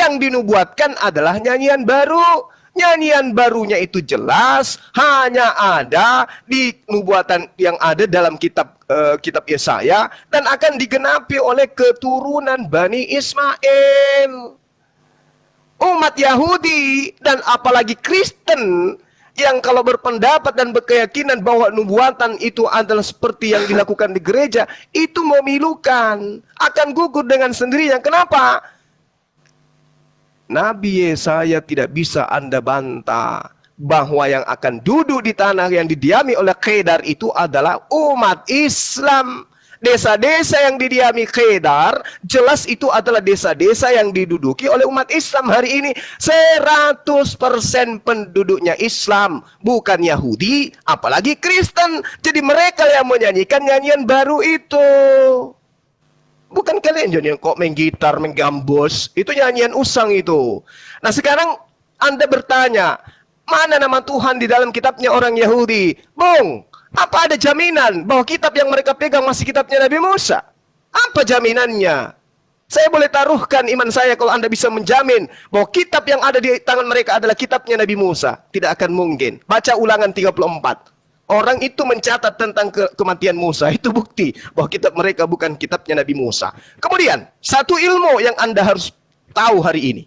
Yang dinubuatkan adalah nyanyian baru. Nyanyian barunya itu jelas hanya ada di nubuatan yang ada dalam kitab Yesaya dan akan digenapi oleh keturunan Bani Ismail. Umat Yahudi dan apalagi Kristen yang kalau berpendapat dan berkeyakinan bahwa nubuatan itu adalah seperti yang dilakukan di gereja, itu memilukan, akan gugur dengan sendirinya. Kenapa? Nabi Yesaya tidak bisa Anda bantah bahwa yang akan duduk di tanah yang didiami oleh Kedar itu adalah umat Islam. Desa-desa yang didiami Kedar, jelas itu adalah desa-desa yang diduduki oleh umat Islam hari ini. 100% penduduknya Islam, bukan Yahudi, apalagi Kristen. Jadi mereka yang menyanyikan nyanyian baru itu. Bukan kalian yang kok main gitar, main gambus. Itu nyanyian usang itu. Nah sekarang Anda bertanya, mana nama Tuhan di dalam kitabnya orang Yahudi? Bung, apa ada jaminan bahwa kitab yang mereka pegang masih kitabnya Nabi Musa? Apa jaminannya? Saya boleh taruhkan iman saya kalau Anda bisa menjamin bahwa kitab yang ada di tangan mereka adalah kitabnya Nabi Musa. Tidak akan mungkin. Baca Ulangan 34. Orang itu mencatat tentang kematian Musa. Itu bukti bahwa kitab mereka bukan kitabnya Nabi Musa. Kemudian, satu ilmu yang Anda harus tahu hari ini.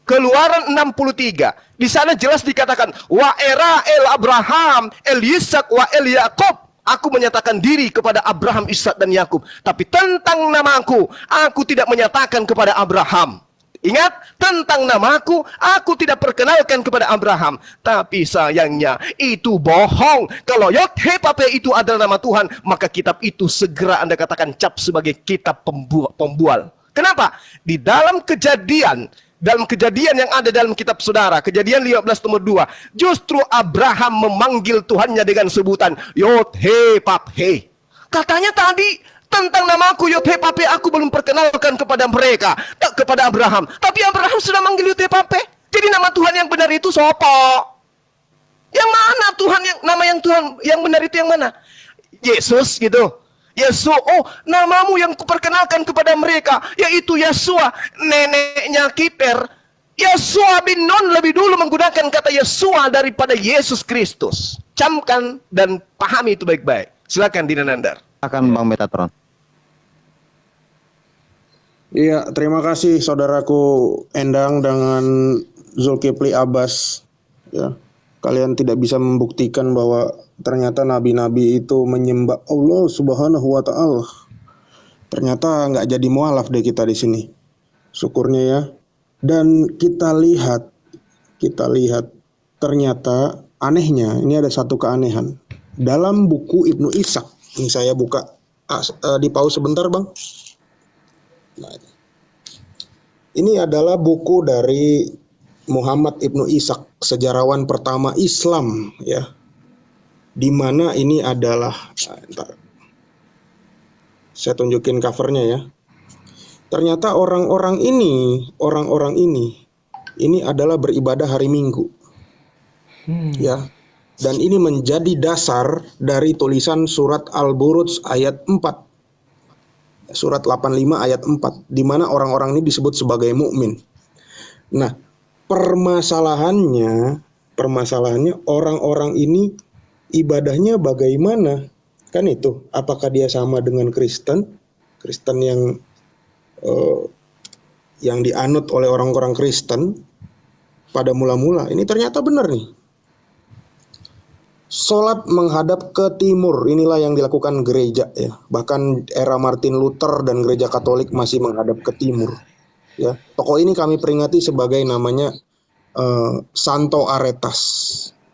Keluaran 63. Di sana jelas dikatakan, wa era el Abraham, el Yisak, wa el Yakub. Aku menyatakan diri kepada Abraham, Ishak dan Yakub. Tapi tentang namaku, aku tidak menyatakan kepada Abraham. Ingat, tentang namaku, aku tidak perkenalkan kepada Abraham. Tapi sayangnya, itu bohong. Kalau Yod-He-Pape itu adalah nama Tuhan, maka kitab itu segera Anda katakan cap sebagai kitab pembual. Kenapa? Di dalam kejadian yang ada dalam kitab saudara, Kejadian 15 nomor 2, justru Abraham memanggil Tuhannya dengan sebutan Yod-He-Pape. Katanya tadi, tentang namaku Yod-He-Pape aku belum perkenalkan kepada mereka, kepada Abraham. Tapi Abraham sudah manggil Yod-He-Pape. Jadi nama Tuhan yang benar itu sopo? Yang mana Tuhan yang benar itu yang mana? Yesus gitu. Yesus, oh namamu yang kuperkenalkan kepada mereka yaitu Yesua, neneknya Kiper. Yesua bin Nun lebih dulu menggunakan kata Yesua daripada Yesus Kristus. Camkan dan pahami itu baik-baik. Silakan Dina Nandar. Akan Bang Metatron. Iya, terima kasih saudaraku Endang dengan Zulkifli Abbas. Ya, kalian tidak bisa membuktikan bahwa ternyata nabi-nabi itu menyembah Allah Subhanahu wa Ta'ala. Ternyata nggak jadi mualaf deh kita di sini. Syukurnya ya. Dan kita lihat ternyata anehnya ini ada satu keanehan dalam buku Ibnu Ishaq. Ini saya buka di pause sebentar, Bang. Nah, ini adalah buku dari Muhammad Ibnu Ishaq, sejarawan pertama Islam, ya. Di mana ini adalah, ntar, saya tunjukin covernya ya. Ternyata orang-orang ini adalah beribadah hari Minggu, ya. Dan ini menjadi dasar dari tulisan surat Al-Buruj ayat 4. Surat 85 ayat 4. Di mana orang-orang ini disebut sebagai mukmin. Nah, permasalahannya orang-orang ini ibadahnya bagaimana? Kan itu, apakah dia sama dengan Kristen yang dianut oleh orang-orang Kristen pada mula-mula? Ini ternyata benar nih. Sholat menghadap ke timur, inilah yang dilakukan gereja ya. Bahkan era Martin Luther dan gereja Katolik masih menghadap ke timur. Ya, tokoh ini kami peringati sebagai namanya Santo Aretas.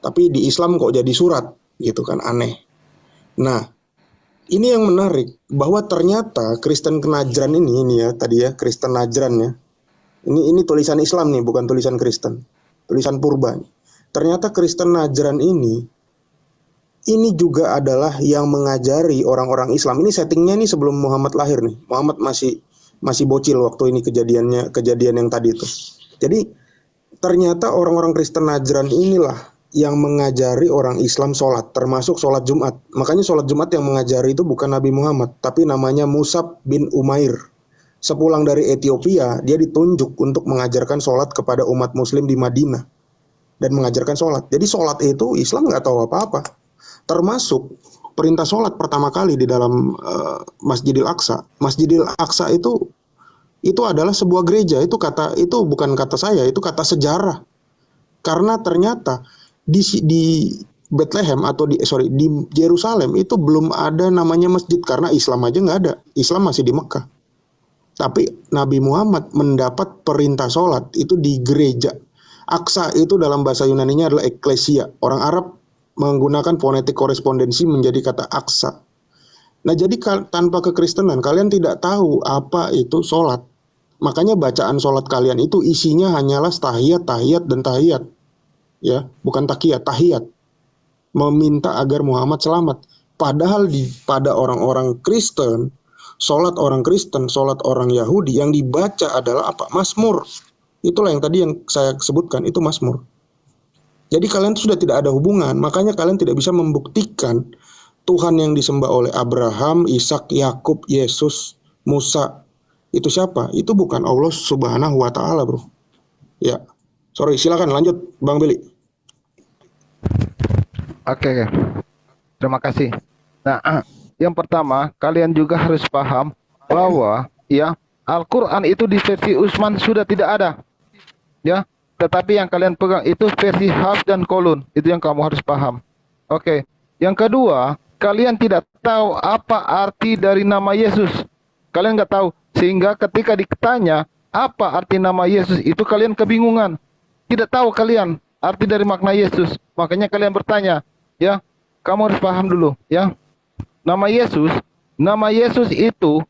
Tapi di Islam kok jadi surat, gitu kan, aneh. Nah, ini yang menarik bahwa ternyata Kristen Najran ini ya tadi ya, Kristen Najran ya. Ini tulisan Islam nih, bukan tulisan Kristen, tulisan purba. Ternyata Kristen Najran ini juga adalah yang mengajari orang-orang Islam. Ini settingnya nih sebelum Muhammad lahir nih. Muhammad masih bocil waktu ini kejadian yang tadi itu. Jadi ternyata orang-orang Kristen Najran inilah yang mengajari orang Islam sholat, termasuk sholat Jumat. Makanya sholat Jumat yang mengajari itu bukan Nabi Muhammad, tapi namanya Musab bin Umair. Sepulang dari Ethiopia, dia ditunjuk untuk mengajarkan sholat kepada umat muslim di Madinah. Dan mengajarkan sholat. Jadi sholat itu Islam nggak tahu apa-apa. Termasuk perintah sholat pertama kali di dalam Masjidil Aqsa. Masjidil Aqsa itu adalah sebuah gereja. Itu bukan kata saya, itu kata sejarah. Karena ternyata di Bethlehem atau di Yerusalem itu belum ada namanya masjid karena Islam aja nggak ada. Islam masih di Mekah. Tapi Nabi Muhammad mendapat perintah sholat itu di gereja. Aqsa itu dalam bahasa Yunaninya adalah eklesia. Orang Arab menggunakan fonetik korespondensi menjadi kata Aqsa. Nah, jadi tanpa kekristenan kalian tidak tahu apa itu sholat. Makanya bacaan sholat kalian itu isinya hanyalah tahiyat, tahiyat, dan tahiyat. Ya, bukan takiyat, tahiyat. Meminta agar Muhammad selamat. Padahal pada orang-orang Kristen, sholat orang Kristen, sholat orang Yahudi yang dibaca adalah apa? Mazmur. Itulah yang tadi yang saya sebutkan, itu Mazmur. Jadi kalian sudah tidak ada hubungan, makanya kalian tidak bisa membuktikan Tuhan yang disembah oleh Abraham, Ishak, Yakub, Yesus, Musa. Itu siapa? Itu bukan Allah Subhanahu wa taala, Bro. Ya. Sorry, silakan lanjut Bang Billy. Oke. Terima kasih. Nah, yang pertama, kalian juga harus paham bahwa ya Al-Qur'an itu di versi Utsman sudah tidak ada. Ya, tetapi yang kalian pegang itu versi Hafs dan Kolun. Itu yang kamu harus paham. Oke. Yang kedua, kalian tidak tahu apa arti dari nama Yesus. Kalian nggak tahu. Sehingga ketika ditanya apa arti nama Yesus itu kalian kebingungan. Tidak tahu kalian arti dari makna Yesus. Makanya kalian bertanya, ya. Kamu harus paham dulu, ya. Nama Yesus itu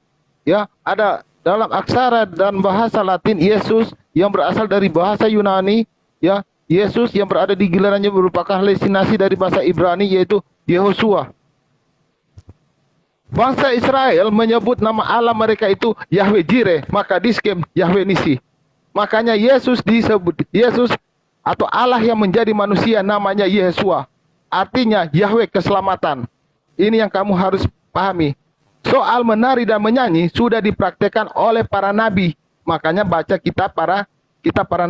ya ada dalam aksara dan bahasa Latin Yesus yang berasal dari bahasa Yunani, ya. Yesus yang berada di gilirannya merupakan halusinasi dari bahasa Ibrani yaitu Yehoshua. Bangsa Israel menyebut nama Allah mereka itu Yahweh Jireh, maka diskem Yahweh Nisi. Makanya Yesus disebut Yesus atau Allah yang menjadi manusia namanya Yeshua. Artinya Yahweh keselamatan. Ini yang kamu harus pahami. Soal menari dan menyanyi sudah dipraktekkan oleh para nabi. Makanya baca kitab para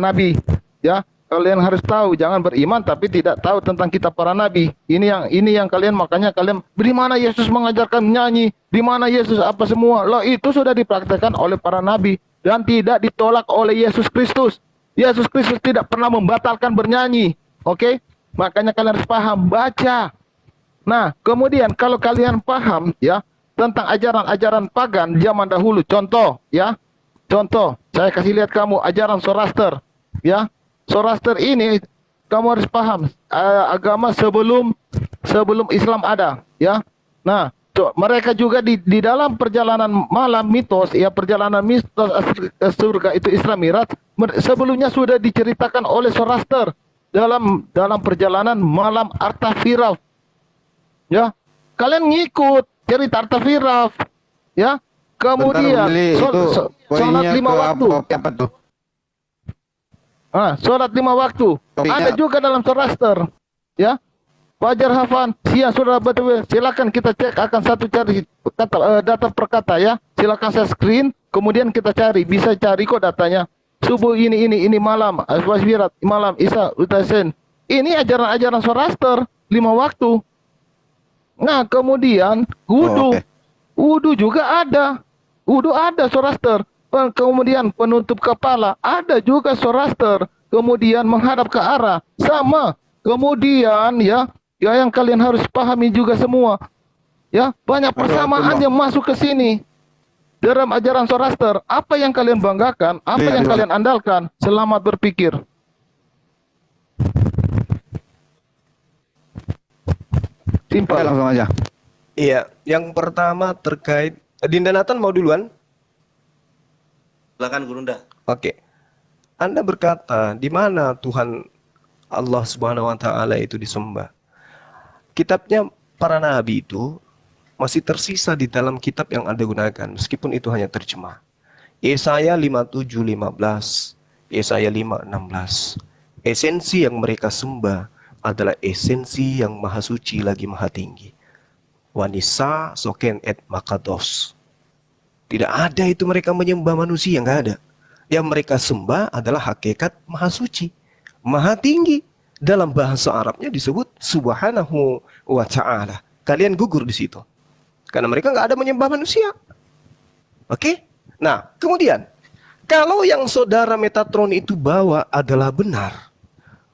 nabi. Ya, kalian harus tahu, jangan beriman tapi tidak tahu tentang kitab para nabi. Ini yang kalian, makanya kalian di mana Yesus mengajarkan menyanyi, di mana Yesus apa semua. Loh, itu sudah dipraktekkan oleh para nabi dan tidak ditolak oleh Yesus Kristus. Yesus Kristus tidak pernah membatalkan bernyanyi. Oke? Makanya kalian harus paham, baca. Nah, kemudian kalau kalian paham ya tentang ajaran-ajaran pagan zaman dahulu, contoh ya. Contoh, saya kasih lihat kamu ajaran Zoroaster, ya. Zoroaster ini kamu harus paham agama sebelum Islam ada, ya. Nah, mereka juga di dalam perjalanan malam mitos, ya perjalanan mitos surga itu Isra Mi'raj, sebelumnya sudah diceritakan oleh Zoroaster dalam perjalanan malam Artafiraf. Ya, kalian ngikut cerita Artafiraf, ya. Kemudian sholat 5 waktu. Apa tuh? Sholat 5 waktu. Ada juga dalam Zoroaster. Ya. Fajar Hafan, siang sudah betul. Silakan kita cek, akan satu cari data per kata ya. Silakan saya screen, kemudian kita cari. Bisa cari kok datanya. Subuh ini malam, Aswabirat malam, Isya Utasen. Ini ajaran-ajaran Zoroaster 5 waktu. Nah, kemudian wudu. Wudu juga ada. Wudu ada Zoroaster. Kemudian penutup kepala ada juga Zoroaster. Kemudian menghadap ke arah sama. Kemudian ya yang kalian harus pahami juga semua. Ya, banyak persamaan yang masuk ke sini. Dalam ajaran Zoroaster, apa yang kalian banggakan, apa yang kalian andalkan, selamat berpikir. Simpel. Langsung aja. Iya, yang pertama terkait Dinda Nathan mau duluan? Silakan Gurunda. Oke. Anda berkata di mana Tuhan Allah Subhanahu wa taala itu disembah? Kitabnya para nabi itu masih tersisa di dalam kitab yang Anda gunakan meskipun itu hanya terjemah. Yesaya 57:15, Yesaya 5:16. Esensi yang mereka sembah adalah esensi yang maha suci lagi maha tinggi. Wanisa soken et makados. Tidak ada itu mereka menyembah manusia, nggak ada. Yang mereka sembah adalah hakikat maha suci, maha tinggi. Dalam bahasa Arabnya disebut subhanahu wa ta'ala. Kalian gugur di situ. Karena mereka nggak ada menyembah manusia. Oke? Nah, kemudian, kalau yang saudara Metatron itu bawa adalah benar,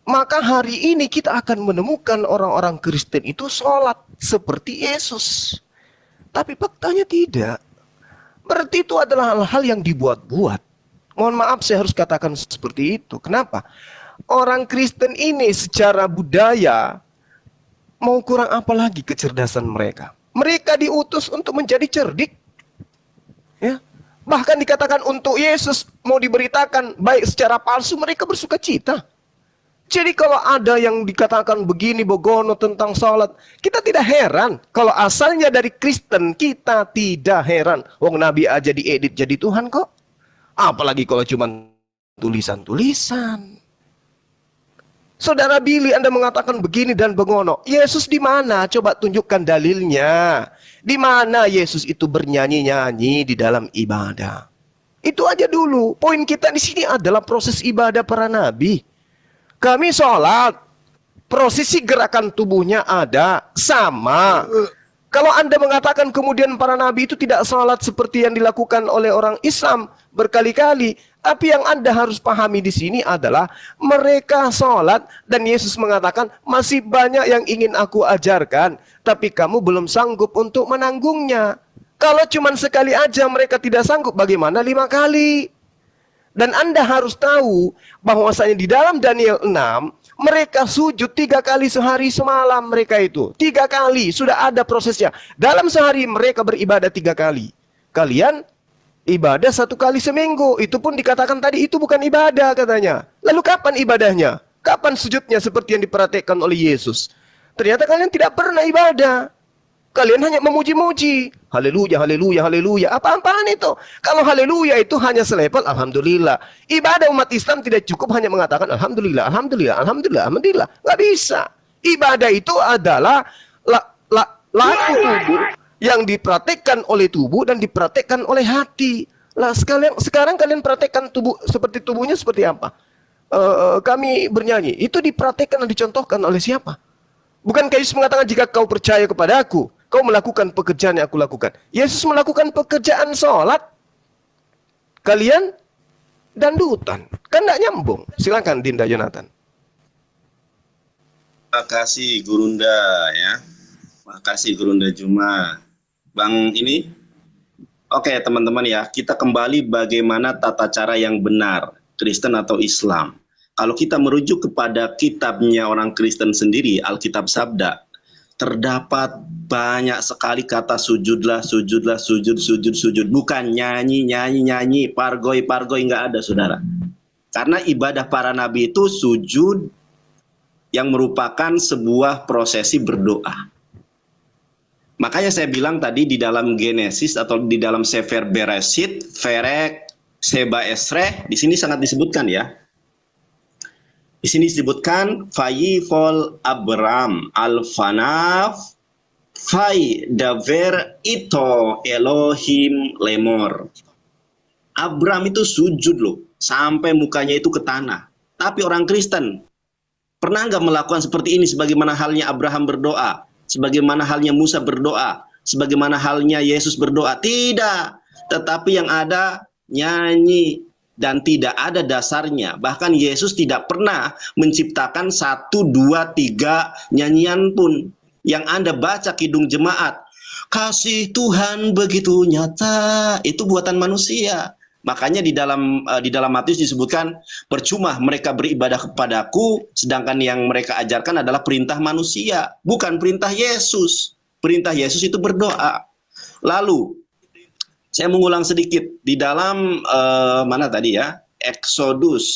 maka hari ini kita akan menemukan orang-orang Kristen itu sholat seperti Yesus. Tapi faktanya tidak. Berarti itu adalah hal-hal yang dibuat-buat. Mohon maaf saya harus katakan seperti itu. Kenapa? Orang Kristen ini secara budaya mau kurang apa lagi kecerdasan mereka? Mereka diutus untuk menjadi cerdik. Ya. Bahkan dikatakan untuk Yesus mau diberitakan baik secara palsu, mereka bersuka cita. Jadi kalau ada yang dikatakan begini begono tentang salat, kita tidak heran. Kalau asalnya dari Kristen, kita tidak heran. Wong Nabi aja diedit jadi Tuhan kok. Apalagi kalau cuma tulisan-tulisan. Saudara Billy, Anda mengatakan begini dan begono. Yesus di mana? Coba tunjukkan dalilnya. Di mana Yesus itu bernyanyi-nyanyi di dalam ibadah? Itu aja dulu. Poin kita di sini adalah proses ibadah para nabi. Kami sholat, prosesi gerakan tubuhnya ada, sama. Kalau Anda mengatakan kemudian para nabi itu tidak sholat seperti yang dilakukan oleh orang Islam berkali-kali, tapi yang Anda harus pahami di sini adalah mereka sholat dan Yesus mengatakan masih banyak yang ingin aku ajarkan, tapi kamu belum sanggup untuk menanggungnya. Kalau cuma sekali aja mereka tidak sanggup, bagaimana 5 kali? Dan Anda harus tahu bahwasanya di dalam Daniel 6, mereka sujud 3 kali sehari semalam mereka itu. 3 kali, sudah ada prosesnya. Dalam sehari mereka beribadah 3 kali. Kalian ibadah 1 kali seminggu. Itu pun dikatakan tadi itu bukan ibadah katanya. Lalu kapan ibadahnya? Kapan sujudnya seperti yang diperhatikan oleh Yesus? Ternyata kalian tidak pernah ibadah. Kalian hanya memuji-muji. Haleluya, haleluya, haleluya. Apa-apaan itu? Kalau haleluya itu hanya selevel alhamdulillah. Ibadah umat Islam tidak cukup hanya mengatakan alhamdulillah, alhamdulillah, alhamdulillah, alhamdulillah. Nggak bisa. Ibadah itu adalah laku tubuh yang dipraktekkan oleh tubuh dan dipraktekkan oleh hati. Lah sekarang kalian praktekkan tubuh seperti tubuhnya seperti apa? Kami bernyanyi. Itu dipraktekkan dan dicontohkan oleh siapa? Bukankah Yesus mengatakan jika kau percaya kepada aku, kau melakukan pekerjaan yang aku lakukan. Yesus melakukan pekerjaan sholat. Kalian dandutan. Kan tidak nyambung. Silakan Dinda Jonathan. Terima kasih Gurunda ya. Terima kasih Gurunda Juma. Bang ini. Oke teman-teman ya. Kita kembali bagaimana tata cara yang benar. Kristen atau Islam. Kalau kita merujuk kepada kitabnya orang Kristen sendiri, Alkitab Sabda, terdapat banyak sekali kata sujudlah, sujudlah, sujud, sujud, sujud. Bukan nyanyi, nyanyi, nyanyi, pargoi, pargoi, nggak ada saudara. Karena ibadah para nabi itu sujud yang merupakan sebuah prosesi berdoa. Makanya saya bilang tadi di dalam Genesis atau di dalam Sefer Bereshit, Ferek, Seba Esreh, di sini sangat disebutkan ya. Di sini disebutkan Fayifol Abram Al-Fanaf Fai Daver Ito Elohim Lemor. Abram itu sujud loh, sampai mukanya itu ke tanah. Tapi orang Kristen pernah nggak melakukan seperti ini sebagaimana halnya Abraham berdoa, sebagaimana halnya Musa berdoa, sebagaimana halnya Yesus berdoa? Tidak. Tetapi yang ada nyanyi. Dan tidak ada dasarnya. Bahkan Yesus tidak pernah menciptakan 1, 2, 3 nyanyian pun. Yang Anda baca kidung jemaat, kasih Tuhan begitu nyata, itu buatan manusia. Makanya di dalam Matius disebutkan, percuma mereka beribadah kepadaku, sedangkan yang mereka ajarkan adalah perintah manusia, bukan perintah Yesus. Perintah Yesus itu berdoa. Lalu saya mengulang sedikit di dalam mana tadi ya, Exodus,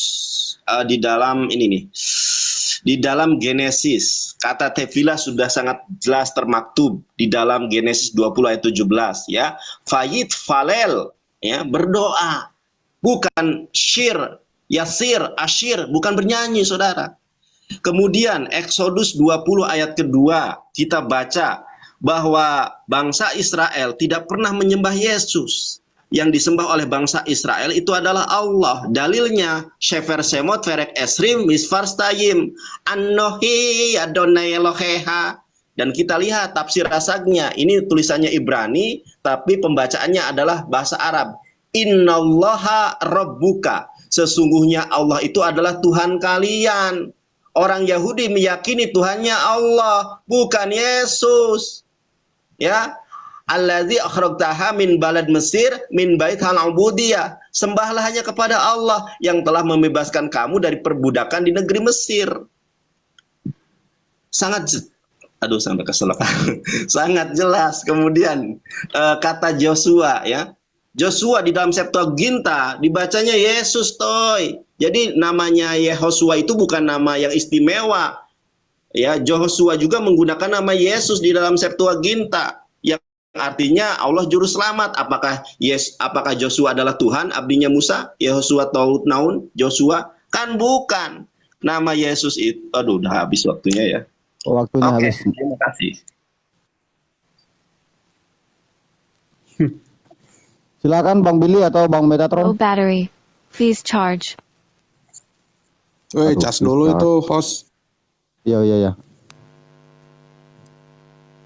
di dalam ini nih, di dalam Genesis kata tefilah sudah sangat jelas termaktub di dalam Genesis 20 ayat 17 ya, Fayit Falel ya, berdoa, bukan syir, yasir, asyir, bukan bernyanyi saudara. Kemudian Exodus 20 ayat kedua kita baca bahwa bangsa Israel tidak pernah menyembah Yesus. yang disembah oleh bangsa Israel itu adalah Allah. Dalilnya Shefer Semot Ferek Esrim Misfar Stayim Annohi Adonai Eloheha. Dan kita lihat tafsir rasagnya, ini tulisannya Ibrani tapi pembacaannya adalah bahasa Arab. Innallaha rabbuka, sesungguhnya Allah itu adalah Tuhan kalian. Orang Yahudi meyakini Tuhannya Allah, bukan Yesus. Ya, alladzi akhrajtaha min balad Mesir min bait al-ubudiyah. Sembahlah hanya kepada Allah yang telah membebaskan kamu dari perbudakan di negeri Mesir. Sampai keselokan. Sangat jelas. Kemudian kata Joshua, ya, Joshua di dalam Septuaginta dibacanya Yesus toy. Jadi namanya Yehosua itu bukan nama yang istimewa. Ya, Joshua juga menggunakan nama Yesus di dalam Septuaginta yang artinya Allah juru selamat. Apakah Joshua adalah Tuhan, abdinya Musa? Yehosua taut naun Joshua? Kan bukan. Nama Yesus itu, aduh, udah habis waktunya ya. Waktunya habis. Terima kasih. Silakan Bang Billy atau Bang Low Metatron. battery. Please charge. Woi, Aduh, cas dulu bisa. itu host. Iya.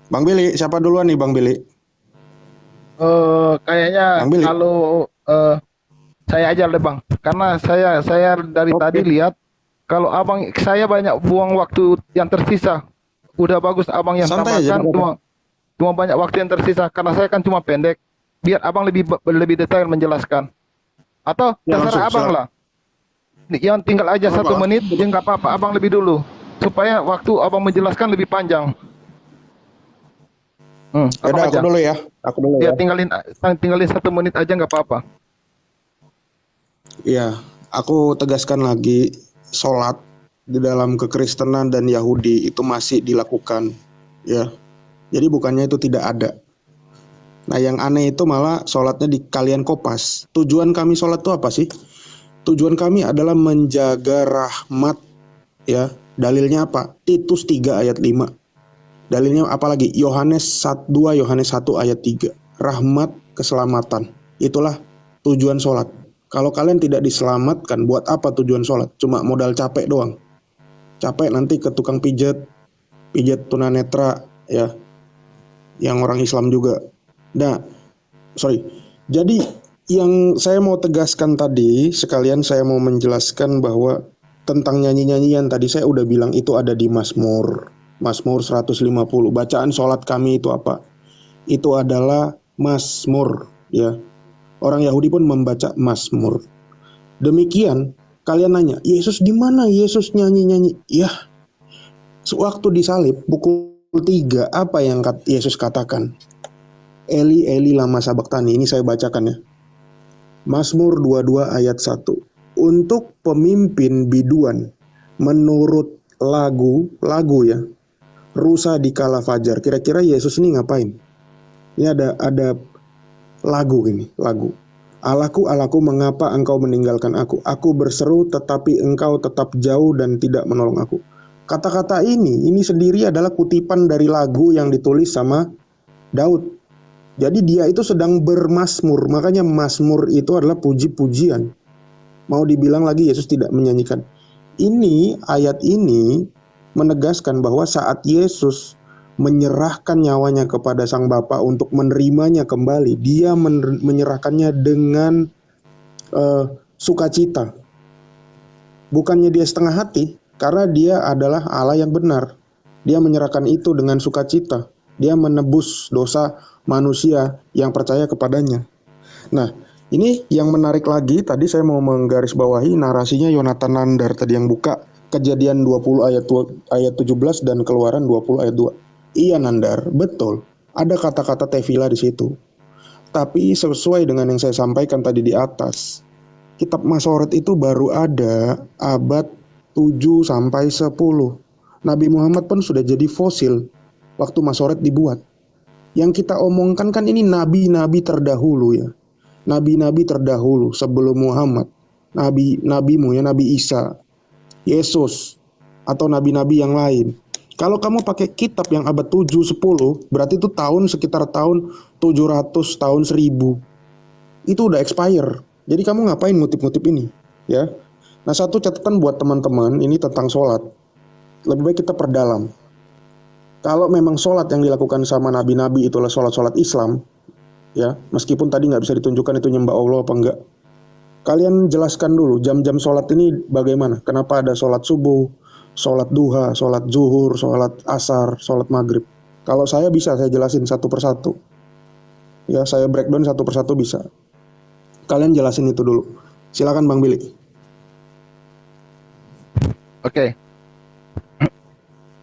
Bang Billy, siapa duluan nih Bang Billy? Kayaknya Bang Billy. kalau saya aja deh Bang, karena saya dari Oke. tadi lihat kalau Abang saya banyak buang waktu yang tersisa. Udah bagus Abang yang Santai aja, tambahkan, nggak cuma banyak waktu yang tersisa karena saya kan cuma pendek. Biar Abang lebih detail menjelaskan. Atau Ya, terserah langsung, Abang siap. lah. Yang tinggal aja Nggak 1 apa-apa. menit, jadi nggak apa-apa. Abang lebih dulu supaya waktu Abang menjelaskan lebih panjang. Abang Yaudah, aja. aku dulu Ya ya. tinggalin 1 menit aja nggak apa-apa. Iya, aku tegaskan lagi, sholat di dalam kekristenan dan Yahudi itu masih dilakukan, ya. Jadi bukannya itu tidak ada. Nah, yang aneh itu malah sholatnya di kalian kopas. Tujuan kami sholat itu apa sih? Tujuan kami adalah menjaga rahmat, ya. Dalilnya apa? Titus 3 ayat 5. Dalilnya apa lagi? Yohanes 2 Yohanes 1 ayat 3. Rahmat keselamatan. Itulah tujuan sholat. Kalau kalian tidak diselamatkan, buat apa tujuan sholat? Cuma modal capek doang. Capek nanti ke tukang pijat tunanetra, ya. Yang orang Islam juga. Nah, jadi yang saya mau tegaskan tadi, sekalian saya mau menjelaskan bahwa tentang nyanyi-nyanyian tadi saya udah bilang itu ada di Mazmur 150. Bacaan sholat kami itu apa? Itu adalah Mazmur, ya. Orang Yahudi pun membaca Mazmur. Demikian, kalian nanya, Yesus di mana? Yesus nyanyi-nyanyi. Ya, sewaktu disalib, pukul 3, apa yang Yesus katakan? Eli, Eli, lama sabachthani. Ini saya bacakan ya. Mazmur 22 ayat 1. Untuk pemimpin biduan, menurut lagu ya, rusa di kala fajar. Kira-kira Yesus ini ngapain? Ini ada lagu ini, lagu. Allahku, Allahku, mengapa engkau meninggalkan aku? Aku berseru tetapi engkau tetap jauh dan tidak menolong aku. Kata-kata ini sendiri adalah kutipan dari lagu yang ditulis sama Daud. Jadi dia itu sedang bermazmur, makanya mazmur itu adalah puji-pujian. Mau dibilang lagi Yesus tidak menyanyikan. Ayat ini menegaskan bahwa saat Yesus menyerahkan nyawanya kepada Sang Bapa untuk menerimanya kembali, dia menyerahkannya dengan sukacita. Bukannya dia setengah hati, karena dia adalah Allah yang benar. Dia menyerahkan itu dengan sukacita. Dia menebus dosa manusia yang percaya kepadanya. Nah, ini yang menarik lagi, tadi saya mau menggarisbawahi narasinya Yonatan Nandar tadi yang buka Kejadian 20 ayat 17 dan Keluaran 20 ayat 2. Iya Nandar, betul. Ada kata-kata tefila di situ. Tapi sesuai dengan yang saya sampaikan tadi di atas, kitab Masoret itu baru ada abad 7 sampai 10. Nabi Muhammad pun sudah jadi fosil waktu Masoret dibuat. Yang kita omongkan kan ini nabi-nabi terdahulu ya. Nabi-nabi terdahulu sebelum Muhammad. Nabimu ya, Nabi Isa, Yesus, atau nabi-nabi yang lain. Kalau kamu pakai kitab yang abad 7, 10, berarti itu sekitar tahun 700, tahun 1000. itu udah expire. Jadi kamu ngapain ngutip-ngutip ini, ya? Nah, satu catatan buat teman-teman ini tentang sholat. Lebih baik kita perdalam. Kalau memang sholat yang dilakukan sama nabi-nabi itulah sholat-sholat Islam, ya, meskipun tadi nggak bisa ditunjukkan itu nyembah Allah apa enggak, kalian jelaskan dulu jam-jam sholat ini bagaimana. Kenapa ada sholat subuh, sholat duha, sholat zuhur, sholat asar, sholat maghrib. Kalau saya bisa, saya jelasin satu persatu. Ya, saya breakdown satu persatu bisa. Kalian jelasin itu dulu. Silakan Bang Billy. Oke.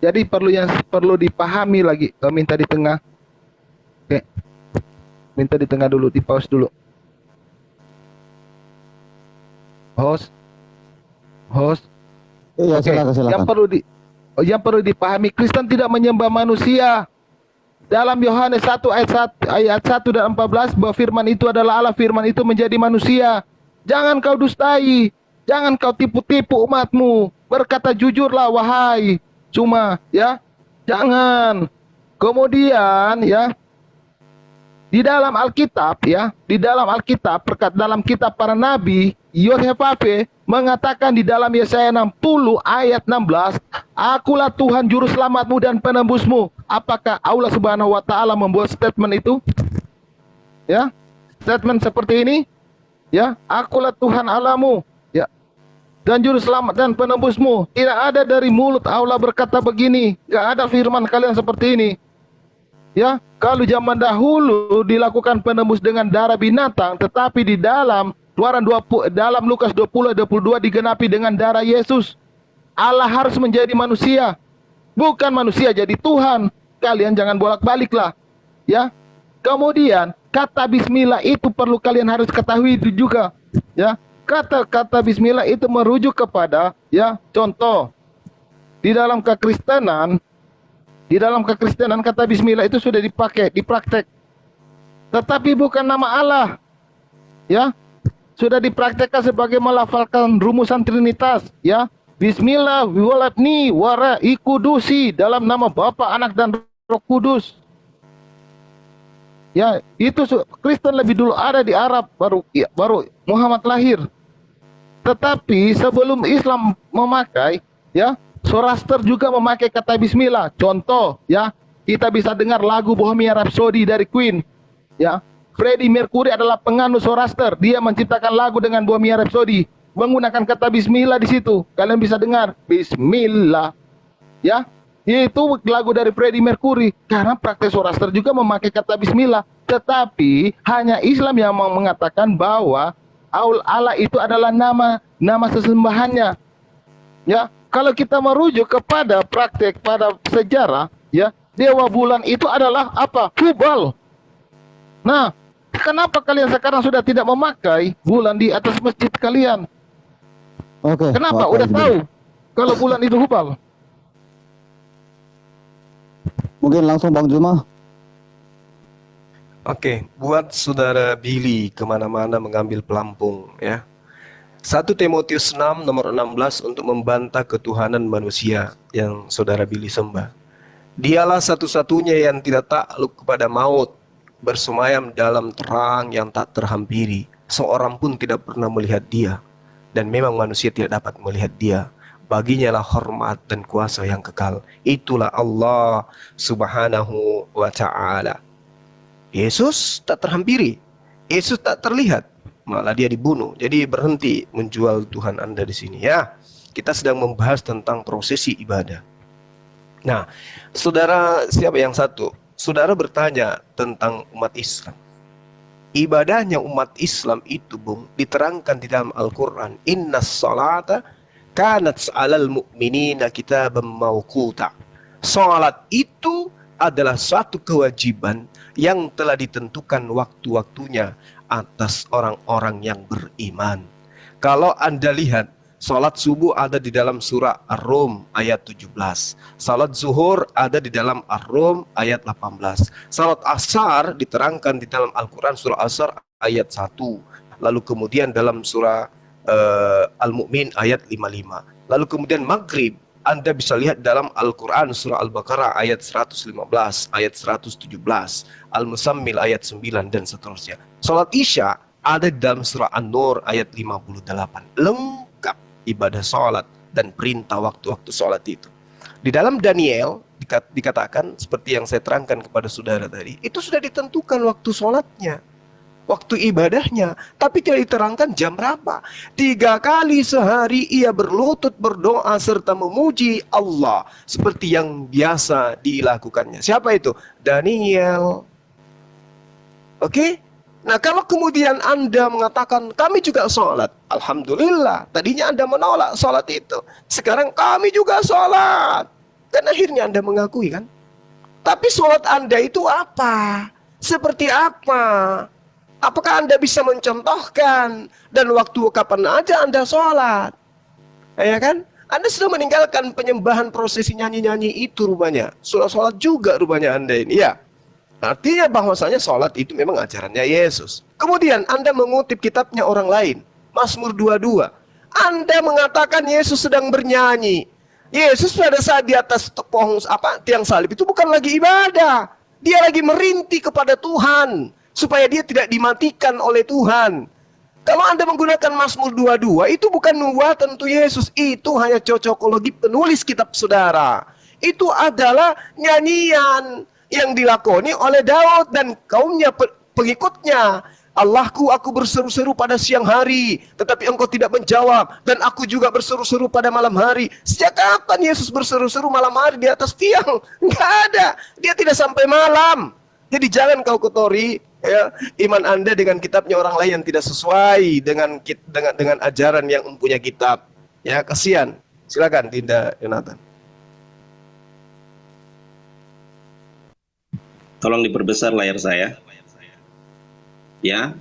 Jadi perlu dipahami lagi. Minta di tengah. Oke. Minta di tengah dulu, di pause dulu. Host. Iya, Oke. silakan. Yang perlu dipahami, Kristen tidak menyembah manusia. Dalam Yohanes 1 ayat 1 dan 14 bahwa firman itu adalah Allah, firman itu menjadi manusia. Jangan kau dustai, jangan kau tipu-tipu umatmu. Berkata jujurlah wahai. Cuma ya, jangan. Kemudian ya, di dalam Alkitab ya, di dalam Alkitab, dalam kitab para nabi, Yosefate mengatakan di dalam Yesaya 60 ayat 16, akulah Tuhan juru selamatmu dan penembusmu. Apakah Allah Subhanahu wa taala membuat statement itu? Ya. Statement seperti ini, ya, akulah Tuhan Allahmu, ya, dan juru selamat dan penembusmu. Tidak ada dari mulut Allah berkata begini, enggak ada firman kalian seperti ini. Ya, kalau zaman dahulu dilakukan penembus dengan darah binatang, tetapi di dalam dalam Lukas 20:22 digenapi dengan darah Yesus. Allah harus menjadi manusia, bukan manusia jadi Tuhan. Kalian jangan bolak-balik lah, ya. Kemudian kata Bismillah itu perlu kalian harus ketahui itu juga, ya. Kata Bismillah itu merujuk kepada, ya, contoh di dalam kekristenan. Di dalam kekristenan kata Bismillah itu sudah dipakai, dipraktek. Tetapi bukan nama Allah. Ya. Sudah dipraktekkan sebagai melafalkan rumusan Trinitas, ya. Bismillah waladni wara ikudusi, dalam nama Bapa, Anak dan Roh Kudus. Ya, itu Kristen lebih dulu ada di Arab, baru Muhammad lahir. Tetapi sebelum Islam memakai, ya, Zoroaster juga memakai kata Bismillah. Contoh, ya, kita bisa dengar lagu Bohemian Rhapsody dari Queen. Ya, Freddie Mercury adalah penganut Zoroaster. Dia menciptakan lagu dengan Bohemian Rhapsody menggunakan kata Bismillah di situ. Kalian bisa dengar Bismillah. Ya, itu lagu dari Freddie Mercury. Karena praktek Zoroaster juga memakai kata Bismillah. Tetapi hanya Islam yang mengatakan bahwa Allah itu adalah nama sesembahannya. Ya. Kalau kita merujuk kepada praktek pada sejarah, ya, dewa bulan itu adalah apa? Hubal. Nah, kenapa kalian sekarang sudah tidak memakai bulan di atas masjid kalian? Oke. Kenapa? Udah tahu kalau bulan itu Hubal. Mungkin langsung Bang Juma. Oke, buat saudara Billy kemana-mana mengambil pelampung, ya. 1 Timotius 6 nomor 16 untuk membantah ketuhanan manusia yang saudara Billy sembah. Dialah satu-satunya yang tidak takluk kepada maut, bersemayam dalam terang yang tak terhampiri. Seorang pun tidak pernah melihat dia, dan memang manusia tidak dapat melihat dia. Baginya lah hormat dan kuasa yang kekal. Itulah Allah Subhanahu wa ta'ala. Yesus tak terhampiri, Yesus tak terlihat, malah dia dibunuh. Jadi berhenti menjual Tuhan Anda di sini, ya. Kita sedang membahas tentang prosesi ibadah. Nah, saudara, siapa yang satu? Saudara bertanya tentang umat Islam. Ibadahnya umat Islam itu, Bung, diterangkan di dalam Al-Quran. Innas salata kanat 'alal mu'minina kitaban mawquta. Salat itu adalah suatu kewajiban yang telah ditentukan waktu-waktunya atas orang-orang yang beriman. Kalau Anda lihat, salat subuh ada di dalam surah Ar-Rum ayat 17. Salat zuhur ada di dalam Ar-Rum ayat 18. Salat asar diterangkan di dalam Al-Quran surah Asar ayat 1. Lalu kemudian dalam surah Al-Mu'min ayat 55. Lalu kemudian maghrib Anda bisa lihat dalam Al-Quran surah Al-Baqarah ayat 115, ayat 117, Al-Muzammil ayat 9 dan seterusnya. Salat Isya ada di dalam surah An-Nur ayat 58. Lengkap ibadah sholat dan perintah waktu-waktu sholat itu. Di dalam Daniel dikatakan seperti yang saya terangkan kepada saudara tadi, itu sudah ditentukan waktu sholatnya, waktu ibadahnya, tapi tidak diterangkan jam berapa. 3 kali sehari ia berlutut berdoa serta memuji Allah seperti yang biasa dilakukannya. Siapa itu? Daniel. Oke? Nah, kalau kemudian Anda mengatakan kami juga sholat, alhamdulillah. Tadinya Anda menolak sholat itu, sekarang kami juga sholat. Dan akhirnya Anda mengakui kan? Tapi sholat Anda itu apa? Seperti apa? Apakah Anda bisa mencontohkan? Dan waktu kapan aja Anda sholat? Ya kan? Anda sudah meninggalkan penyembahan prosesi nyanyi-nyanyi itu rupanya. Sudah sholat juga rupanya Anda ini. Ya. Artinya bahwasanya sholat itu memang ajarannya Yesus. Kemudian Anda mengutip kitabnya orang lain. Mazmur 22. Anda mengatakan Yesus sedang bernyanyi. Yesus pada saat di atas tiang salib itu bukan lagi ibadah. Dia lagi merintih kepada Tuhan. Supaya dia tidak dimatikan oleh Tuhan. Kalau Anda menggunakan Mazmur 22, itu bukan nubuatan untuk Yesus. Itu hanya cocokologi penulis kitab saudara. Itu adalah nyanyian yang dilakoni oleh Daud dan kaumnya pengikutnya. Allahku, aku berseru-seru pada siang hari, tetapi engkau tidak menjawab. Dan aku juga berseru-seru pada malam hari. Sejak kapan Yesus berseru-seru malam hari di atas tiang? Enggak ada. Dia tidak sampai malam. Jadi jangan kau kotori ya, iman Anda dengan kitabnya orang lain yang tidak sesuai dengan ajaran yang mempunyai kitab. Ya, kasihan. Silakan Dinda Yonatan. Tolong diperbesar layar saya. Ya,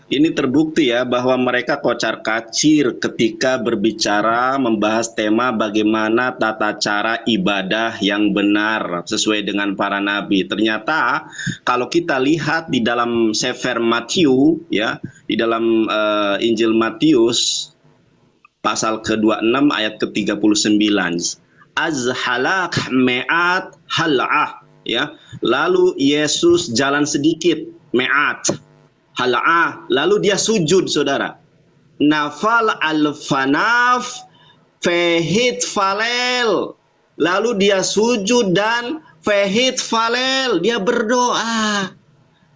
ini terbukti ya bahwa mereka kocar-kacir ketika berbicara membahas tema bagaimana tata cara ibadah yang benar sesuai dengan para nabi. Ternyata kalau kita lihat di dalam Sefer Matius ya, di dalam Injil Matius pasal ke-26 ayat ke-39, azhalak me'at hal'ah ya. Lalu Yesus jalan sedikit, me'at hal'ah, lalu dia sujud, saudara. Nafal al-fanaf fehit falel, lalu dia sujud dan fehit falel, dia berdoa.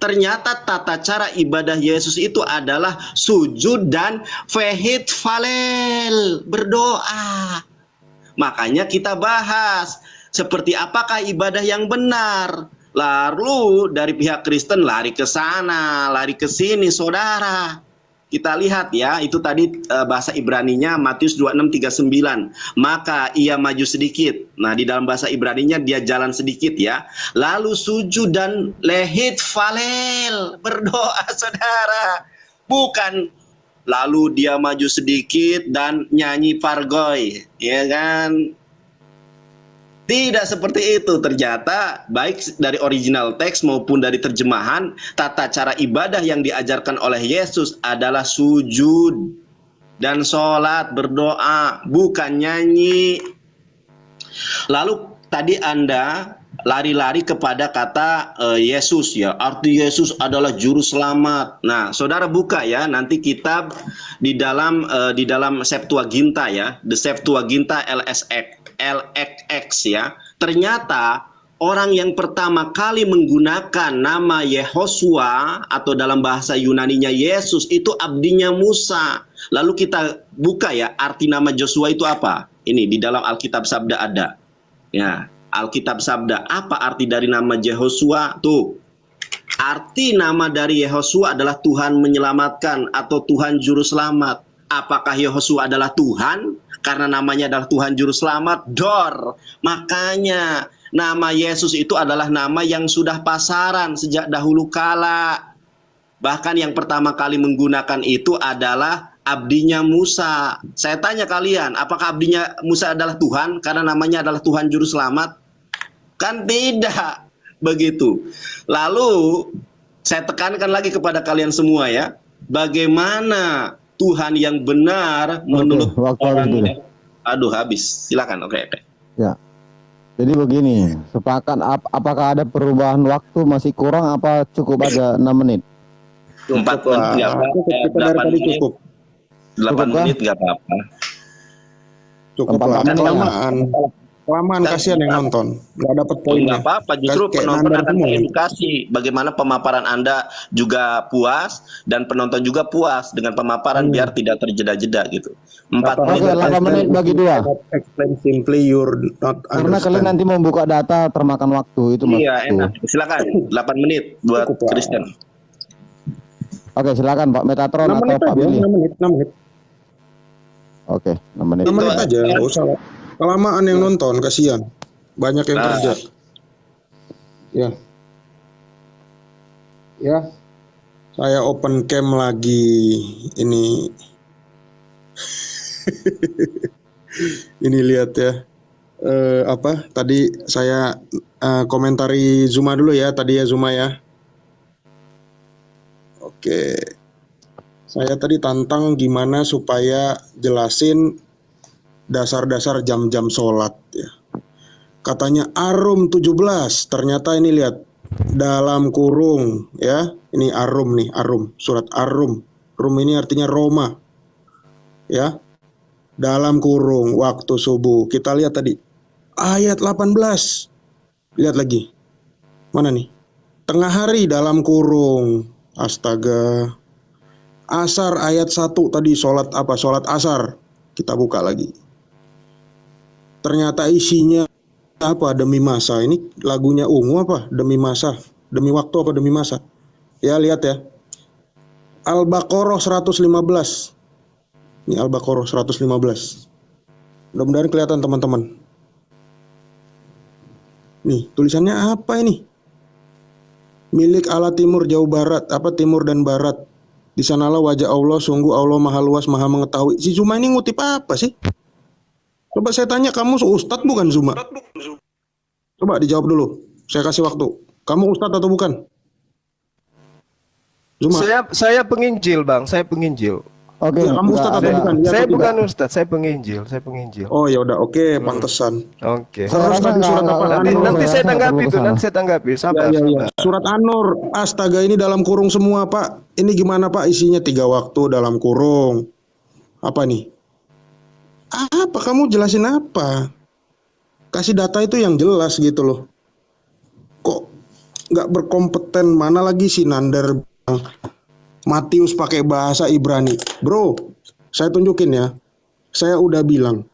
Ternyata tata cara ibadah Yesus itu adalah sujud dan fehit falel, berdoa. Makanya kita bahas seperti apakah ibadah yang benar. Lalu dari pihak Kristen lari ke sana, lari ke sini, saudara. Kita lihat ya, itu tadi bahasa Ibraninya Matius 26:39. Maka ia maju sedikit. Nah, di dalam bahasa Ibraninya dia jalan sedikit ya. Lalu sujud dan lehit falel, berdoa, saudara. Bukan lalu dia maju sedikit dan nyanyi pargoy, ya kan? Tidak seperti itu. Ternyata baik dari original teks maupun dari terjemahan, tata cara ibadah yang diajarkan oleh Yesus adalah sujud dan sholat, berdoa, bukan nyanyi. Lalu tadi Anda lari-lari kepada kata Yesus ya, arti Yesus adalah juru selamat. Nah, saudara buka ya nanti kitab di dalam Septuaginta ya, The Septuaginta LXX ya. Ternyata orang yang pertama kali menggunakan nama Yehosua atau dalam bahasa Yunaninya Yesus itu abdinya Musa. Lalu kita buka ya, arti nama Joshua itu apa? Ini di dalam Alkitab Sabda ada. Ya, Alkitab Sabda, apa arti dari nama Yehosua? Tuh. Arti nama dari Yehosua adalah Tuhan menyelamatkan atau Tuhan juru selamat. Apakah Yehosua adalah Tuhan? Karena namanya adalah Tuhan Juru Selamat, Dor. Makanya nama Yesus itu adalah nama yang sudah pasaran sejak dahulu kala. Bahkan yang pertama kali menggunakan itu adalah abdinya Musa. Saya tanya kalian, apakah abdinya Musa adalah Tuhan karena namanya adalah Tuhan Juru Selamat? Kan tidak begitu. Lalu saya tekankan lagi kepada kalian semua ya, bagaimana Tuhan yang benar menurut orang. Aduh, habis. Silakan. Oke. Ya. Jadi begini, sepakat apakah ada perubahan waktu masih kurang apa cukup aja 6 menit? 4 Cukup menit nggak lah. apa-apa. Cukup, kita dari 8 tadi menit. cukup. 8 Cukup, Pak? menit nggak apa-apa. Cukup Gampang lah. banget, Kelamaan. Kelamaan Kan kasihan yang nonton. Nggak dapat nggak poinnya. apa-apa, justru Kayak penonton nandar akan semua. teredukasi bagaimana pemaparan Anda juga puas dan penonton juga puas dengan pemaparan biar tidak terjeda-jeda gitu. 4 Kata menit. Oke, 8 menit bagi dua. Explain simply, you're not Karena kalian understand. nanti membuka data termakan waktu itu Iya, maksudku. enak. Silakan 8 menit buat Cukup lah. Kristen. Oke, silakan Pak Metatron 6 atau menit Pak aja, Billy. 6 menit, 6 menit. Oke, 6 menit. 6 menit aja, nggak usah. Kelamaan yang nonton, kasihan. Banyak yang Nah. kerja. Ya. Ya. Saya open cam lagi. Ini. Ini lihat ya. Apa? Tadi saya komentari Zuma dulu ya. Tadi ya Zuma ya. Oke. Saya tadi tantang gimana supaya jelasin dasar-dasar jam-jam sholat ya. Katanya Arum 17, ternyata ini lihat dalam kurung ya. Ini Arum nih, Arum, surat Arum. Rum ini artinya Roma. Ya. Dalam kurung waktu subuh. Kita lihat tadi ayat 18. Lihat lagi. Mana nih? Tengah hari dalam kurung. Astaga. Asar ayat 1 tadi sholat apa? Sholat asar. Kita buka lagi. Ternyata isinya apa? Demi masa. Ini lagunya Ungu apa? Demi masa. Demi waktu apa demi masa? Ya lihat ya. Al-Baqarah 115. Ini Al-Baqarah 115. Mudah-mudahan kelihatan teman-teman. Nih, tulisannya apa ini? Milik Allah timur jauh barat, apa timur dan barat. Di sanalah wajah Allah, sungguh Allah maha luas, maha mengetahui. Si Zuma ini ngutip apa sih? Coba saya tanya, kamu ustadz bukan Zuma? Coba dijawab dulu. Saya kasih waktu. Kamu ustadz atau bukan? Zuma. Saya penginjil, Bang. Saya penginjil. Oke, Ya, kamu ustadz atau bukan? Ya Saya atau bukan tidak? ustadz, saya penginjil. Saya penginjil. Oh ya udah, oke, pantesan. Oke. Saya Terus rasa tadi surat nggak- apa? nggak- Nanti nggak- nanti saya saya rasa tanggapi nggak perlu itu, kesana. nanti saya tanggapi. Sabar. Ya, ya, ya. sabar. Surat An-Nur, astaga ini dalam kurung semua Pak. Ini gimana Pak isinya 3 waktu dalam kurung. Apa nih? Apa kamu jelasin apa? Kasih data itu yang jelas gitu loh. Kok nggak berkompeten, mana lagi si Nandar bilang, Matius pakai bahasa Ibrani. Bro, saya tunjukin ya. Saya udah bilang.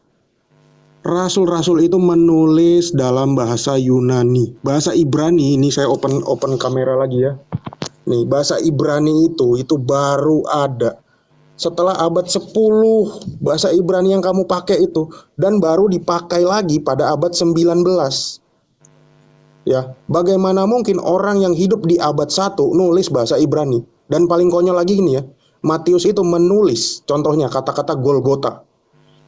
Rasul-rasul itu menulis dalam bahasa Yunani. Bahasa Ibrani ini saya open kamera lagi ya. Nih, bahasa Ibrani itu baru ada setelah abad 10. Bahasa Ibrani yang kamu pakai itu dan baru dipakai lagi pada abad 19. Ya, bagaimana mungkin orang yang hidup di abad 1 nulis bahasa Ibrani? Dan paling konyol lagi gini ya. Matius itu menulis contohnya kata-kata Golgota.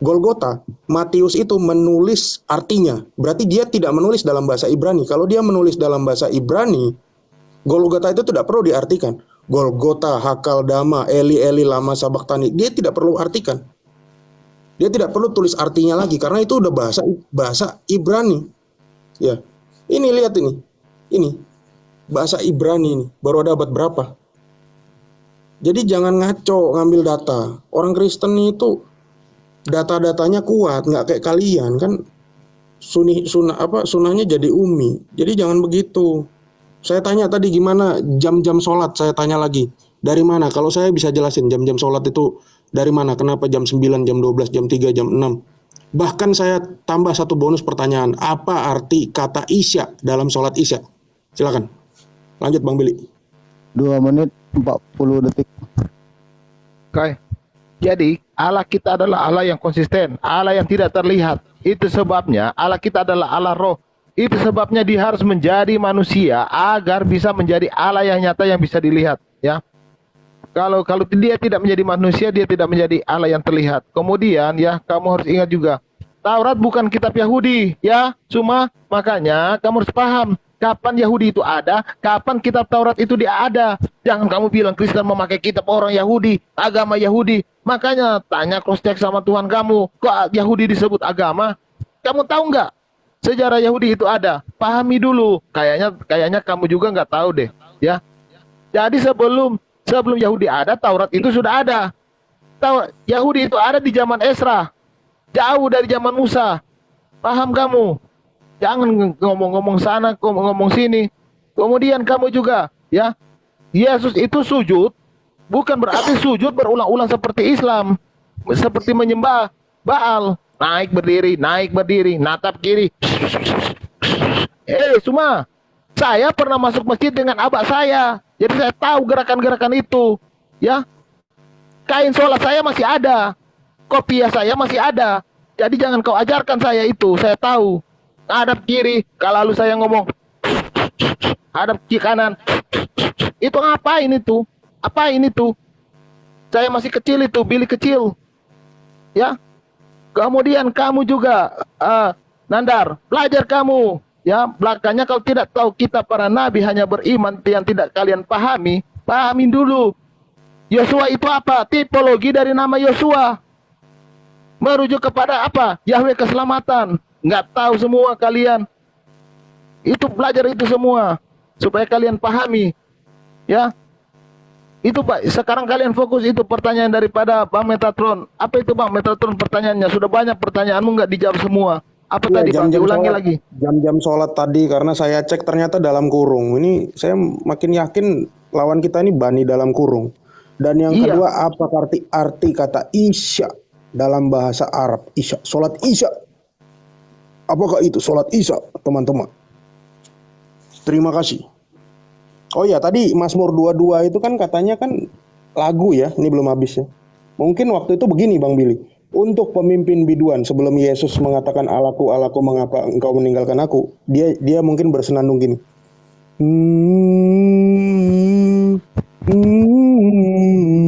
Golgota, Matius itu menulis artinya. Berarti dia tidak menulis dalam bahasa Ibrani. Kalau dia menulis dalam bahasa Ibrani, Golgota itu tidak perlu diartikan. Golgota, Hakal Dama, Eli Eli Lama Sabaktani. Dia tidak perlu artikan. Dia tidak perlu tulis artinya lagi karena itu udah bahasa Ibrani. Ya. Ini lihat ini. Ini bahasa Ibrani ini. Baru ada abad berapa? Jadi jangan ngaco ngambil data. Orang Kristen itu data-datanya kuat, nggak kayak kalian kan. Sunahnya jadi umi. Jadi jangan begitu. Saya tanya tadi gimana jam-jam sholat, saya tanya lagi. Dari mana? Kalau saya bisa jelasin jam-jam sholat itu dari mana? Kenapa jam 9, jam 12, jam 3, jam 6? Bahkan saya tambah satu bonus pertanyaan. Apa arti kata isya dalam sholat isya? Silakan. Lanjut Bang Billy. 2 menit 40 detik. Oke. Jadi Allah kita adalah Allah yang konsisten, Allah yang tidak terlihat. Itu sebabnya Allah kita adalah Allah roh. Itu sebabnya dia harus menjadi manusia agar bisa menjadi Allah yang nyata yang bisa dilihat, ya. Kalau dia tidak menjadi manusia, dia tidak menjadi Allah yang terlihat. Kemudian ya, kamu harus ingat juga, Taurat bukan kitab Yahudi, ya. Cuma makanya kamu harus paham kapan Yahudi itu ada, kapan kitab Taurat itu dia ada. Jangan kamu bilang Kristen memakai kitab orang Yahudi, agama Yahudi. Makanya tanya cross check sama Tuhan kamu, kok Yahudi disebut agama? Kamu tahu nggak sejarah Yahudi itu ada? Pahami dulu. Kayaknya kamu juga nggak tahu deh, ya. Jadi Sebelum Yahudi ada, Taurat itu sudah ada. Yahudi itu ada di zaman Esra. Jauh dari zaman Musa. Paham kamu? Jangan ngomong-ngomong sana, ngomong sini. Kemudian kamu juga, ya, Yesus itu sujud, bukan berarti sujud berulang-ulang seperti Islam. Seperti menyembah Baal. Naik berdiri, natap kiri. Semua. Saya pernah masuk masjid dengan abah saya. Jadi saya tahu gerakan-gerakan itu. Ya. Kain sholat saya masih ada. Kopiah saya masih ada. Jadi jangan kau ajarkan saya itu. Saya tahu. Hadap kiri. Kalau lalu saya ngomong. Hadap kiri kanan. Itu ngapain itu? Apain itu? Saya masih kecil itu. Billy kecil. Ya. Kemudian kamu juga. Nandar. Belajar kamu. Ya, belakangnya kalau tidak tahu kita para nabi hanya beriman yang tidak kalian pahami, pahamin dulu. Yosua itu apa? Tipologi dari nama Yosua. Merujuk kepada apa? Yahweh keselamatan. Nggak tahu semua kalian. Itu belajar itu semua supaya kalian pahami. Ya. Itu Pak, sekarang kalian fokus itu pertanyaan daripada Bang Metatron. Apa itu Bang Metatron pertanyaannya? Sudah banyak pertanyaanmu nggak dijawab semua. Apa Ya, tadi Bang? Diulangi lagi. Jam-jam sholat tadi karena saya cek ternyata dalam kurung. Ini saya makin yakin lawan kita ini bani dalam kurung. Dan yang Iya. kedua, apa arti kata isya dalam bahasa Arab? Isya, sholat isya. Apakah itu sholat isya, teman-teman? Terima kasih. Oh ya, tadi Mazmur 22 itu kan katanya kan lagu ya, ini belum habis ya. Mungkin waktu itu begini Bang Billy. Untuk pemimpin biduan sebelum Yesus mengatakan Allahku, Allahku, mengapa engkau meninggalkan aku? Dia mungkin bersenandung gini.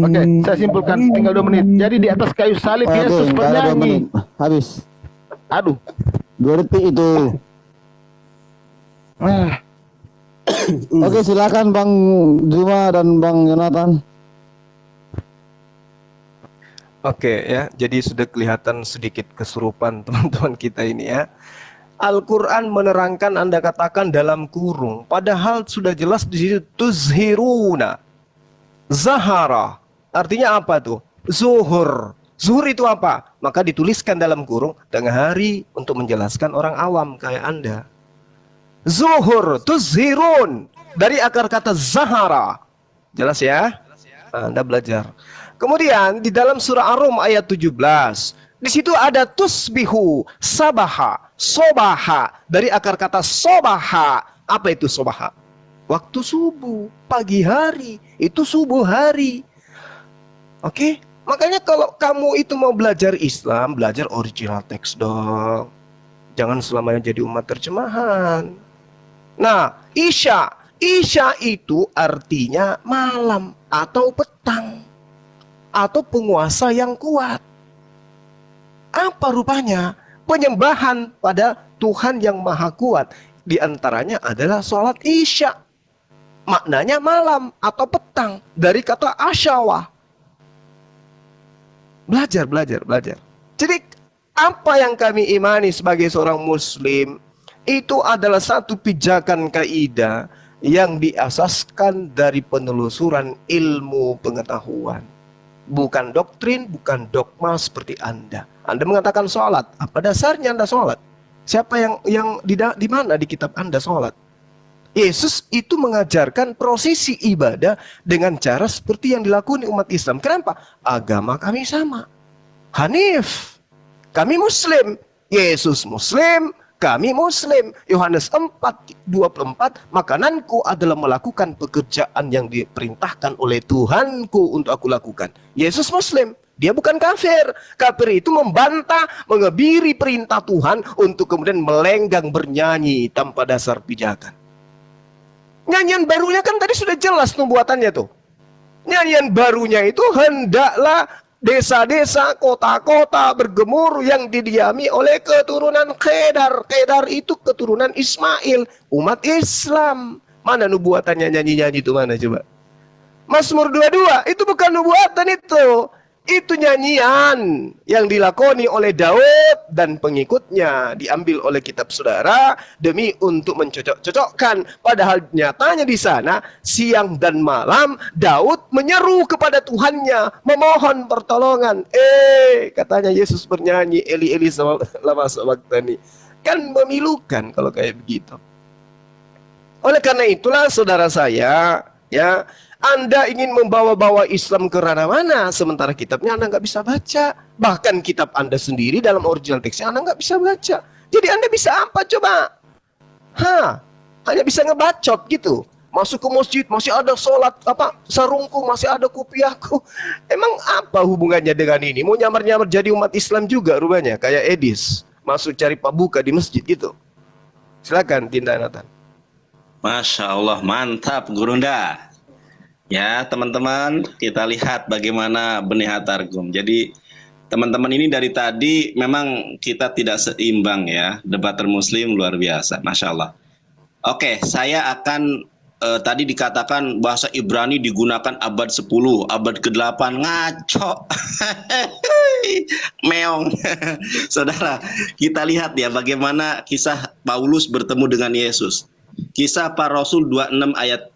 Oke, saya simpulkan tinggal 2 menit. Jadi di atas kayu salib Yesus nggak ada 2 bernyanyi. menit. Habis. Aduh. 2 detik itu. Oke, silakan Bang Juma dan Bang Yonatan. Oke ya, jadi sudah kelihatan sedikit kesurupan teman-teman kita ini ya. Al-Quran menerangkan Anda katakan dalam kurung, padahal sudah jelas di situ tuzhiruna, zahara, artinya apa tuh? Zuhur. Zuhur itu apa? Maka dituliskan dalam kurung tengah hari untuk menjelaskan orang awam kayak Anda. Zuhur, tuzhirun, dari akar kata zahara. Jelas ya? Anda belajar. Kemudian di dalam surah Ar-Rum ayat 17, di situ ada tusbihu, sabaha, sobaha, dari akar kata sobaha. Apa itu sobaha? Waktu subuh, pagi hari, itu subuh hari. Oke? Makanya kalau kamu itu mau belajar Islam, belajar original teks dong. Jangan selamanya jadi umat terjemahan. Nah, Isya itu artinya malam atau petang. Atau penguasa yang kuat. Apa rupanya? Penyembahan pada Tuhan yang maha kuat. Di antaranya adalah sholat isya. Maknanya malam atau petang. Dari kata asyawah. Belajar. Jadi apa yang kami imani sebagai seorang muslim, itu adalah satu pijakan kaidah yang diasaskan dari penelusuran ilmu pengetahuan. Bukan doktrin, bukan dogma seperti Anda. Anda mengatakan sholat. Apa dasarnya Anda sholat? Siapa yang di mana di kitab Anda sholat? Yesus itu mengajarkan prosesi ibadah dengan cara seperti yang dilakukan umat Islam. Kenapa? Agama kami sama. Hanif. Kami Muslim. Yesus Muslim. Kami Muslim. Yohanes 4:24, makananku adalah melakukan pekerjaan yang diperintahkan oleh Tuhanku untuk aku lakukan. Yesus Muslim, dia bukan kafir. Kafir itu membantah, mengebiri perintah Tuhan untuk kemudian melenggang bernyanyi tanpa dasar pijakan. Nyanyian barunya kan tadi sudah jelas nubuatannya tuh. Nyanyian barunya itu hendaklah desa-desa, kota-kota bergemur yang didiami oleh keturunan Kedar. Kedar itu keturunan Ismail, umat Islam. Mana nubuatannya nyanyi-nyanyi itu mana coba? Mazmur 22 itu bukan nubuatan itu. Itu nyanyian yang dilakoni oleh Daud dan pengikutnya, diambil oleh kitab saudara demi untuk mencocok-cocokkan. Padahal nyatanya di sana siang dan malam Daud menyeru kepada Tuhannya, memohon pertolongan. Katanya Yesus bernyanyi, Eli Eli lama sabachthani. Kan memilukan kalau kayak begitu. Oleh karena itulah saudara saya, ya, Anda ingin membawa-bawa Islam ke ranah mana, sementara kitabnya Anda nggak bisa baca. Bahkan kitab Anda sendiri dalam original teksnya Anda nggak bisa baca. Jadi Anda bisa apa coba? Hanya bisa ngebacot gitu. Masuk ke masjid, masih ada sholat, sarungku, masih ada kopiahku. Emang apa hubungannya dengan ini? Mau nyamar-nyamar jadi umat Islam juga rupanya, kayak Edis. Masuk cari pabuka di masjid gitu. Silakan Tinda Nathan. Masya Allah, mantap Gurunda. Ya teman-teman, kita lihat bagaimana benih Targum. Jadi teman-teman ini dari tadi memang kita tidak seimbang ya. Debater Muslim luar biasa, Masya Allah. Oke, saya akan tadi dikatakan bahasa Ibrani digunakan abad 10, abad ke-8. Ngaco. Meong. Saudara, kita lihat ya bagaimana kisah Paulus bertemu dengan Yesus. Kisah Para Rasul 26 ayat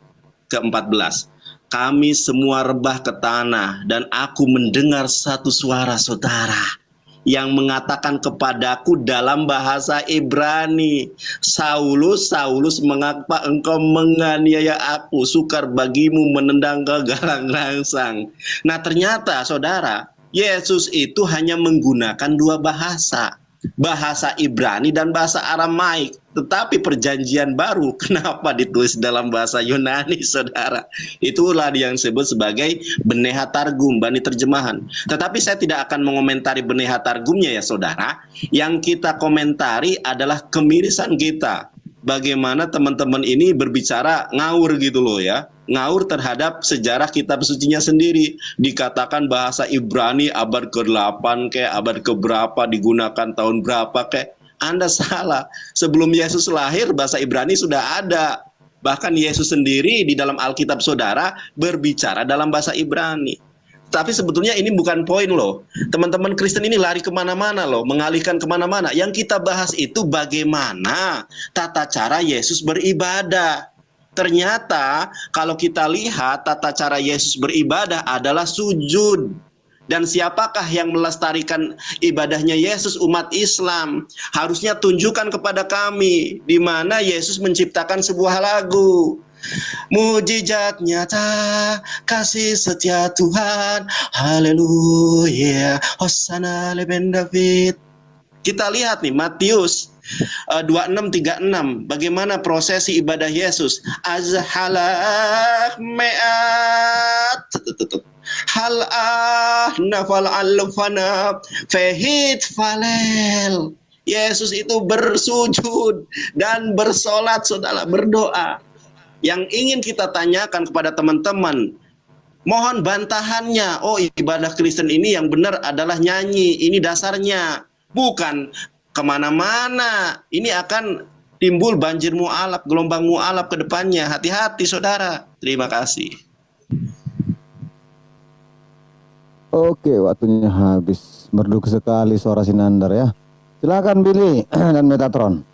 ke-14. Kami semua rebah ke tanah dan aku mendengar satu suara saudara yang mengatakan kepadaku dalam bahasa Ibrani, Saulus, Saulus, mengapa engkau menganiaya aku? Sukar bagimu menendang ke galang rangsang. Nah ternyata saudara, Yesus itu hanya menggunakan dua bahasa. Bahasa Ibrani dan bahasa Aramaik. Tetapi perjanjian baru kenapa ditulis dalam bahasa Yunani, saudara? Itulah yang disebut sebagai Beneha Targum, bani terjemahan. Tetapi saya tidak akan mengomentari Beneha Targumnya ya saudara. Yang kita komentari adalah kemirisan kita. Bagaimana teman-teman ini berbicara ngawur gitu loh ya. Ngawur terhadap sejarah kitab sucinya sendiri. Dikatakan bahasa Ibrani abad ke-8 kayak abad ke-berapa, digunakan tahun berapa kayak. Anda salah. Sebelum Yesus lahir bahasa Ibrani sudah ada. Bahkan Yesus sendiri di dalam Alkitab saudara berbicara dalam bahasa Ibrani. Tapi sebetulnya ini bukan poin loh. Teman-teman Kristen ini lari kemana-mana loh, mengalihkan kemana-mana. Yang kita bahas itu bagaimana tata cara Yesus beribadah. Ternyata kalau kita lihat tata cara Yesus beribadah adalah sujud. Dan siapakah yang melestarikan ibadahnya Yesus? Umat Islam. Harusnya tunjukkan kepada kami di mana Yesus menciptakan sebuah lagu. Mujizat nyata kasih setia Tuhan, haleluya, hosana leben David. Kita lihat nih Matius 26:36, bagaimana prosesi ibadah Yesus. Azhalah me'at hal'ah nafal alfana fehit falel. Yesus itu bersujud dan bersolat, saudara, berdoa. Yang ingin kita tanyakan kepada teman-teman, mohon bantahannya. Oh, ibadah Kristen ini yang benar adalah nyanyi. Ini dasarnya. Bukan kemana-mana. Ini akan timbul banjir mu'alaf, gelombang mu'alaf ke depannya. Hati-hati, saudara. Terima kasih. Oke, waktunya habis. Merdu sekali suara Sinandar ya. Silakan Billy dan Metatron.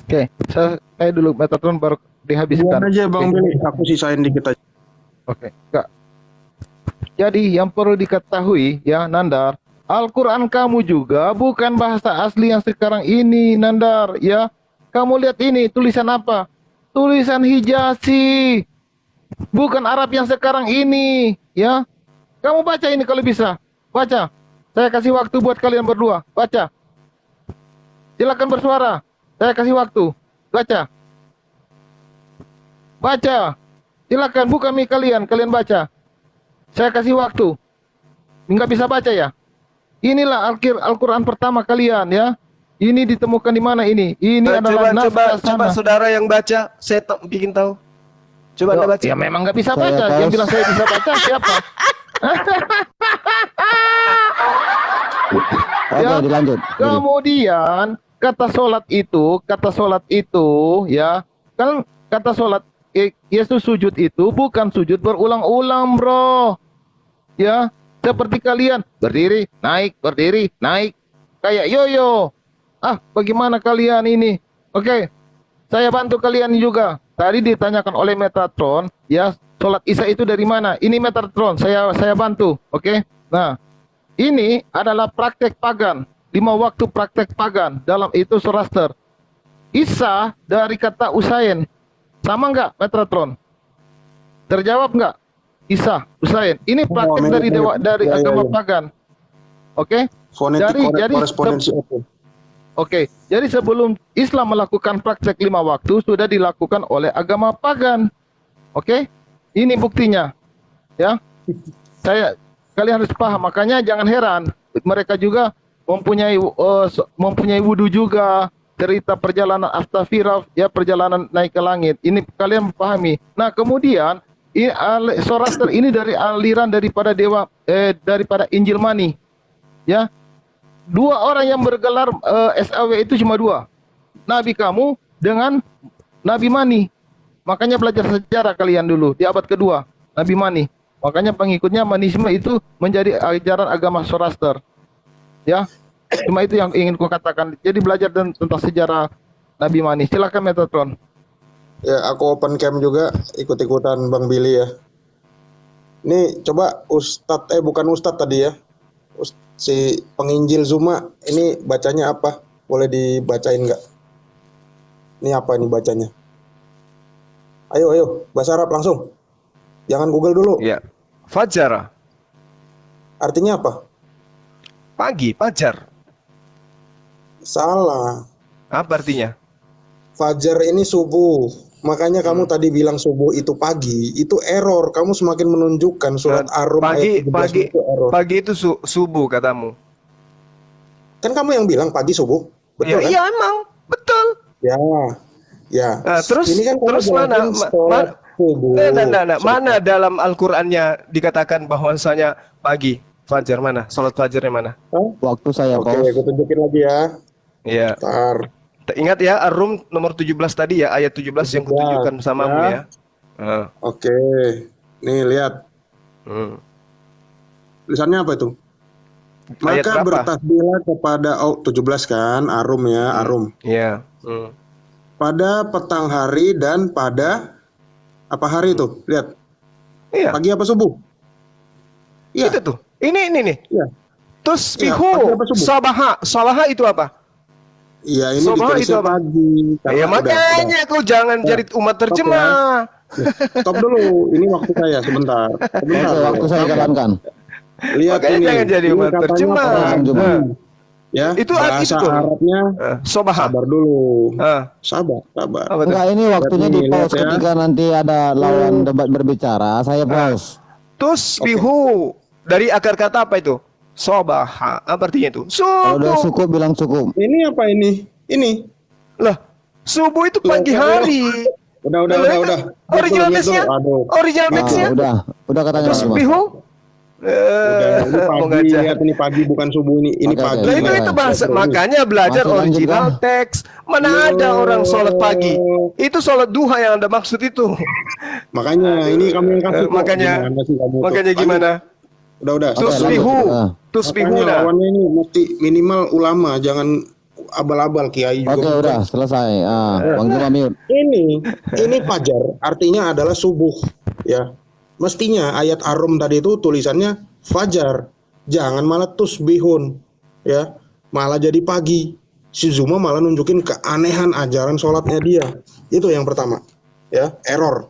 Oke, saya dulu Metatron baru dihabiskan. Bukan aja Bang Billy, aku sisain dikit aja. Oke, enggak. Jadi yang perlu diketahui ya Nandar, Al-Quran kamu juga bukan bahasa asli yang sekarang ini Nandar ya. Kamu lihat ini tulisan apa? Tulisan Hijazi. Bukan Arab yang sekarang ini ya. Kamu baca ini kalau bisa. Baca. Saya kasih waktu buat kalian berdua. Baca. Silakan bersuara. Saya kasih waktu. Baca. Baca. Silakan buka mic kalian baca. Saya kasih waktu. Nggak bisa baca ya? Inilah Al-Quran pertama kalian ya. Ini ditemukan di mana ini? Ini adalah coba saudara yang baca, saya bikin tahu. Coba Anda baca. Ya memang nggak bisa baca. Yang bilang saya bisa baca siapa? Oke, dilanjut. Kemudian kata solat itu ya, kan kata solat Yesus sujud itu bukan sujud berulang-ulang, bro. Ya, Seperti kalian berdiri, naik, kayak yoyo. Bagaimana kalian ini? Oke, saya bantu kalian juga. Tadi ditanyakan oleh Metatron, ya, sholat Isya itu dari mana? Ini Metatron, saya bantu. Oke. Nah, ini adalah praktek pagan. 5 waktu praktek pagan dalam itu Zoroaster. Isya dari kata Usain. Sama nggak Metatron? Terjawab nggak? Isya, Usain. Ini praktek dari dewa, dari agama pagan. Oke? Fonetik korespondensi open. Oke, jadi sebelum Islam melakukan praktek 5 waktu sudah dilakukan oleh agama pagan. Oke? Ini buktinya. Ya. Kalian harus paham, makanya jangan heran mereka juga mempunyai wudu juga, cerita perjalanan Astaghfirullah, ya, perjalanan naik ke langit. Ini kalian pahami. Nah, kemudian Zoroaster ini dari aliran daripada daripada Injil Mani. Ya. 2 orang yang bergelar SAW itu cuma 2. Nabi kamu dengan Nabi Mani. Makanya belajar sejarah kalian dulu di abad kedua, Nabi Mani. Makanya pengikutnya Manisme itu menjadi ajaran agama Zoroaster. Ya. Cuma itu yang ingin ku katakan. Jadi belajar tentang sejarah Nabi Mani. Silakan Metatron. Ya, aku open cam juga, ikut-ikutan Bang Billy ya. Ini coba bukan Ustadz tadi ya. Si penginjil Zuma, ini bacanya apa? Boleh dibacain nggak? Ini apa ini bacanya? Ayo, bahasa Arab langsung. Jangan Google dulu. Ya. Fajar. Artinya apa? Pagi, fajar. Salah. Apa artinya? Fajar ini subuh. Makanya kamu tadi bilang subuh itu pagi, itu error. Kamu semakin menunjukkan surat Ar-Rum ayat 17 itu error. Pagi itu subuh katamu. Kan kamu yang bilang pagi subuh, betul kan? Iya emang, betul. Ya. Nah, terus ini kan kamu mana sholat subuh. Mana dalam Al-Qur'annya dikatakan bahwasanya pagi, fajar mana? Salat fajarnya mana? Waktu saya Oke, pause. aku tunjukin lagi ya. Iya. Ntar. Ingat ya, Ar-Rum nomor 17 tadi ya, ayat 17 yang kutunjukkan bersamamu ya. Oke. Nih lihat. Tulisannya apa itu? Ayat Maka berapa? bertasbihlah kepada 17 kan, Ar-Rum ya, Ar-Rum. Iya. Pada petang hari dan pada apa hari itu? Lihat. Iya. Pagi apa subuh? Iya. Itu tuh. Ini nih. Iya. Tusbihu, Iya, pagi apa subuh? sabaha itu apa? Iya, ini Sabaha itu ditulisnya apa? pagi. Ya makanya kau jangan jadi umat terjemah. Stop dulu, ini waktu saya sebentar. Oke, waktu saya jalankan. Lihat Makanya ini. jangan jadi Ini umat katanya terjemah. pagi. Ya, Itu bahasa tuh. Arabnya Sabaha. sabar dulu. Ah, Sabar. apa tuh? Enggak, ini waktunya Lihat di nih, pause lihat ya. ketika nanti ada lawan debat berbicara, saya pause. Tusbihu dari akar kata apa itu? Sabaha. Apa artinya itu? Kalau udah Subuh. cukup bilang cukup. Ini apa ini? Ini. Lah, subuh itu pagi hari. Udah. Original Lihat text-nya? dulu. Aduh. Original text-nya? Udah katanya Mas. Tusbihu. Udah, ini Mau pagi, ngajar. lihat ini pagi bukan subuh ini Oke, pagi. Lah itu bahasa, makanya belajar Masih lanjut, original Bang. teks. Mana ada orang sholat pagi? Itu sholat duha yang Anda maksud itu. Makanya ini kamu yang kasih. kok. Makanya Gimana sih kamu tuh? makanya Lanjut. gimana? Udah. Tusbihu. lanjut. Tusbihuna. Makanya lawannya ini mesti minimal ulama, jangan abal-abal kiai juga. Oke, udah selesai. Bang Juma mute. Ini fajar artinya adalah subuh ya. Mestinya ayat Ar-Rum tadi itu tulisannya fajar. Jangan malah tusbihun ya. Malah jadi pagi. Si Zuma malah nunjukin keanehan ajaran sholatnya dia. Itu yang pertama. Ya, error.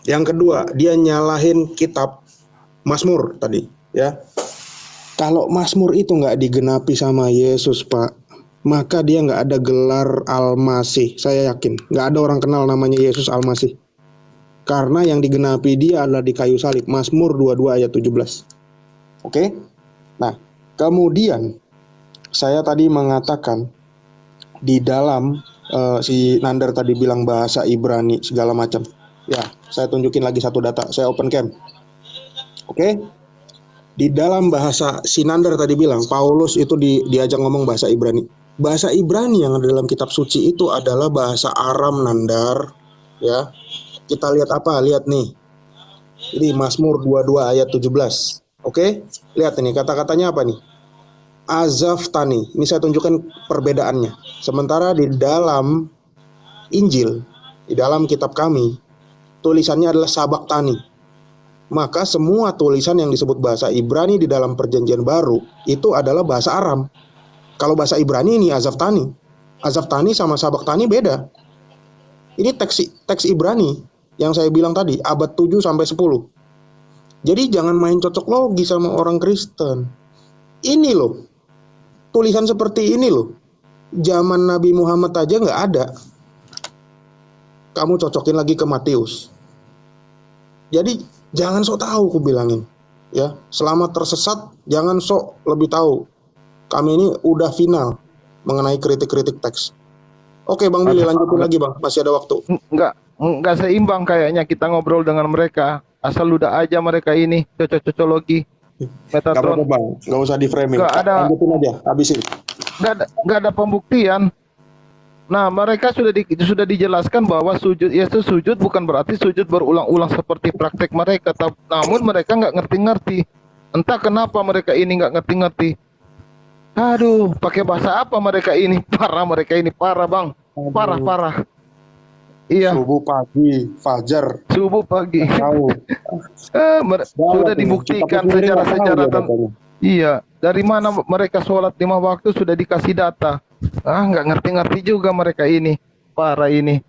Yang kedua, dia nyalahin kitab Mazmur tadi ya. Kalau Mazmur itu nggak digenapi sama Yesus, Pak, maka dia nggak ada gelar Al-Masih. Saya yakin nggak ada orang kenal namanya Yesus Al-Masih. Karena yang digenapi dia adalah di kayu salib. Mazmur 22 ayat 17. Oke? Nah, kemudian saya tadi mengatakan di dalam si Nandar tadi bilang bahasa Ibrani segala macam. Ya, saya tunjukin lagi satu data. Saya open cam. Oke? Di dalam bahasa si Nandar tadi bilang Paulus itu diajak ngomong bahasa Ibrani. Bahasa Ibrani yang ada dalam kitab suci itu adalah bahasa Aram, Nandar, ya. Kita lihat apa? Lihat nih. Ini Mazmur 22 ayat 17. Oke, lihat ini kata-katanya apa nih? Azaftani. Ini saya tunjukkan perbedaannya. Sementara di dalam Injil, di dalam kitab kami, tulisannya adalah sabaktani. Maka semua tulisan yang disebut bahasa Ibrani di dalam Perjanjian Baru itu adalah bahasa Aram. Kalau bahasa Ibrani ini azaftani. Azaftani sama sabaktani beda. Ini teks Ibrani yang saya bilang tadi, abad 7 sampai 10. Jadi jangan main cocok logi sama orang Kristen. Ini loh, tulisan seperti ini loh, zaman Nabi Muhammad aja nggak ada. Kamu cocokin lagi ke Matius. Jadi jangan sok tahu, aku bilangin. Ya, selama tersesat jangan sok lebih tahu. Kami ini udah final mengenai kritik-kritik teks. Oke, Bang Billy, lanjutin lagi, Bang. Masih ada waktu. Enggak seimbang kayaknya kita ngobrol dengan mereka. Asal udah aja mereka ini cocok-cocologi. Gak apa-apa, Metatron. Bang. Gak usah di framing. Nggak ada. Lanjutin aja, habisin. Nggak ada pembuktian. Nah, mereka sudah dijelaskan bahwa sujud Yesus sujud bukan berarti sujud berulang-ulang seperti praktek mereka, namun mereka nggak ngerti-ngerti. Entah kenapa mereka ini nggak ngerti-ngerti. Aduh, pakai bahasa apa mereka ini? Parah, mereka ini parah, Bang. Parah. Iya, Subuh pagi, fajar, subuh pagi. tahu. Sudah dibuktikan secara iya, dari mana mereka sholat 5 waktu sudah dikasih data. Nggak ngerti-ngerti juga mereka ini. Parah ini.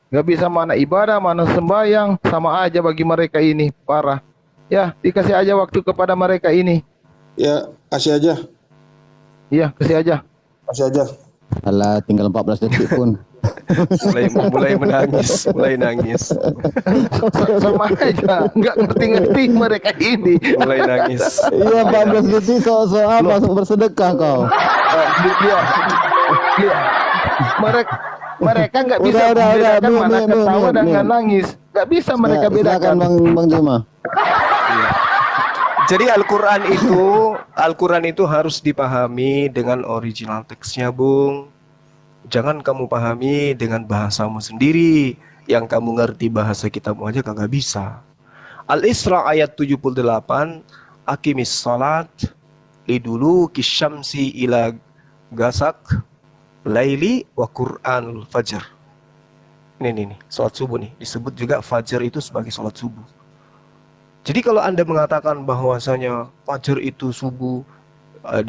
Nggak bisa mana ibadah, mana sembahyang. Sama aja bagi mereka ini. Parah. Ya, dikasih aja waktu kepada mereka ini. Ya, kasih aja. Iya, kasih aja. Kasih aja. Alah, tinggal 14 detik pun. mulai menangis, mulai nangis, Sama aja. Nggak ngerti-ngerti mereka ini. mulai nangis. Iya, 14 detik so apa? Bersedekah kau. Dia. Mereka nggak bisa Udah, membedakan mana Mim, ketawa dan Mim. nggak nangis. Nggak bisa mereka Ya, bedakan. silakan Bang Juma. Jadi Al-Quran itu harus dipahami dengan original teksnya, Bung. Jangan kamu pahami dengan bahasamu sendiri. Yang kamu ngerti bahasa kitabmu aja kagak bisa. Al-Isra ayat 78, Aqimis salat lidulu kisyamsi ila gasak laili wa Qur'anul fajr. Ini salat subuh nih. Disebut juga fajar itu sebagai salat subuh. Jadi kalau Anda mengatakan bahwasanya fajar itu subuh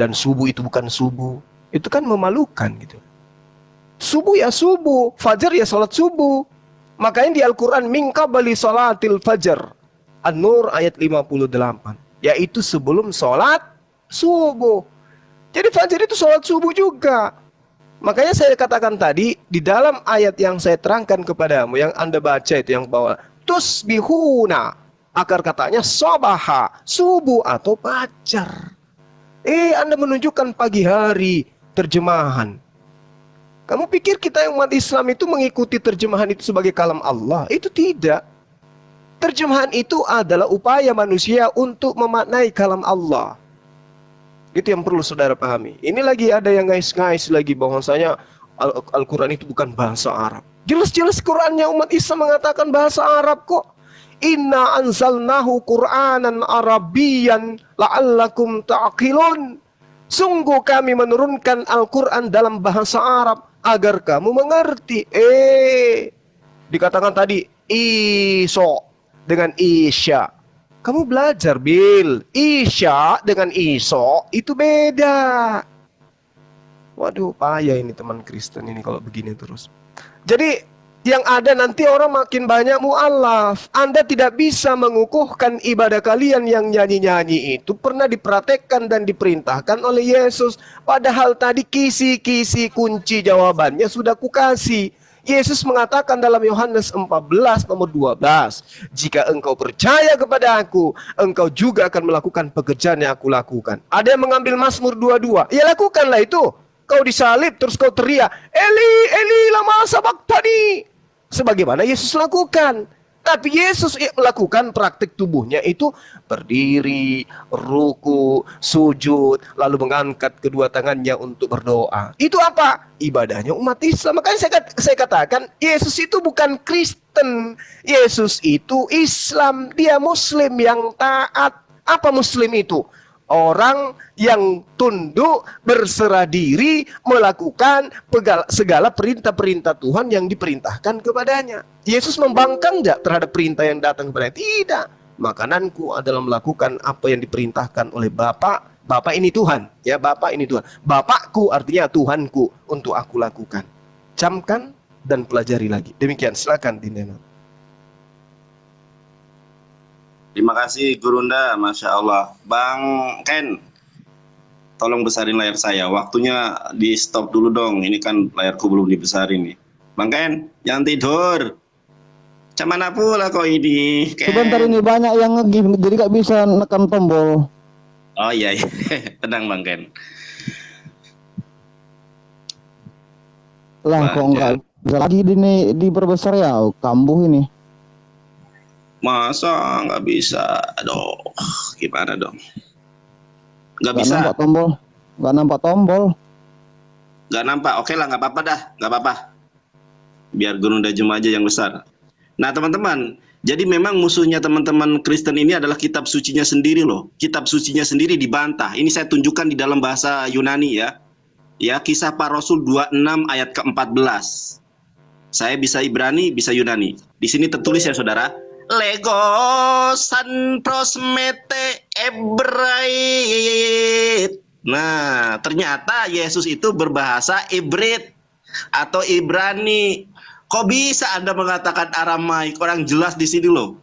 dan subuh itu bukan subuh, itu kan memalukan gitu. Subuh ya subuh, fajar ya salat subuh. Makanya di Al-Quran min qabli salatil fajar, An-Nur ayat 58, yaitu sebelum salat subuh. Jadi fajar itu salat subuh juga. Makanya saya katakan tadi di dalam ayat yang saya terangkan kepadamu, yang Anda baca itu yang bawah, tusbihuna, akar katanya sabaha, subuh atau fajar. Anda menunjukkan pagi hari terjemahan. Kamu pikir kita yang umat Islam itu mengikuti terjemahan itu sebagai kalam Allah? Itu tidak. Terjemahan itu adalah upaya manusia untuk memaknai kalam Allah. Itu yang perlu saudara pahami. Ini lagi ada yang ngais-ngais lagi bahwasanya Al-Quran itu bukan bahasa Arab. Jelas-jelas Qurannya umat Islam mengatakan bahasa Arab kok. Inna anzalnahu Qur'anan Arabiyyan la'allakum ta'qilun. Sungguh kami menurunkan Al-Quran dalam bahasa Arab agar kamu mengerti. Dikatakan tadi iso dengan isya. Kamu belajar, Bil. Isya dengan iso itu beda. Waduh, payah ini teman Kristen ini kalau begini terus. Jadi yang ada nanti orang makin banyak mu'alaf. Anda tidak bisa mengukuhkan ibadah kalian yang nyanyi-nyanyi itu pernah dipraktekkan dan diperintahkan oleh Yesus. Padahal tadi kisi-kisi kunci jawabannya sudah kukasih. Yesus mengatakan dalam Yohanes 14 nomor 12, jika engkau percaya kepada aku, engkau juga akan melakukan pekerjaan yang aku lakukan. Ada yang mengambil Mazmur 22, ya lakukanlah itu. Kau disalib terus kau teriak, Eli, Eli, lama sabaqtani. Sebagaimana Yesus lakukan. Tapi Yesus melakukan praktik tubuhnya itu berdiri, ruku, sujud, lalu mengangkat kedua tangannya untuk berdoa. Itu apa? Ibadahnya umat Islam. Makanya saya katakan Yesus itu bukan Kristen. Yesus itu Islam. Dia Muslim yang taat. Apa Muslim itu? Orang yang tunduk, berserah diri, melakukan segala perintah-perintah Tuhan yang diperintahkan kepadanya. Yesus membangkang tidak terhadap perintah yang datang kepadanya? Tidak. Makananku adalah melakukan apa yang diperintahkan oleh Bapa. Bapa ini Tuhan, ya, Bapa ini Tuhan. Bapakku artinya Tuhanku untuk aku lakukan. Camkan dan pelajari lagi. Demikian, silakan Dinena. Terima kasih Gurunda, Masya Allah. Bang Ken, tolong besarin layar saya. Waktunya di stop dulu dong. Ini kan layarku belum dibesarin nih. Bang Ken, jangan tidur. Camana pula kok ini, Ken. Sebentar ini banyak yang nge-give, jadi gak bisa nekan tombol. Oh iya, iya. Tenang Bang Ken. Lah kok nggak bisa lagi diperbesar ya, kambuh ini. Masa nggak bisa? Aduh, gimana dong? Nggak bisa. Nampak tombol, nggak nampak tombol. Nggak nampak. Oke lah, nggak apa-apa dah, nggak apa-apa. Biar Gurunda Juma aja yang besar. Nah teman-teman, jadi memang musuhnya teman-teman Kristen ini adalah kitab sucinya sendiri loh. Kitab sucinya sendiri dibantah. Ini saya tunjukkan di dalam bahasa Yunani ya. Ya, Kisah Para Rasul 26 ayat ke-14. Saya bisa Ibrani, bisa Yunani. Di sini tertulis ya saudara. Legosan prosmete Ebrait. Nah, ternyata Yesus itu berbahasa Ibrit atau Ibrani. Kok bisa Anda mengatakan Aramaik? Orang jelas di sini loh.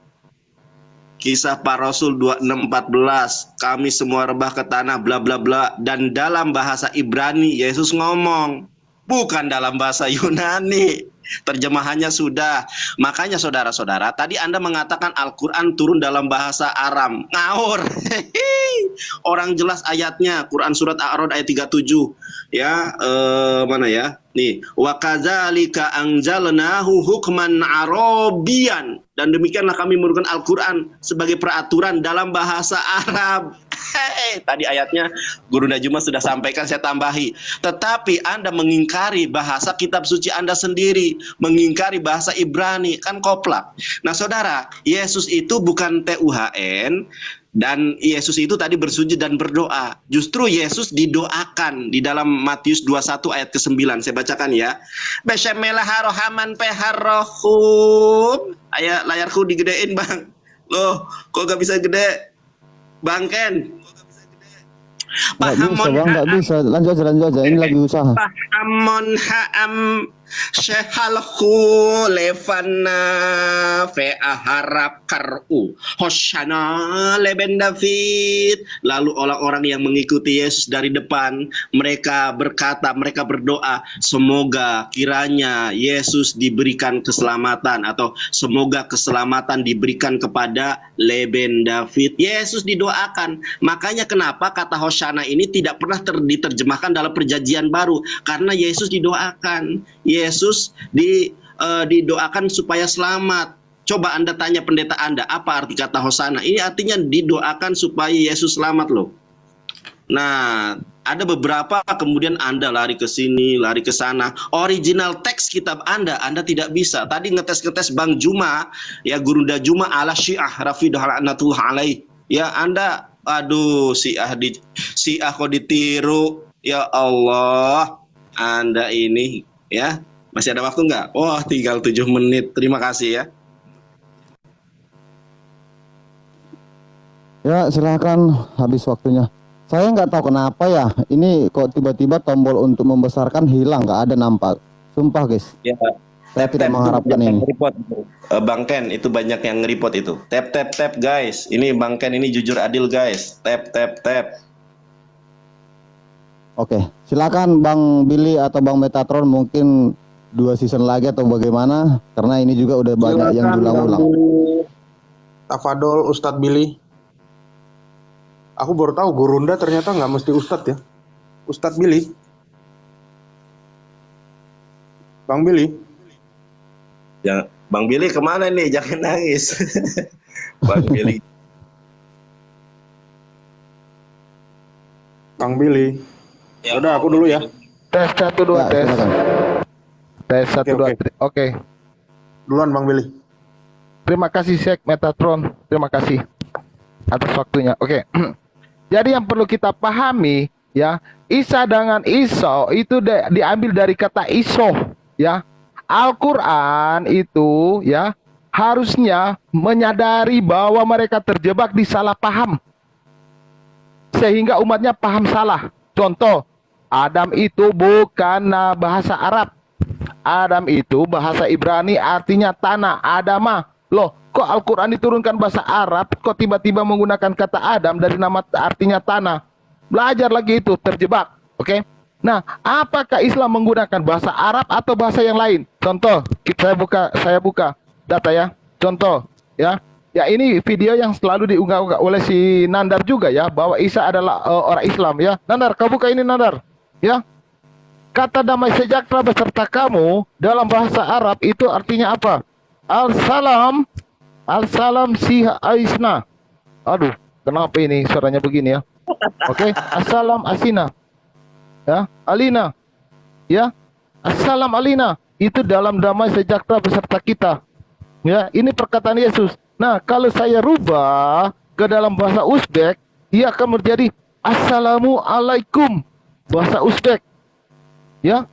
Kisah Para Rasul 26:14. Kami semua rebah ke tanah bla bla bla, dan dalam bahasa Ibrani Yesus ngomong, bukan dalam bahasa Yunani. Terjemahannya sudah. Makanya saudara-saudara, tadi Anda mengatakan Al-Quran turun dalam bahasa Aram. Ngawur. Orang jelas ayatnya, Quran surat A'raf ayat 37. Ya, mana ya? Nih, wa kadzalika anzalnahu hukman arabian. Dan demikianlah kami menurunkan Al-Quran sebagai peraturan dalam bahasa Arab. Tadi ayatnya Guru Najuma sudah sampaikan, saya tambahi. Tetapi Anda mengingkari bahasa kitab suci Anda sendiri, mengingkari bahasa Ibrani, kan koplak. Nah saudara, Yesus itu bukan TUHN, dan Yesus itu tadi bersujud dan berdoa. Justru Yesus didoakan di dalam Matius 21 ayat ke-9. Saya bacakan ya. Bismillahirrahmanirrahim peharrohum. Ayat layarku digedein bang. Loh, kok gak bisa gede? Bang Ken. Nggak bisa bang, nggak bisa. Lanjut aja. Ini lagi usaha. Pahamon ha'am syehalhu levana fe'aharap kar'u hoshana leben David. Lalu orang-orang yang mengikuti Yesus dari depan, mereka berkata, mereka berdoa, semoga kiranya Yesus diberikan keselamatan, atau semoga keselamatan diberikan kepada leben David. Yesus didoakan. Makanya kenapa kata Hoshana ini tidak pernah diterjemahkan dalam perjanjian baru, karena Yesus didoakan. Yesus didoakan supaya selamat. Coba Anda tanya pendeta Anda, apa arti kata Hosana? Ini artinya didoakan supaya Yesus selamat loh. Nah, ada beberapa kemudian Anda lari ke sini, lari ke sana. Original teks kitab Anda tidak bisa. Tadi ngetes Bang Juma, ya Gurunda Juma ala Syiah Rafidah La'natullah alaih. Ya Anda, aduh Syiah kok ditiru. Ya Allah, Anda ini ya. Masih ada waktu nggak? Wah, tinggal 7 menit. Terima kasih ya. Ya silakan, habis waktunya. Saya nggak tahu kenapa ya, ini kok tiba-tiba tombol untuk membesarkan hilang, nggak ada nampak. Sumpah guys. Ya. Saya tidak mengharapkan ini. Bang Ken, itu banyak yang nge-report itu. Tap guys. Ini Bang Ken ini jujur adil guys. Tap. Oke, silakan Bang Billy atau Bang Metatron, mungkin 2 season lagi atau bagaimana, karena ini juga udah banyak yang diulang-ulang. Tafadol Ustadz Billy. Aku baru tahu Gurunda ternyata nggak mesti Ustadz ya. Ustadz Billy. Bang Billy. Ya, Bang Billy kemana nih? Jangan nangis. Bang Billy. Bang Billy. Ya, udah aku dulu ya. Tes 1 2 Ya, tes. silakan. Tes 1 2. Oke. Duluan Bang Billy. Terima kasih Sek Metatron. Terima kasih. atas waktunya. Oke. Jadi yang perlu kita pahami ya, Isa dengan Iso itu diambil dari kata iso ya. Al-Qur'an itu ya harusnya menyadari bahwa mereka terjebak di salah paham sehingga umatnya paham salah. Contoh, Adam itu bukan bahasa Arab. Adam itu bahasa Ibrani artinya tanah, Adama. Loh, kok Al-Quran diturunkan bahasa Arab, kok tiba-tiba menggunakan kata Adam dari nama artinya tanah? Belajar lagi itu, terjebak. Oke? Nah, apakah Islam menggunakan bahasa Arab atau bahasa yang lain? Contoh, saya buka data ya. Contoh, ya. Ya, ini video yang selalu diunggah oleh si Nandar juga ya, bahwa Isa adalah orang Islam ya. Nandar, kau buka ini Nandar. Ya. Kata damai sejahtera beserta kamu dalam bahasa Arab itu artinya apa? Al-salam, al-salam si aisna. Aduh, kenapa ini suaranya begini ya? Oke, assalam asina. Ya, alina. Ya, assalam alina. Itu dalam damai sejahtera beserta kita. Ya, ini perkataan Yesus. Nah, kalau saya rubah ke dalam bahasa Uzbek, ia akan menjadi assalamu alaikum. Bahasa Uzbek. Ya,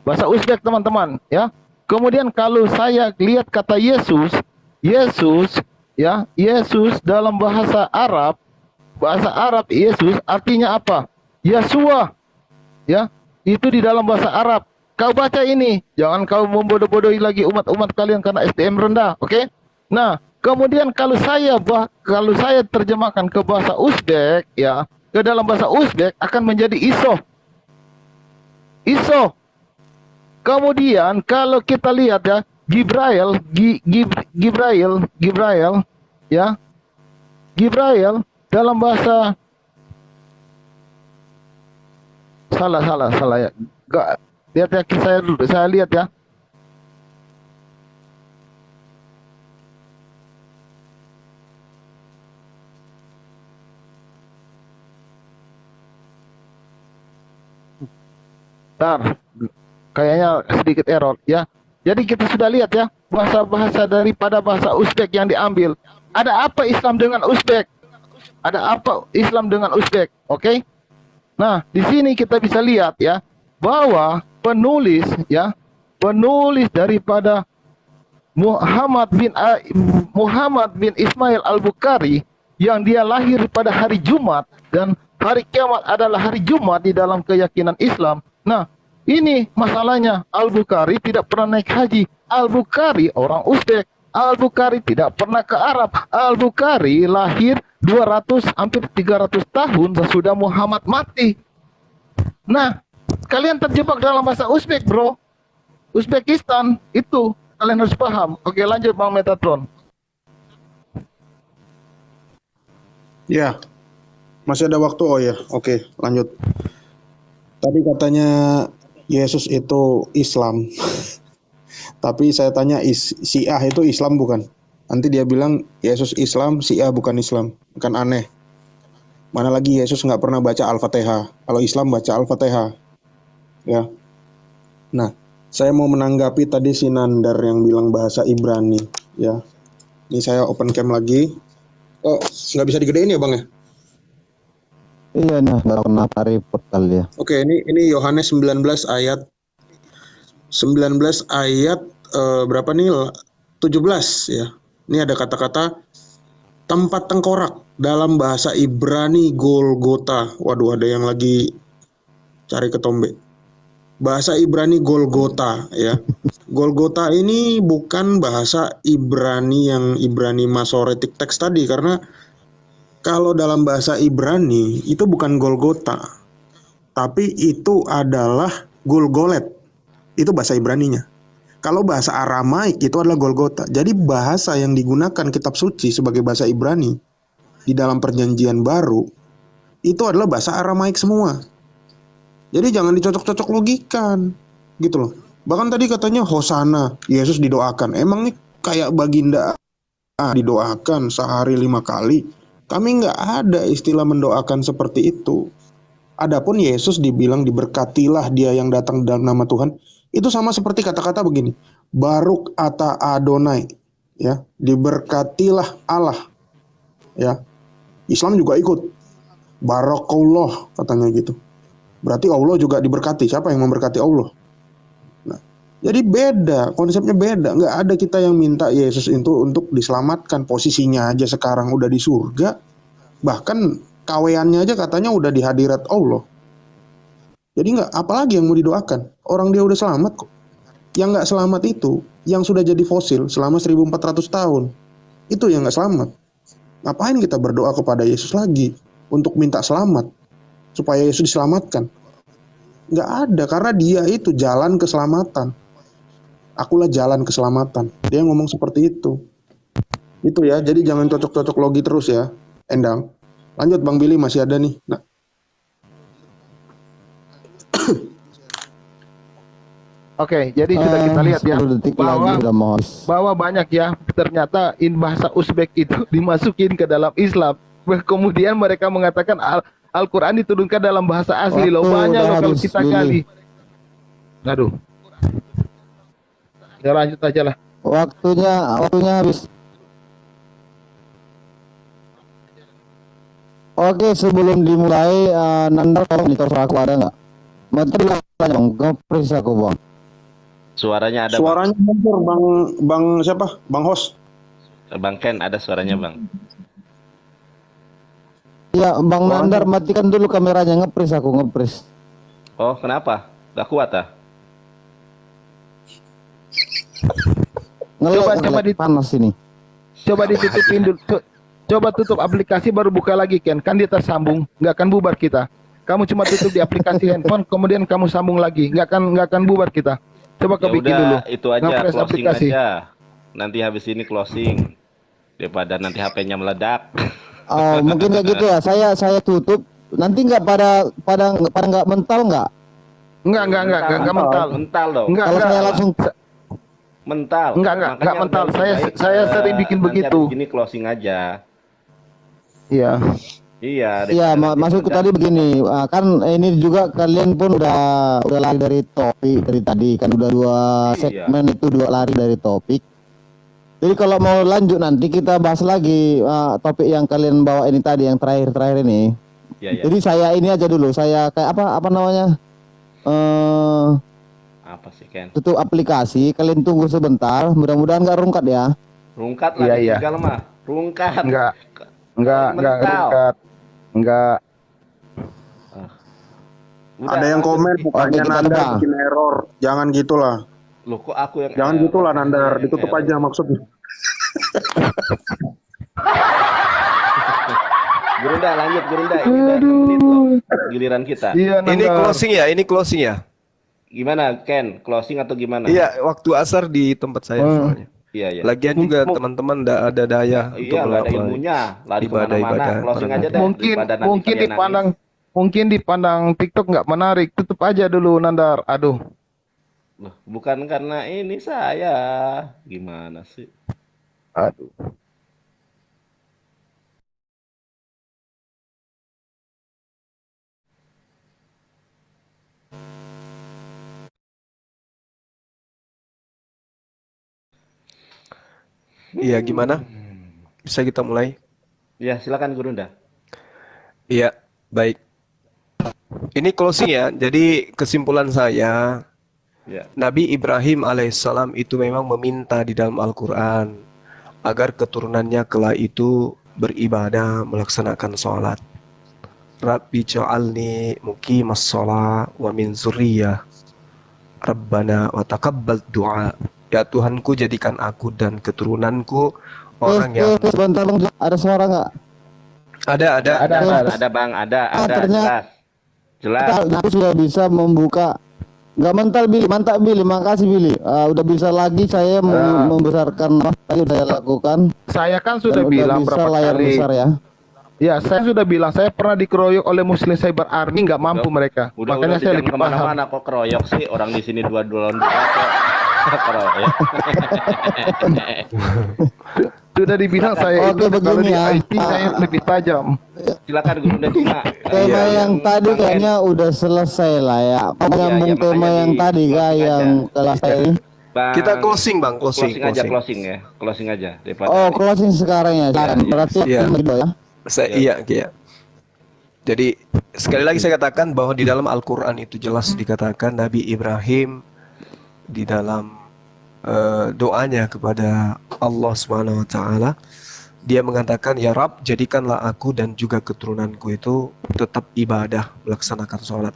bahasa Uzbek teman-teman ya. Kemudian kalau saya lihat kata Yesus ya, Yesus dalam bahasa Arab Yesus artinya apa? Yesua ya, itu di dalam bahasa Arab. Kau baca ini, jangan kau membodoh-bodohi lagi umat-umat kalian karena SDM rendah, oke? Nah, kemudian kalau saya terjemahkan ke bahasa Uzbek ya, ke dalam bahasa Uzbek akan menjadi iso. Kemudian kalau kita lihat ya, Gibrail ya, Gibrail dalam bahasa salah ya. Enggak, lihat ya, saya lihat ya. Bentar, kayaknya sedikit error ya. Jadi kita sudah lihat ya, bahasa-bahasa daripada bahasa Uzbek yang diambil. Ada apa Islam dengan Uzbek? Ada apa Islam dengan Uzbek? Oke? Nah, di sini kita bisa lihat ya, bahwa penulis daripada Muhammad bin Ismail Al-Bukhari yang dia lahir pada hari Jumat dan hari kiamat adalah hari Jumat di dalam keyakinan Islam. Nah, ini masalahnya. Al-Bukhari tidak pernah naik haji. Al-Bukhari orang Uzbek. Al-Bukhari tidak pernah ke Arab. Al-Bukhari lahir 200 hampir 300 tahun sesudah Muhammad mati. Nah, kalian terjebak dalam bahasa Uzbek, bro. Uzbekistan itu kalian harus paham. Oke, lanjut Bang Metatron. Ya, masih ada waktu. Oh ya, oke, lanjut. Tadi katanya Yesus itu Islam. Tapi saya tanya, Syiah itu Islam bukan? Nanti dia bilang Yesus Islam, Syiah bukan Islam. Kan aneh. Mana lagi Yesus nggak pernah baca Al-Fatihah. Kalau Islam baca Al-Fatihah. Ya. Nah, saya mau menanggapi tadi si Nandar yang bilang bahasa Ibrani. Ya. Ini saya open cam lagi. Oh, nggak bisa digedein ya Bang ya? Iya, nah, nggak kenapa report kali ya. Oke, ini Yohanes 19 ayat berapa nih? 17 ya. Ini ada kata-kata tempat tengkorak dalam bahasa Ibrani Golgota. Waduh, ada yang lagi cari ketombe. Bahasa Ibrani Golgota ya. Golgota ini bukan bahasa Ibrani yang Ibrani Masoretic Text tadi, karena kalau dalam bahasa Ibrani itu bukan Golgota, tapi itu adalah Gulgolet. Itu bahasa Ibraninya. Kalau bahasa Aramaik itu adalah Golgota. Jadi bahasa yang digunakan kitab suci sebagai bahasa Ibrani di dalam perjanjian baru itu adalah bahasa Aramaik semua. Jadi jangan dicocok-cocok logikan gitu loh. Bahkan tadi katanya Hosana, Yesus didoakan. Emang nih kayak baginda didoakan sehari 5 kali. Kami nggak ada istilah mendoakan seperti itu. Adapun Yesus dibilang diberkatilah dia yang datang dalam nama Tuhan. Itu sama seperti kata-kata begini. Baruk ata Adonai. Ya, diberkatilah Allah. Ya, Islam juga ikut. Barakallah katanya gitu. Berarti Allah juga diberkati. Siapa yang memberkati Allah? Nah, jadi beda, konsepnya beda. Nggak ada kita yang minta Yesus itu untuk diselamatkan. Posisinya aja sekarang udah di surga. Bahkan kaweannya aja katanya udah di hadirat Allah. Jadi nggak, apalagi yang mau didoakan? Orang dia udah selamat kok. Yang nggak selamat itu, yang sudah jadi fosil selama 1400 tahun. Itu yang nggak selamat. Ngapain kita berdoa kepada Yesus lagi untuk minta selamat? Supaya Yesus diselamatkan. Nggak ada, karena dia itu jalan keselamatan. Akulah jalan keselamatan. Dia ngomong seperti itu. Itu ya, jadi jangan cocok-cocok logi terus ya, Endang. Lanjut Bang Billy, masih ada nih. Nah, Oke, jadi sudah kita lihat ya 10 detik bahwa lagi udah mau habis. bahwa banyak ya ternyata bahasa Uzbek itu dimasukin ke dalam Islam. Kemudian mereka mengatakan Al-Quran diturunkan dalam bahasa asli. Waktu Loh, banyak udah loh kalau habis, kita Billy. gali. Aduh. Ya lanjut aja lah. Waktunya habis. Oke, sebelum dimulai, Nanda tolong monitor aku ada nggak? Monitor bang, nge-freeze aku bang. Suaranya ada suaranya hancur Bang siapa? Bang Host. Bang Ken, ada suaranya Bang. Ya, Bang Nandar matikan dulu kameranya, nge-freeze aku, nge-freeze. Oh, kenapa? Gak kuat ah? Coba Ngelek panas ini. Coba ditutupin dulu. Coba tutup aplikasi baru buka lagi Ken. Kan dia tersambung, nggak akan bubar kita. Kamu cuma tutup di aplikasi handphone, kemudian kamu sambung lagi, nggak akan bubar kita. Coba kau Ya bikin udah, dulu. itu aja, Nge-fresh closing aplikasi. aja. Nanti habis ini closing. Daripada nanti HP-nya meledak. Oh, mungkin kayak gitu ya. Saya tutup. Nanti nggak pada nggak mental nggak? Enggak mental. Mental dong. Enggak, Kalau saya enggak. langsung Mental. Enggak Makanya mental. lebih Saya baik, sering bikin nanti begitu. habis ini closing aja. Iya. Iya. ya, daripada nanti maksudku meledak. tadi begini, kan ini juga kalian pun udah lari dari topik dari tadi kan udah dua Iya. segmen itu lari dari topik. Jadi kalau mau lanjut nanti kita bahas lagi topik yang kalian bawa ini tadi yang terakhir ini. Iya, iya. Jadi saya ini aja dulu, saya kayak apa namanya? Apa sih Ken? Tutup aplikasi, kalian tunggu sebentar, mudah-mudahan nggak rungkat ya. Rungkat Iya, lagi iya. segala mah. Rungkat. Enggak Mental. dekat. Enggak. Udah, Ada yang komen lanjut. mukanya kita Nandar tebak. bikin error. Jangan gitulah. Loh, kok aku yang Jangan error? gitulah Nandar, Yang ditutup error. aja maksudnya. Gurunda, lanjut Gurunda. Ini udah 6 menit loh. Giliran kita. Iya, Ini Nandar. closing ya. Gimana Ken? Closing atau gimana? Iya, waktu asar di tempat saya soalnya. Iya, iya. Lagian juga teman-teman nggak ada daya untuk Iya, nggak ada melakukan ilmunya. Lari ibadah-ibadah kemana-mana. Closing aja deh. Mungkin daripada nanti mungkin kalian dipandang nangis. mungkin dipandang TikTok nggak menarik. Tutup aja dulu Nandar. Aduh. Loh, bukan karena ini saya. Gimana sih? Aduh. Iya, gimana? Bisa kita mulai? Ya, silakan Gurunda. Iya, baik. Ini closing ya. Jadi kesimpulan saya, Ya. Nabi Ibrahim alaihissalam itu memang meminta di dalam Al-Quran agar keturunannya kelak itu beribadah, melaksanakan sholat. Rabbi ja'alni muqimas sholat wa min zurriyah. Rabbana wa taqabbal du'a. Ya Tuhanku, jadikan aku dan keturunanku orang yang Sebentar Bang, ada suara nggak? ada. Ada Bang, ada, ternyata- jelas. Aku sudah bisa membuka. Nggak mental Billy, mantap Billy, makasih Billy. Udah bisa lagi saya membesarkan apa tadi saya lakukan. Saya kan Dan sudah udah bilang bisa berapa layar kali. besar ya. Ya, saya sudah bilang saya pernah dikeroyok oleh Muslim Cyber Army, nggak mampu mereka. Makanya saya lebih paham. Kemana-mana kok keroyok sih, orang di sini dua kok. Keroyok. Sudah dibilang saya Oke, itu kalau begini di ya. IT saya lebih tajam. Silakan Gurunda cuma. Tema Iya, yang tadi Bang Ken. kayaknya udah selesai lah ya. Menyambung iya, tema makanya yang di tadi kah closing yang aja. kelas ini. Bang, Kita closing Bang, closing aja, closing ya. Closing aja daripada Oh, closing sekarang ya. Iya, iya. Berarti Iya. gitu ya. Iya, iya. Jadi sekali lagi saya katakan bahwa di dalam Al-Quran itu jelas dikatakan Nabi Ibrahim di dalam doanya kepada Allah Subhanahu wa taala, dia mengatakan, "Ya Rabb, jadikanlah aku dan juga keturunanku itu tetap ibadah, melaksanakan sholat,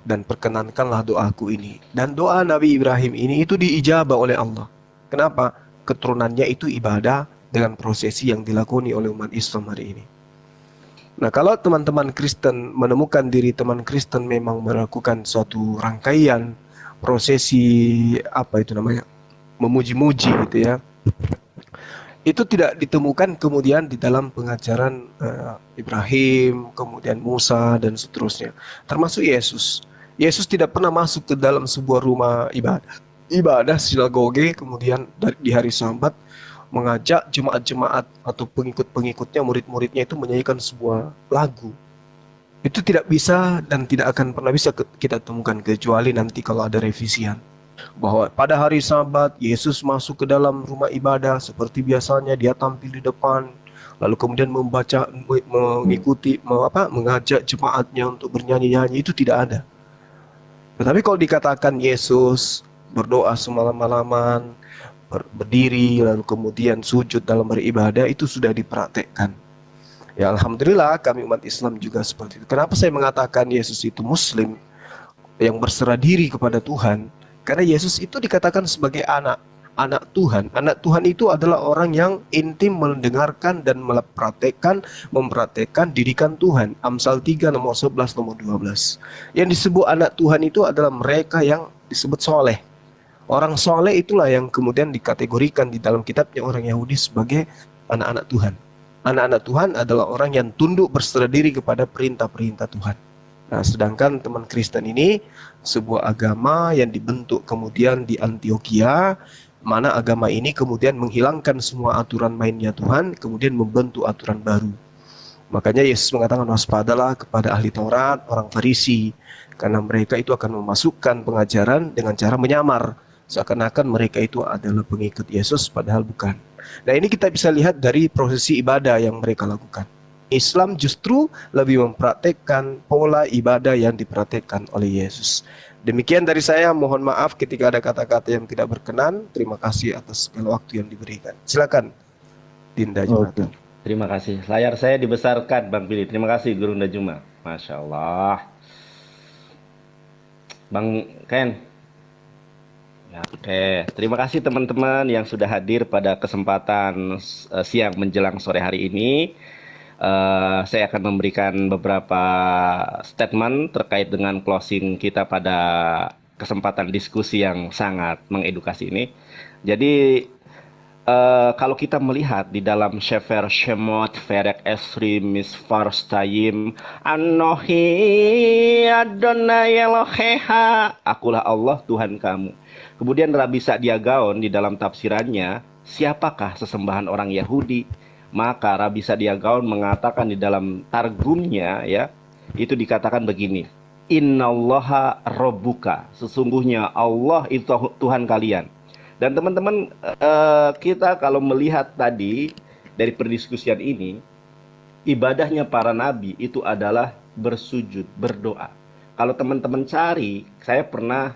dan perkenankanlah doaku ini." Dan doa Nabi Ibrahim ini itu diijabah oleh Allah. Kenapa? Keturunannya itu ibadah dengan prosesi yang dilakoni oleh umat Islam hari ini. Nah, kalau teman-teman Kristen menemukan diri teman Kristen memang melakukan suatu rangkaian prosesi, apa itu namanya, memuji-muji gitu ya, itu tidak ditemukan kemudian di dalam pengajaran Ibrahim, kemudian Musa dan seterusnya, termasuk Yesus. Yesus tidak pernah masuk ke dalam sebuah rumah ibadah sinagoge kemudian di hari Sabat mengajak jemaat-jemaat atau pengikut-pengikutnya, murid-muridnya itu menyanyikan sebuah lagu. Itu tidak bisa dan tidak akan pernah bisa kita temukan kecuali nanti kalau ada revisian. Bahwa pada hari Sabat Yesus masuk ke dalam rumah ibadah seperti biasanya, dia tampil di depan, lalu kemudian membaca, mengajak jemaatnya untuk bernyanyi-nyanyi, itu tidak ada. Tetapi kalau dikatakan Yesus berdoa semalam-malaman, berdiri lalu kemudian sujud dalam beribadah, itu sudah dipraktekkan. Ya alhamdulillah kami umat Islam juga seperti itu. Kenapa saya mengatakan Yesus itu Muslim yang berserah diri kepada Tuhan? Karena Yesus itu dikatakan sebagai anak Tuhan. Anak Tuhan itu adalah orang yang intim mendengarkan dan mempraktekkan didikan Tuhan. Amsal 3 nomor 11 nomor 12. Yang disebut anak Tuhan itu adalah mereka yang disebut soleh. Orang soleh itulah yang kemudian dikategorikan di dalam kitabnya orang Yahudi sebagai anak-anak Tuhan. Anak-anak Tuhan adalah orang yang tunduk berserah diri kepada perintah-perintah Tuhan. Nah, sedangkan teman Kristen ini sebuah agama yang dibentuk kemudian di Antioquia, mana agama ini kemudian menghilangkan semua aturan mainnya Tuhan, kemudian membentuk aturan baru. Makanya Yesus mengatakan, waspadalah kepada ahli Taurat, orang Farisi, karena mereka itu akan memasukkan pengajaran dengan cara menyamar, seakan-akan mereka itu adalah pengikut Yesus, padahal bukan. Nah, ini kita bisa lihat dari prosesi ibadah yang mereka lakukan. Islam justru lebih mempraktekkan pola ibadah yang dipraktekkan oleh Yesus. Demikian dari saya, mohon maaf ketika ada kata-kata yang tidak berkenan. Terima kasih atas segala waktu yang diberikan. Silakan, Dinda Jonathan. Terima kasih. Layar saya dibesarkan, Bang Billy. Terima kasih, Guru Juma. Masya Allah. Bang Ken. Ya, oke. Terima kasih teman-teman yang sudah hadir pada kesempatan siang menjelang sore hari ini. Saya akan memberikan beberapa statement terkait dengan closing kita pada kesempatan diskusi yang sangat mengedukasi ini. Jadi kalau kita melihat di dalam Sefer Shemot Perek Esri Misfar Stayim Anohi Adonai Eloheha, akulah Allah Tuhan kamu. Kemudian Rabi Sa'dia Gaon di dalam tafsirannya, siapakah sesembahan orang Yahudi? Maka Rabi Sa'dia Gaon mengatakan di dalam targumnya, ya, itu dikatakan begini, Innallaha Rabbuka, sesungguhnya Allah itu Tuhan kalian. Dan teman-teman, kita kalau melihat tadi dari perdiskusian ini, ibadahnya para nabi itu adalah bersujud, berdoa. Kalau teman-teman cari, saya pernah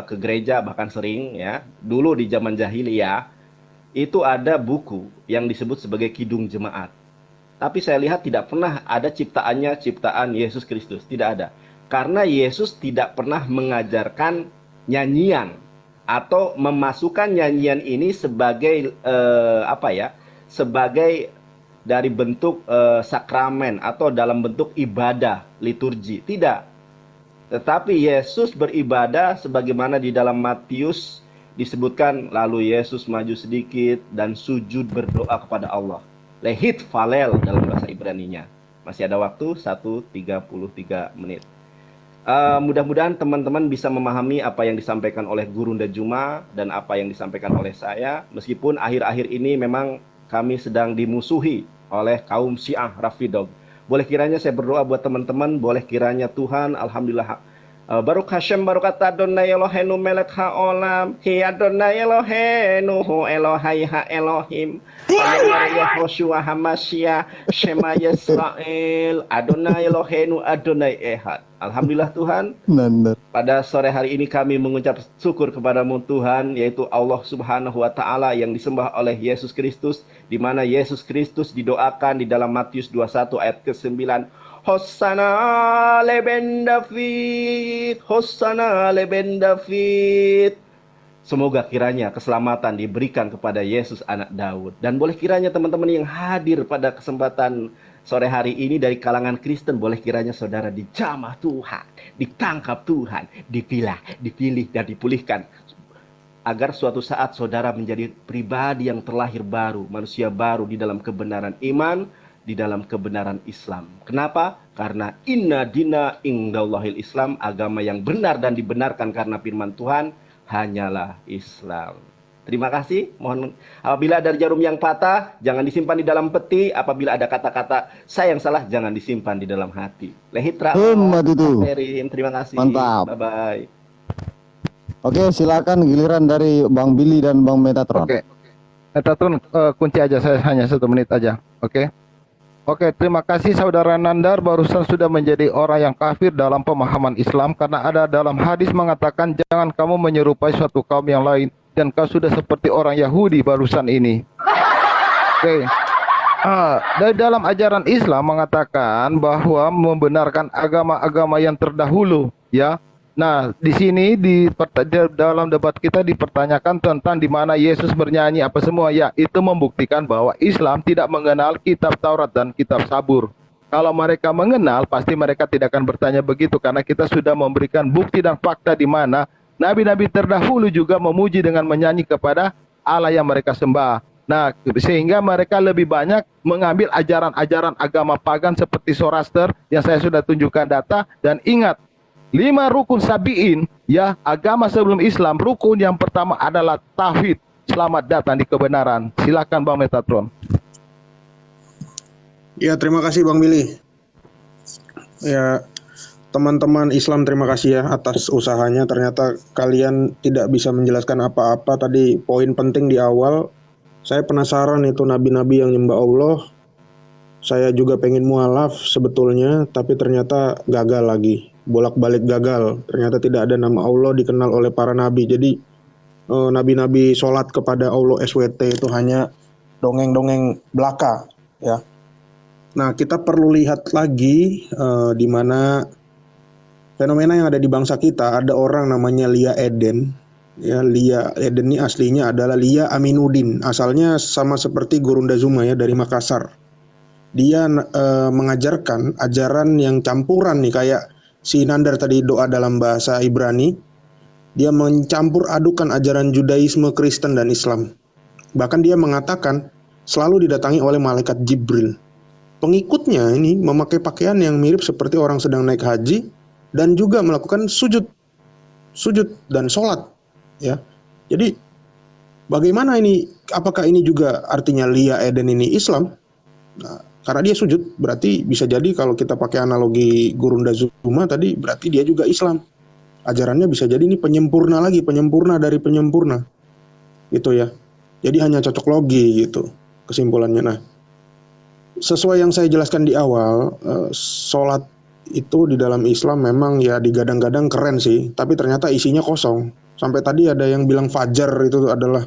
ke gereja, bahkan sering, ya, dulu di zaman jahiliyah, itu ada buku yang disebut sebagai Kidung Jemaat. Tapi saya lihat tidak pernah ada ciptaan Yesus Kristus, tidak ada. Karena Yesus tidak pernah mengajarkan nyanyian atau memasukkan nyanyian ini sebagai sebagai dari bentuk sakramen atau dalam bentuk ibadah liturgi, tidak. Tetapi Yesus beribadah sebagaimana di dalam Matius disebutkan, lalu Yesus maju sedikit dan sujud berdoa kepada Allah. Lehit falel dalam bahasa Ibrani-nya. Masih ada waktu 1:33 menit. Mudah-mudahan teman-teman bisa memahami apa yang disampaikan oleh Guru Juma dan apa yang disampaikan oleh saya. Meskipun akhir-akhir ini memang kami sedang dimusuhi oleh kaum Syiah Rafidhah. Boleh kiranya saya berdoa buat teman-teman, boleh kiranya Tuhan, alhamdulillah, Baruch Hashem Barukat Adonai Eloheinu melek haolam Hi Adonai Eloheinu hu Elohai ha Elohim Adonai Yehoshua Hamashiach Shema Yisrael Adonai Eloheinu Adonai Ehad. Alhamdulillah Tuhan, Benar. pada sore hari ini kami mengucap syukur kepadamu Tuhan, yaitu Allah Subhanahu wa Ta'ala yang disembah oleh Yesus Kristus, di mana Yesus Kristus didoakan di dalam Matius 21 ayat ke-9. Hosanna leben David, Hosanna leben David. Semoga kiranya keselamatan diberikan kepada Yesus anak Daud. Dan boleh kiranya teman-teman yang hadir pada kesempatan sore hari ini dari kalangan Kristen, boleh kiranya saudara dijamah Tuhan, ditangkap Tuhan, dipilih dan dipulihkan. Agar suatu saat saudara menjadi pribadi yang terlahir baru, manusia baru di dalam kebenaran iman, di dalam kebenaran Islam. Kenapa? Karena inna dina indallahil Islam, agama yang benar dan dibenarkan karena firman Tuhan hanyalah Islam. Terima kasih. Mohon apabila ada jarum yang patah, jangan disimpan di dalam peti. Apabila ada kata-kata saya yang salah, jangan disimpan di dalam hati. Lehitra. Terima kasih. Mantap. Bye-bye. Oke, silakan giliran dari Bang Billy dan Bang Metatron. Oke. Metatron, kunci aja, saya hanya 1 menit aja. Oke. Oke, terima kasih saudara Nandar, barusan sudah menjadi orang yang kafir dalam pemahaman Islam, karena ada dalam hadis mengatakan jangan kamu menyerupai suatu kaum yang lain, dan kau sudah seperti orang Yahudi barusan ini. Oke. Dari dalam ajaran Islam mengatakan bahwa membenarkan agama-agama yang terdahulu, ya. Nah, di sini dalam debat kita dipertanyakan tentang di mana Yesus bernyanyi apa semua. Ya, itu membuktikan bahwa Islam tidak mengenal kitab Taurat dan kitab Zabur. Kalau mereka mengenal, pasti mereka tidak akan bertanya begitu, karena kita sudah memberikan bukti dan fakta di mana nabi-nabi terdahulu juga memuji dengan menyanyi kepada Allah yang mereka sembah. Nah, sehingga mereka lebih banyak mengambil ajaran-ajaran agama pagan seperti Zoroaster yang saya sudah tunjukkan data. Dan ingat, 5 rukun sabiin, ya, agama sebelum Islam. Rukun yang pertama adalah tauhid. Selamat datang di kebenaran. Silakan Bang Metatron. Ya, terima kasih Bang Billy. Ya, teman-teman Islam terima kasih ya atas usahanya. Ternyata kalian tidak bisa menjelaskan apa-apa. Tadi poin penting di awal, saya penasaran itu nabi-nabi yang nyembah Allah. Saya juga pengen mualaf sebetulnya, tapi ternyata gagal lagi. Bolak-balik gagal. Ternyata tidak ada nama Allah dikenal oleh para nabi. Jadi nabi-nabi sholat kepada Allah SWT itu hanya dongeng-dongeng belaka, ya. Nah, kita perlu lihat lagi di mana fenomena yang ada di bangsa kita. Ada orang namanya Lia Eden. Ya, Lia Eden ini aslinya adalah Lia Aminuddin. Asalnya sama seperti Gurunda Zuma ya, dari Makassar. Dia mengajarkan ajaran yang campuran nih, kayak si Nandar tadi doa dalam bahasa Ibrani. Dia mencampur adukan ajaran Judaisme, Kristen, dan Islam. Bahkan dia mengatakan selalu didatangi oleh malaikat Jibril. Pengikutnya ini memakai pakaian yang mirip seperti orang sedang naik haji dan juga melakukan sujud dan sholat. Ya, jadi bagaimana ini? Apakah ini juga artinya Lia Eden ini Islam? Nah, karena dia sujud, berarti bisa jadi kalau kita pakai analogi Gurunda Zuma tadi, berarti dia juga Islam. Ajarannya bisa jadi ini penyempurna lagi, penyempurna dari penyempurna. Gitu ya. Jadi hanya cocok logi gitu kesimpulannya. Nah, sesuai yang saya jelaskan di awal, sholat itu di dalam Islam memang ya digadang-gadang keren sih, tapi ternyata isinya kosong. Sampai tadi ada yang bilang fajar itu adalah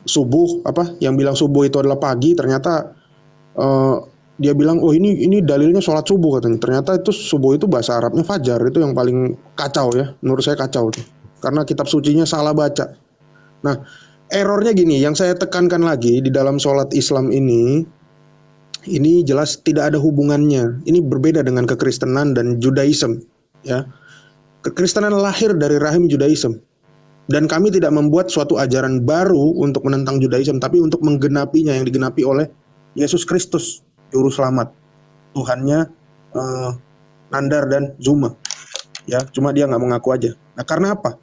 subuh, yang bilang subuh itu adalah pagi, ternyata dia bilang, oh ini dalilnya sholat subuh katanya. Ternyata itu subuh itu bahasa Arabnya fajar. Itu yang paling kacau ya. Menurut saya kacau tuh. Karena kitab sucinya salah baca. Nah, errornya gini. Yang saya tekankan lagi di dalam sholat Islam ini jelas tidak ada hubungannya. Ini berbeda dengan kekristenan dan Judaism. Ya, kekristenan lahir dari rahim Judaism. Dan kami tidak membuat suatu ajaran baru untuk menentang Judaism, tapi untuk menggenapinya yang digenapi oleh Yesus Kristus, Juru Selamat, Tuhannya Nandar dan Zuma. Ya, cuma dia nggak mengaku aja. Nah, karena apa?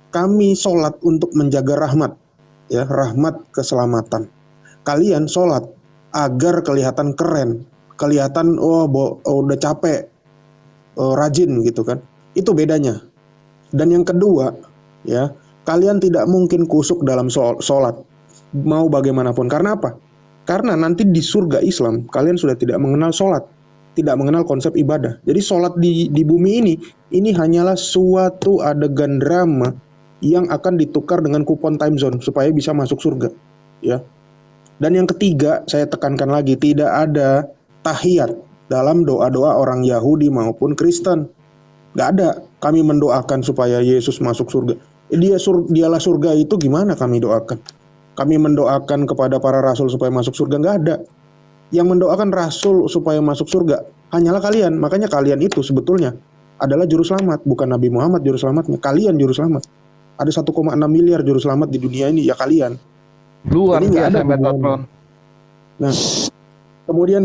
Kami sholat untuk menjaga rahmat, ya, rahmat keselamatan. Kalian sholat agar kelihatan keren, kelihatan udah capek, rajin gitu kan. Itu bedanya. Dan yang kedua, ya, kalian tidak mungkin kusuk dalam sholat mau bagaimanapun. Karena apa? Karena nanti di surga Islam kalian sudah tidak mengenal sholat, tidak mengenal konsep ibadah. Jadi sholat di bumi ini hanyalah suatu adegan drama yang akan ditukar dengan kupon time zone supaya bisa masuk surga, ya. Dan yang ketiga, saya tekankan lagi, tidak ada tahiyat dalam doa-doa orang Yahudi maupun Kristen. Nggak ada. Kami mendoakan supaya Yesus masuk surga. Dialah surga itu gimana kami doakan? Kami mendoakan kepada para rasul supaya masuk surga, nggak ada. Yang mendoakan rasul supaya masuk surga hanyalah kalian. Makanya kalian itu sebetulnya adalah juru selamat, bukan Nabi Muhammad juru selamatnya. Kalian juru selamat. Ada 1,6 miliar juru selamat di dunia ini, ya kalian. Luar Ini nggak biasa ada Metatron. Nah, kemudian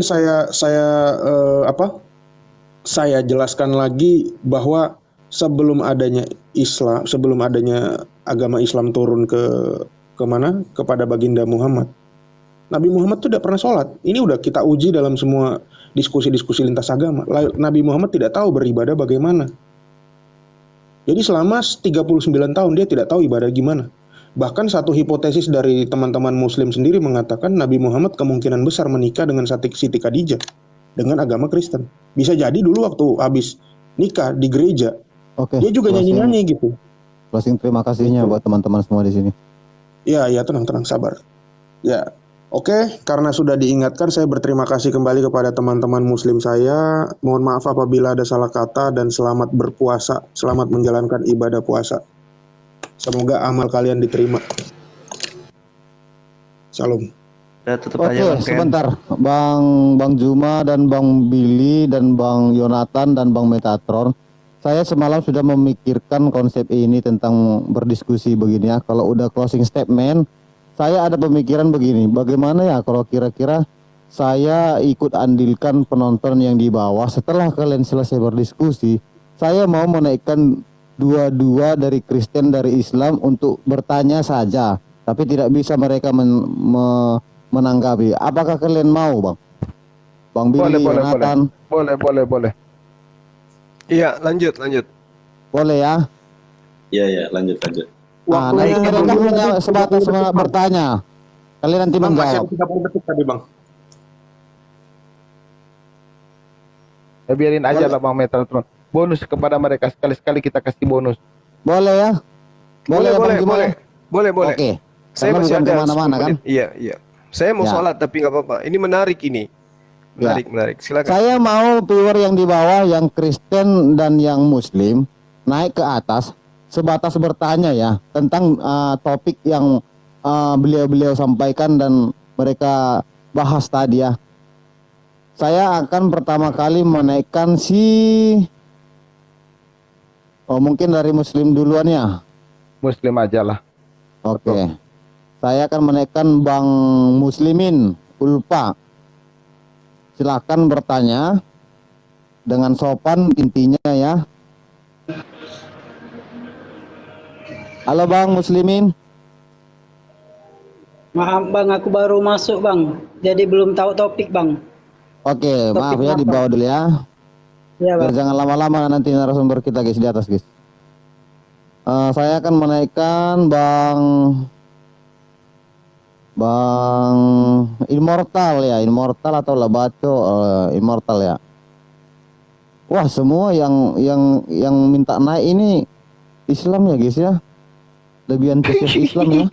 saya jelaskan lagi bahwa sebelum adanya Islam, sebelum adanya agama Islam turun ke mana? Kepada baginda Muhammad. Nabi Muhammad itu tidak pernah sholat. Ini udah kita uji dalam semua diskusi-diskusi lintas agama. Nabi Muhammad tidak tahu beribadah bagaimana. Jadi selama 39 tahun dia tidak tahu ibadah gimana. Bahkan satu hipotesis dari teman-teman Muslim sendiri mengatakan Nabi Muhammad kemungkinan besar menikah dengan Siti Khadijah dengan agama Kristen. Bisa jadi dulu waktu habis nikah di gereja, Oke. dia juga nyanyi-nyanyi gitu. Closing terima kasihnya buat teman-teman semua di sini. Ya, tenang, sabar. Ya, oke, karena sudah diingatkan, saya berterima kasih kembali kepada teman-teman Muslim saya. Mohon maaf apabila ada salah kata dan selamat berpuasa, selamat menjalankan ibadah puasa. Semoga amal kalian diterima. Salam. Udah tutup Oke, aja Bang Ken. sebentar. Bang Juma dan Bang Billy dan Bang Yonatan dan Bang Metatron. Saya semalam sudah memikirkan konsep ini tentang berdiskusi begini ya. Kalau udah closing statement, saya ada pemikiran begini. Bagaimana ya kalau kira-kira saya ikut andilkan penonton yang di bawah setelah kalian selesai berdiskusi, saya mau menaikkan dua-dua dari Kristen dari Islam untuk bertanya saja, tapi tidak bisa mereka menanggapi. Apakah kalian mau, Bang? Bang Billy, Yonatan? Boleh. Iya, lanjut. Boleh ya? Iya, lanjut. Nah, nanti mereka hanya sebatas bertanya. Kalian nanti Bang, masih menjawab. ada 30 detik tadi, Bang. Ya, biarin aja lah Bang Metatron. Bonus kepada mereka, sekali-sekali kita kasih bonus. Boleh ya? Boleh ya, Bang Juma? Boleh. Oke. Saya Karena masih bukan ada kemana-mana 10 kan? menit. Iya. Saya mau Ya. sholat tapi nggak apa-apa. Ini menarik ini. Menarik. Silakan. Saya mau viewer yang di bawah, yang Kristen dan yang Muslim, naik ke atas, sebatas bertanya ya, tentang topik yang beliau-beliau sampaikan dan mereka bahas tadi ya. Saya akan pertama kali menaikkan mungkin dari Muslim duluan ya. Muslim aja lah. Oke. Saya akan menaikkan Bang Muslimin Ulfa. Silakan bertanya dengan sopan intinya ya. Halo Bang Muslimin. Maaf Bang, aku baru masuk Bang, jadi belum tahu topik Bang. Oke, maaf ya apa? dibawa dulu ya. Ya Biar Bang. jangan lama-lama nanti narasumber kita guys di atas guys. Saya akan menaikkan Bang Immortal ya, Immortal atau Labaco, Immortal ya. Wah, semua yang minta naik ini Islam ya guys ya. Lebih antusias Islam ya.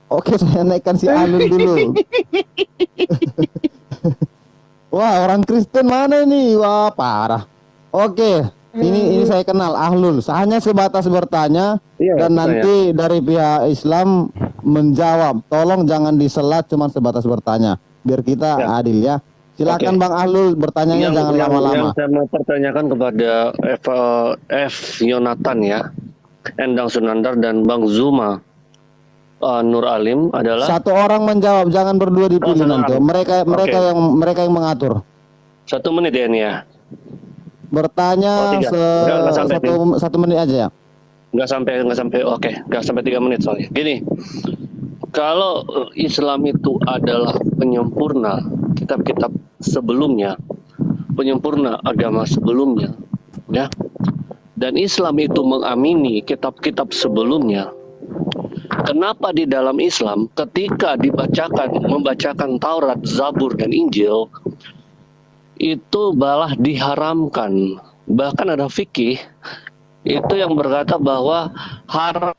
Oke, saya naikkan si Alun dulu. Wah, orang Kristen mana ini? Wah, parah. Oke, ini saya kenal Ahlul. Hanya sebatas bertanya dan nanti dari pihak Islam menjawab. Tolong jangan diselat, cuma sebatas bertanya. Biar kita adil ya. Silakan Bang Ahlul, bertanyanya jangan lama-lama. Yang saya mau pertanyakan kepada F. Yonatan ya, Endang Sunandar dan Bang Zuma Nur Alim adalah Satu orang menjawab, jangan berdua dipilih nanti. Mereka yang mengatur. 1 menit ya ini ya. Bertanya Nggak sampai satu menit aja ya. Nggak sampai 3 menit soalnya. Gini, kalau Islam itu adalah penyempurna kitab-kitab sebelumnya, penyempurna agama sebelumnya, ya, dan Islam itu mengamini kitab-kitab sebelumnya, kenapa di dalam Islam ketika membacakan Taurat, Zabur, dan Injil itu malah diharamkan? Bahkan ada fikih itu yang berkata bahwa haram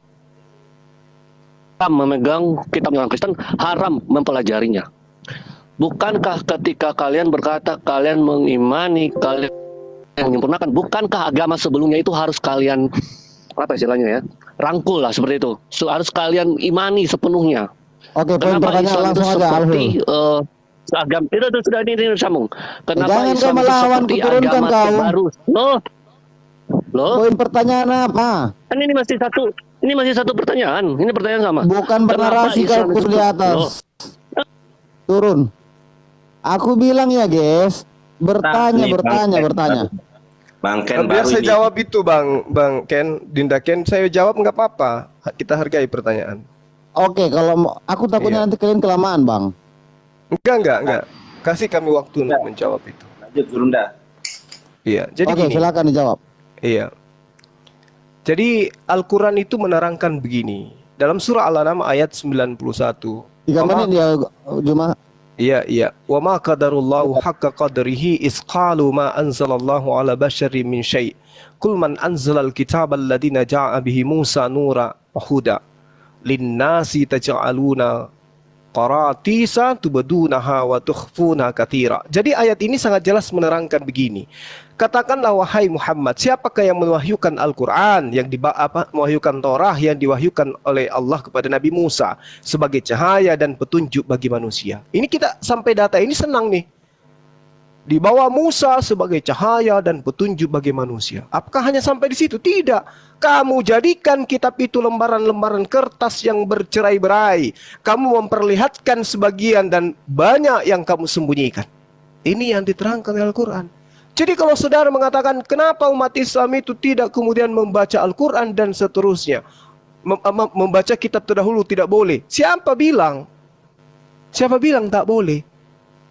memegang kitab orang Kristen, haram mempelajarinya. Bukankah ketika kalian berkata kalian mengimani, kalian menyempurnakan, bukankah agama sebelumnya itu harus kalian, apa istilahnya ya, rangkul lah seperti itu, harus kalian imani sepenuhnya? Oke, poin Kenapa pertanyaan Islam itu langsung aja, seperti Alhul. agama itu sudah ini sambung. Kenapa Jangan kau Islam itu melawan, seperti kuturunkan agama kau. terbaru? Loh, Poin pertanyaan apa? kan ini masih satu pertanyaan. Ini pertanyaan sama. Bukan Kenapa bernarasi Islam kau itu di atas. Turun. Aku bilang ya, guys. Bertanya. Bang Ken Biar baru saya ini. jawab itu Bang Ken, Dinda Ken, saya jawab nggak apa-apa. Kita hargai pertanyaan. Oke, kalau aku takutnya Iya. nanti kalian kelamaan, Bang. Enggak. Kasih kami waktu untuk menjawab itu. Lanjut Gurunda. Iya, jadi Oke, gini. silakan dijawab. Iya. Jadi Al-Quran itu menerangkan begini. Dalam surah Al-An'am ayat 91. 3 menit ya, Juma. Iya. Wa ma qadarullahu haqqa qadrihi is qalu ma anzalallahu ala basyarin min syai'. Qul man anzalal kitaba alladhina ja'a bihi Musa nura wa huda. Linnasi taj'aluna qaratisa tubdunaha wa tukhfuna katsira. Jadi ayat ini sangat jelas menerangkan begini. Katakanlah wahai Muhammad, siapakah yang mewahyukan Al-Quran, yang mewahyukan Torah yang diwahyukan oleh Allah kepada Nabi Musa sebagai cahaya dan petunjuk bagi manusia. Ini kita sampai data ini senang nih. Dibawa Musa sebagai cahaya dan petunjuk bagi manusia. Apakah hanya sampai di situ? Tidak. Kamu jadikan kitab itu lembaran-lembaran kertas yang bercerai-berai. Kamu memperlihatkan sebagian dan banyak yang kamu sembunyikan. Ini yang diterangkan oleh Al-Quran. Jadi kalau saudara mengatakan kenapa umat Islam itu tidak kemudian membaca Al-Quran dan seterusnya, membaca kitab terdahulu tidak boleh. Siapa bilang? Siapa bilang tak boleh?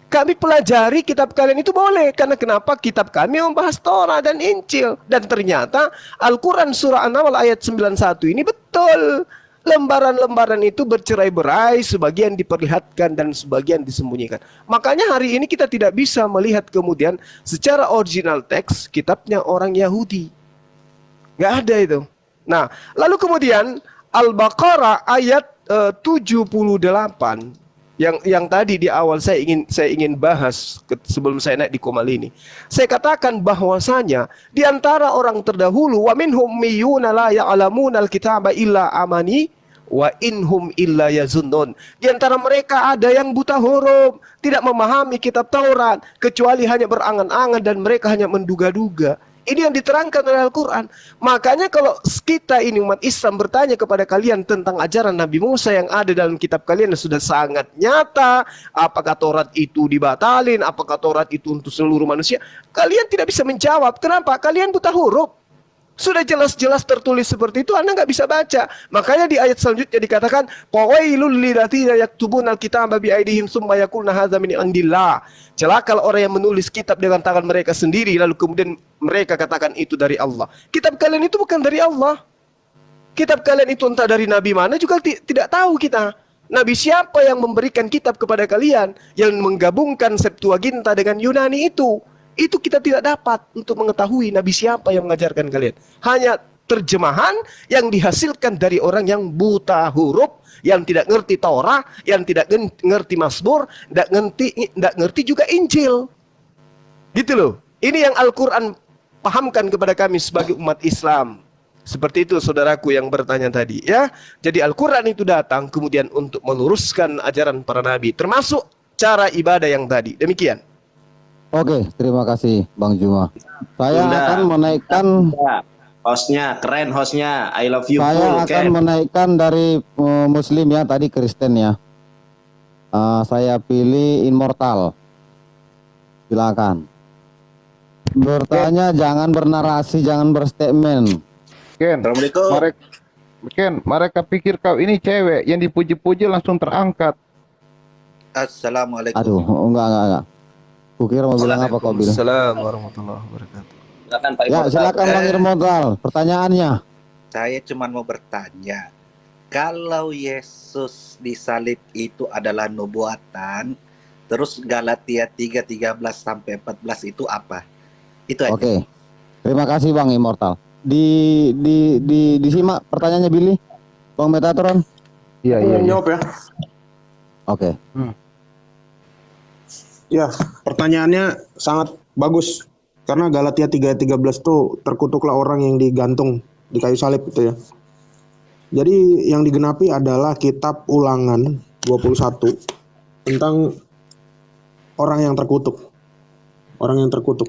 Kami pelajari kitab kalian itu boleh. Karena kenapa? Kitab kami membahas Torah dan Injil. Dan ternyata Al-Quran surah An-Nahl ayat 91 ini betul. Lembaran-lembaran itu bercerai-berai, sebagian diperlihatkan dan sebagian disembunyikan. Makanya hari ini kita tidak bisa melihat kemudian secara original teks kitabnya orang Yahudi. Nggak ada itu. Nah, lalu kemudian Al-Baqarah ayat 78 yang tadi di awal saya ingin bahas sebelum saya naik di Komal ini. Saya katakan bahwasanya di antara orang terdahulu wa minhum miyuna la ya'lamuna al-kitaba illa amani wa inhum illa yazunnun. Di antara mereka ada yang buta huruf, tidak memahami kitab Taurat kecuali hanya berangan-angan dan mereka hanya menduga-duga. Ini yang diterangkan oleh Al-Quran. Makanya kalau kita ini umat Islam bertanya kepada kalian tentang ajaran Nabi Musa yang ada dalam kitab kalian yang sudah sangat nyata, apakah Taurat itu dibatalin, apakah Taurat itu untuk seluruh manusia, kalian tidak bisa menjawab. Kenapa? Kalian buta huruf. Sudah jelas-jelas tertulis seperti itu, Anda nggak bisa baca. Makanya di ayat selanjutnya dikatakan, "Fawailul lilladzina yaktubuna al-kitaba biaydihim tsumma yaquluna hadza min indillah." Celaka orang yang menulis kitab dengan tangan mereka sendiri lalu kemudian mereka katakan itu dari Allah. Kitab kalian itu bukan dari Allah. Kitab kalian itu entah dari nabi mana juga tidak tahu kita. Nabi siapa yang memberikan kitab kepada kalian yang menggabungkan Septuaginta dengan Yunani itu? Itu kita tidak dapat untuk mengetahui nabi siapa yang mengajarkan kalian. Hanya terjemahan yang dihasilkan dari orang yang buta huruf, yang tidak ngerti Torah, yang tidak ngerti Mazmur, tidak ngerti juga Injil. Gitu loh. Ini yang Al-Quran pahamkan kepada kami sebagai umat Islam. Seperti itu saudaraku yang bertanya tadi ya. Jadi Al-Quran itu datang kemudian untuk meluruskan ajaran para nabi, termasuk cara ibadah yang tadi. Demikian. Oke, terima kasih Bang Juma. Saya Bunda. akan menaikkan Hostnya keren, hostnya I love you saya full, akan Ken. menaikkan dari Muslim ya, tadi Kristen ya. Saya pilih Immortal. Silakan. Bertanya jangan bernarasi, jangan berstatement. Ken, Assalamualaikum. mereka pikir kau ini cewek yang dipuji-puji langsung terangkat. Assalamualaikum. Aduh, enggak. Kukira mau bilang apa kau bilang. Assalamualaikum warahmatullahi wabarakatuh. Silakan Pak Ya, Immortal. silakan Bang Immortal. Pertanyaannya. Saya cuma mau bertanya, kalau Yesus disalib itu adalah nubuatan, terus Galatia 3:13 sampai 14 itu apa? Itu aja. Oke. Terima kasih Bang Immortal. Disimak pertanyaannya Billy. Bang Metatron. Iya, Aku iya, yang iya. jawab ya. Oke. Ya, pertanyaannya sangat bagus. Karena Galatia 3:13 tuh terkutuklah orang yang digantung di kayu salib gitu ya. Jadi yang digenapi adalah kitab Ulangan 21 tentang orang yang terkutuk. Orang yang terkutuk.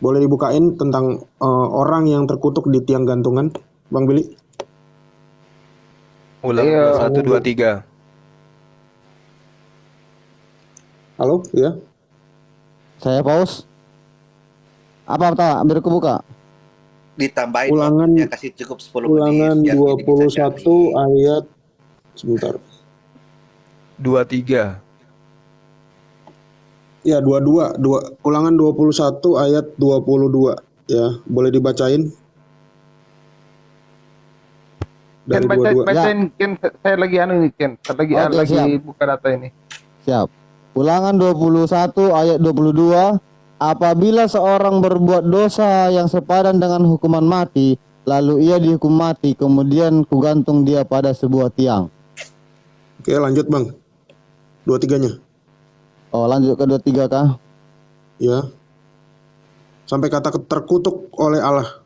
Boleh dibukain tentang orang yang terkutuk di tiang gantungan, Bang Billy? Ulangan 21, 2, 3. Halo, ya? Saya pause. Apa biar aku buka? Ditambahin Ulangan waktunya, kasih cukup 10 Ulangan menit. biar ini bisa 21 ayat sebentar. 23. Ya, 22. Ulangan 21 ayat 22. Ya, boleh dibacain? Ken, Dari 22. bacain, Ken, saya lagi ini, Ken. Saya lagi, Oke, lagi siap. buka data ini. Siap. Ulangan 21 ayat 22. Apabila seorang berbuat dosa yang sepadan dengan hukuman mati, lalu ia dihukum mati, kemudian kugantung dia pada sebuah tiang. Oke, lanjut Bang. 23-nya. Oh, lanjut ke 23 kah? Ya. Sampai kata terkutuk oleh Allah.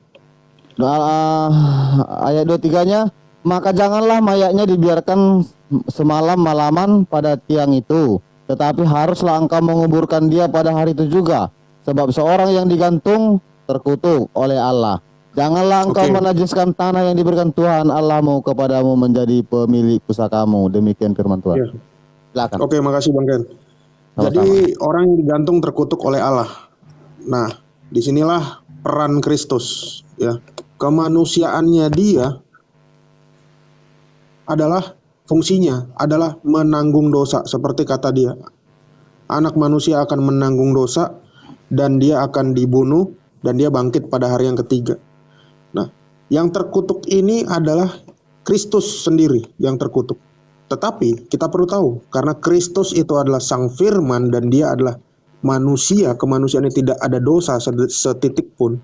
Ayat 23-nya, maka janganlah mayatnya dibiarkan semalam-malaman pada tiang itu, tetapi haruslah engkau menguburkan dia pada hari itu juga, sebab seorang yang digantung terkutuk oleh Allah. Janganlah engkau Oke. menajiskan tanah yang diberikan Tuhan Allahmu kepadamu menjadi pemilik pusakamu. Demikian firman Tuhan. Ya. Silakan. Oke, makasih Bang Ken. Sama-sama. Jadi orang yang digantung terkutuk oleh Allah. Nah, disinilah peran Kristus. Ya, kemanusiaannya dia adalah fungsinya adalah menanggung dosa. Seperti kata dia, anak manusia akan menanggung dosa dan dia akan dibunuh dan dia bangkit pada hari yang ketiga. Nah, yang terkutuk ini adalah Kristus sendiri yang terkutuk. Tetapi kita perlu tahu, karena Kristus itu adalah Sang Firman dan dia adalah manusia, kemanusiaannya tidak ada dosa setitik pun.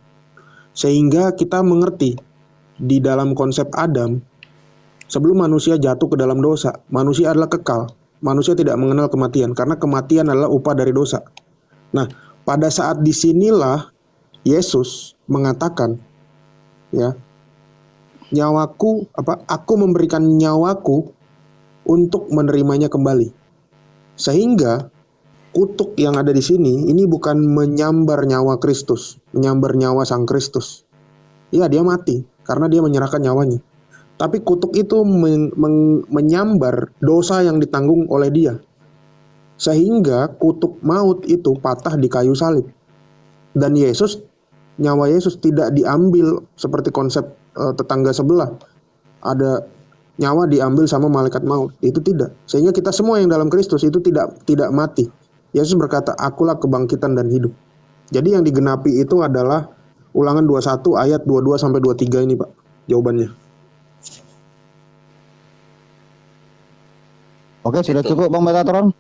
Sehingga kita mengerti di dalam konsep Adam, sebelum manusia jatuh ke dalam dosa, manusia adalah kekal. Manusia tidak mengenal kematian, karena kematian adalah upah dari dosa. Nah, pada saat disinilah Yesus mengatakan, ya, nyawaku, aku memberikan nyawaku untuk menerimanya kembali. Sehingga kutuk yang ada di sini ini bukan menyambar nyawa Kristus, menyambar nyawa Sang Kristus. Ya, dia mati karena dia menyerahkan nyawanya. Tapi kutuk itu menyambar dosa yang ditanggung oleh dia. Sehingga kutuk maut itu patah di kayu salib. Dan nyawa Yesus tidak diambil seperti konsep tetangga sebelah. Ada nyawa diambil sama malaikat maut. Itu tidak. Sehingga kita semua yang dalam Kristus itu tidak mati. Yesus berkata, akulah kebangkitan dan hidup. Jadi yang digenapi itu adalah Ulangan 21 ayat 22 sampai 23 ini, Pak. Jawabannya. Oke, sudah cukup Bang Metatron?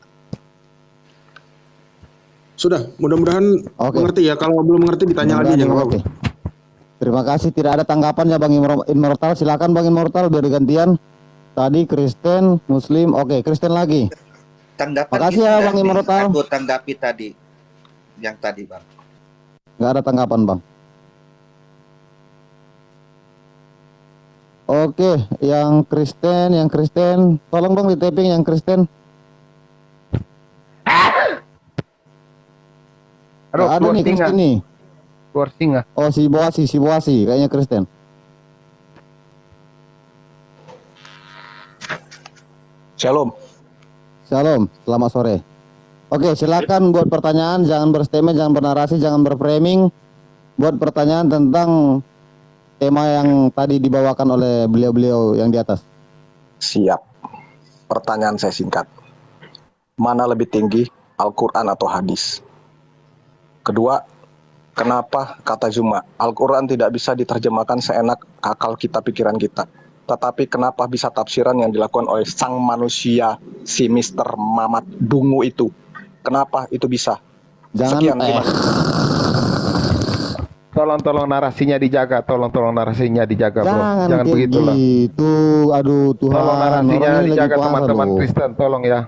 Sudah, mudah-mudahan Oke. mengerti ya. Kalau belum mengerti ditanya lagi aja, nggak apa-apa. Terima kasih. Tidak ada tanggapannya Bang Immortal. Silakan Bang Immortal biar gantian. Tadi Kristen, Muslim. Oke, Kristen lagi. Tanggapan Makasih ini ya, tadi, Bang Immortal. Aku tanggapi tadi. Yang tadi, Bang. Nggak ada tanggapan Bang. Oke, yang Kristen, tolong Bang di taping yang Kristen. Aduh, Nggak ada nih Kristen nih. Keluar singa. Oh, si Boasi, kayaknya Kristen. Shalom. Shalom, selamat sore. Oke, silakan buat pertanyaan, jangan berstatement, jangan bernarasi, jangan berframing. Buat pertanyaan tentang tema yang tadi dibawakan oleh beliau-beliau yang di atas. Siap. Pertanyaan saya singkat. Mana lebih tinggi, Al-Quran atau hadis? Kedua, Kenapa kata Juma, Al-Quran tidak bisa diterjemahkan seenak akal kita, pikiran kita. Tetapi kenapa bisa tafsiran yang dilakukan oleh sang manusia, si Mr. Mamat Dungu itu? Kenapa itu bisa? Jangan Sekian, terima kasih. Tolong narasinya dijaga, tolong narasinya dijaga, bro. Jangan kayak begitulah. gitu. Aduh Tuhan. Tolong narasinya orang ini lagi dijaga puasa teman-teman loh. Kristen, tolong ya.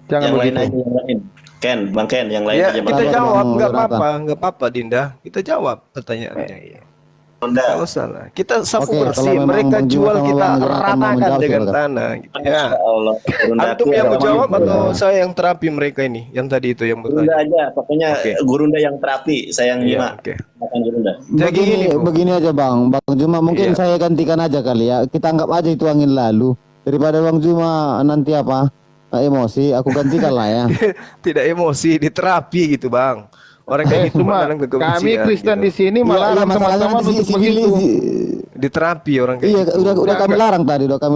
Jangan Yang lain begitu. aja, yang lain. Ken, Bang Ken, yang lain Ya, aja. kita Bang. jawab, Bang nggak Jonathan. apa-apa, nggak apa-apa, Dinda. Kita jawab pertanyaannya. Ronda. Nggak usah lah. Kita sapu Oke, kalau bersih. memang Mereka Bang Juma jual, sama kita Bang Jonathan mau ratakan menjawab, dengan silakan. tanah. Gitu. Ya. Masya Allah. Gurunda Antum aku yang mau jawab sama- atau saya yang terapi mereka ini? Yang tadi itu yang Gurunda bertanya. aja, pokoknya Oke. Gurunda yang terapi, saya yang Iya, nyimak. oke. Makan Gurunda. Jadi Begini, gini, Bro. begini aja Bang Juma, mungkin Iya. saya gantikan aja kali ya. Kita anggap aja itu angin lalu. Daripada Bang Juma nanti apa emosi, aku gantikan lah ya. Tidak emosi, diterapi gitu, Bang. Orang kayak gitu Cuma menanam kami kebencian, Kristen gitu. di sini Iya, melarang masalahnya teman-teman nanti untuk begitu. Diterapi orang kayak Iya, gitu. udah kami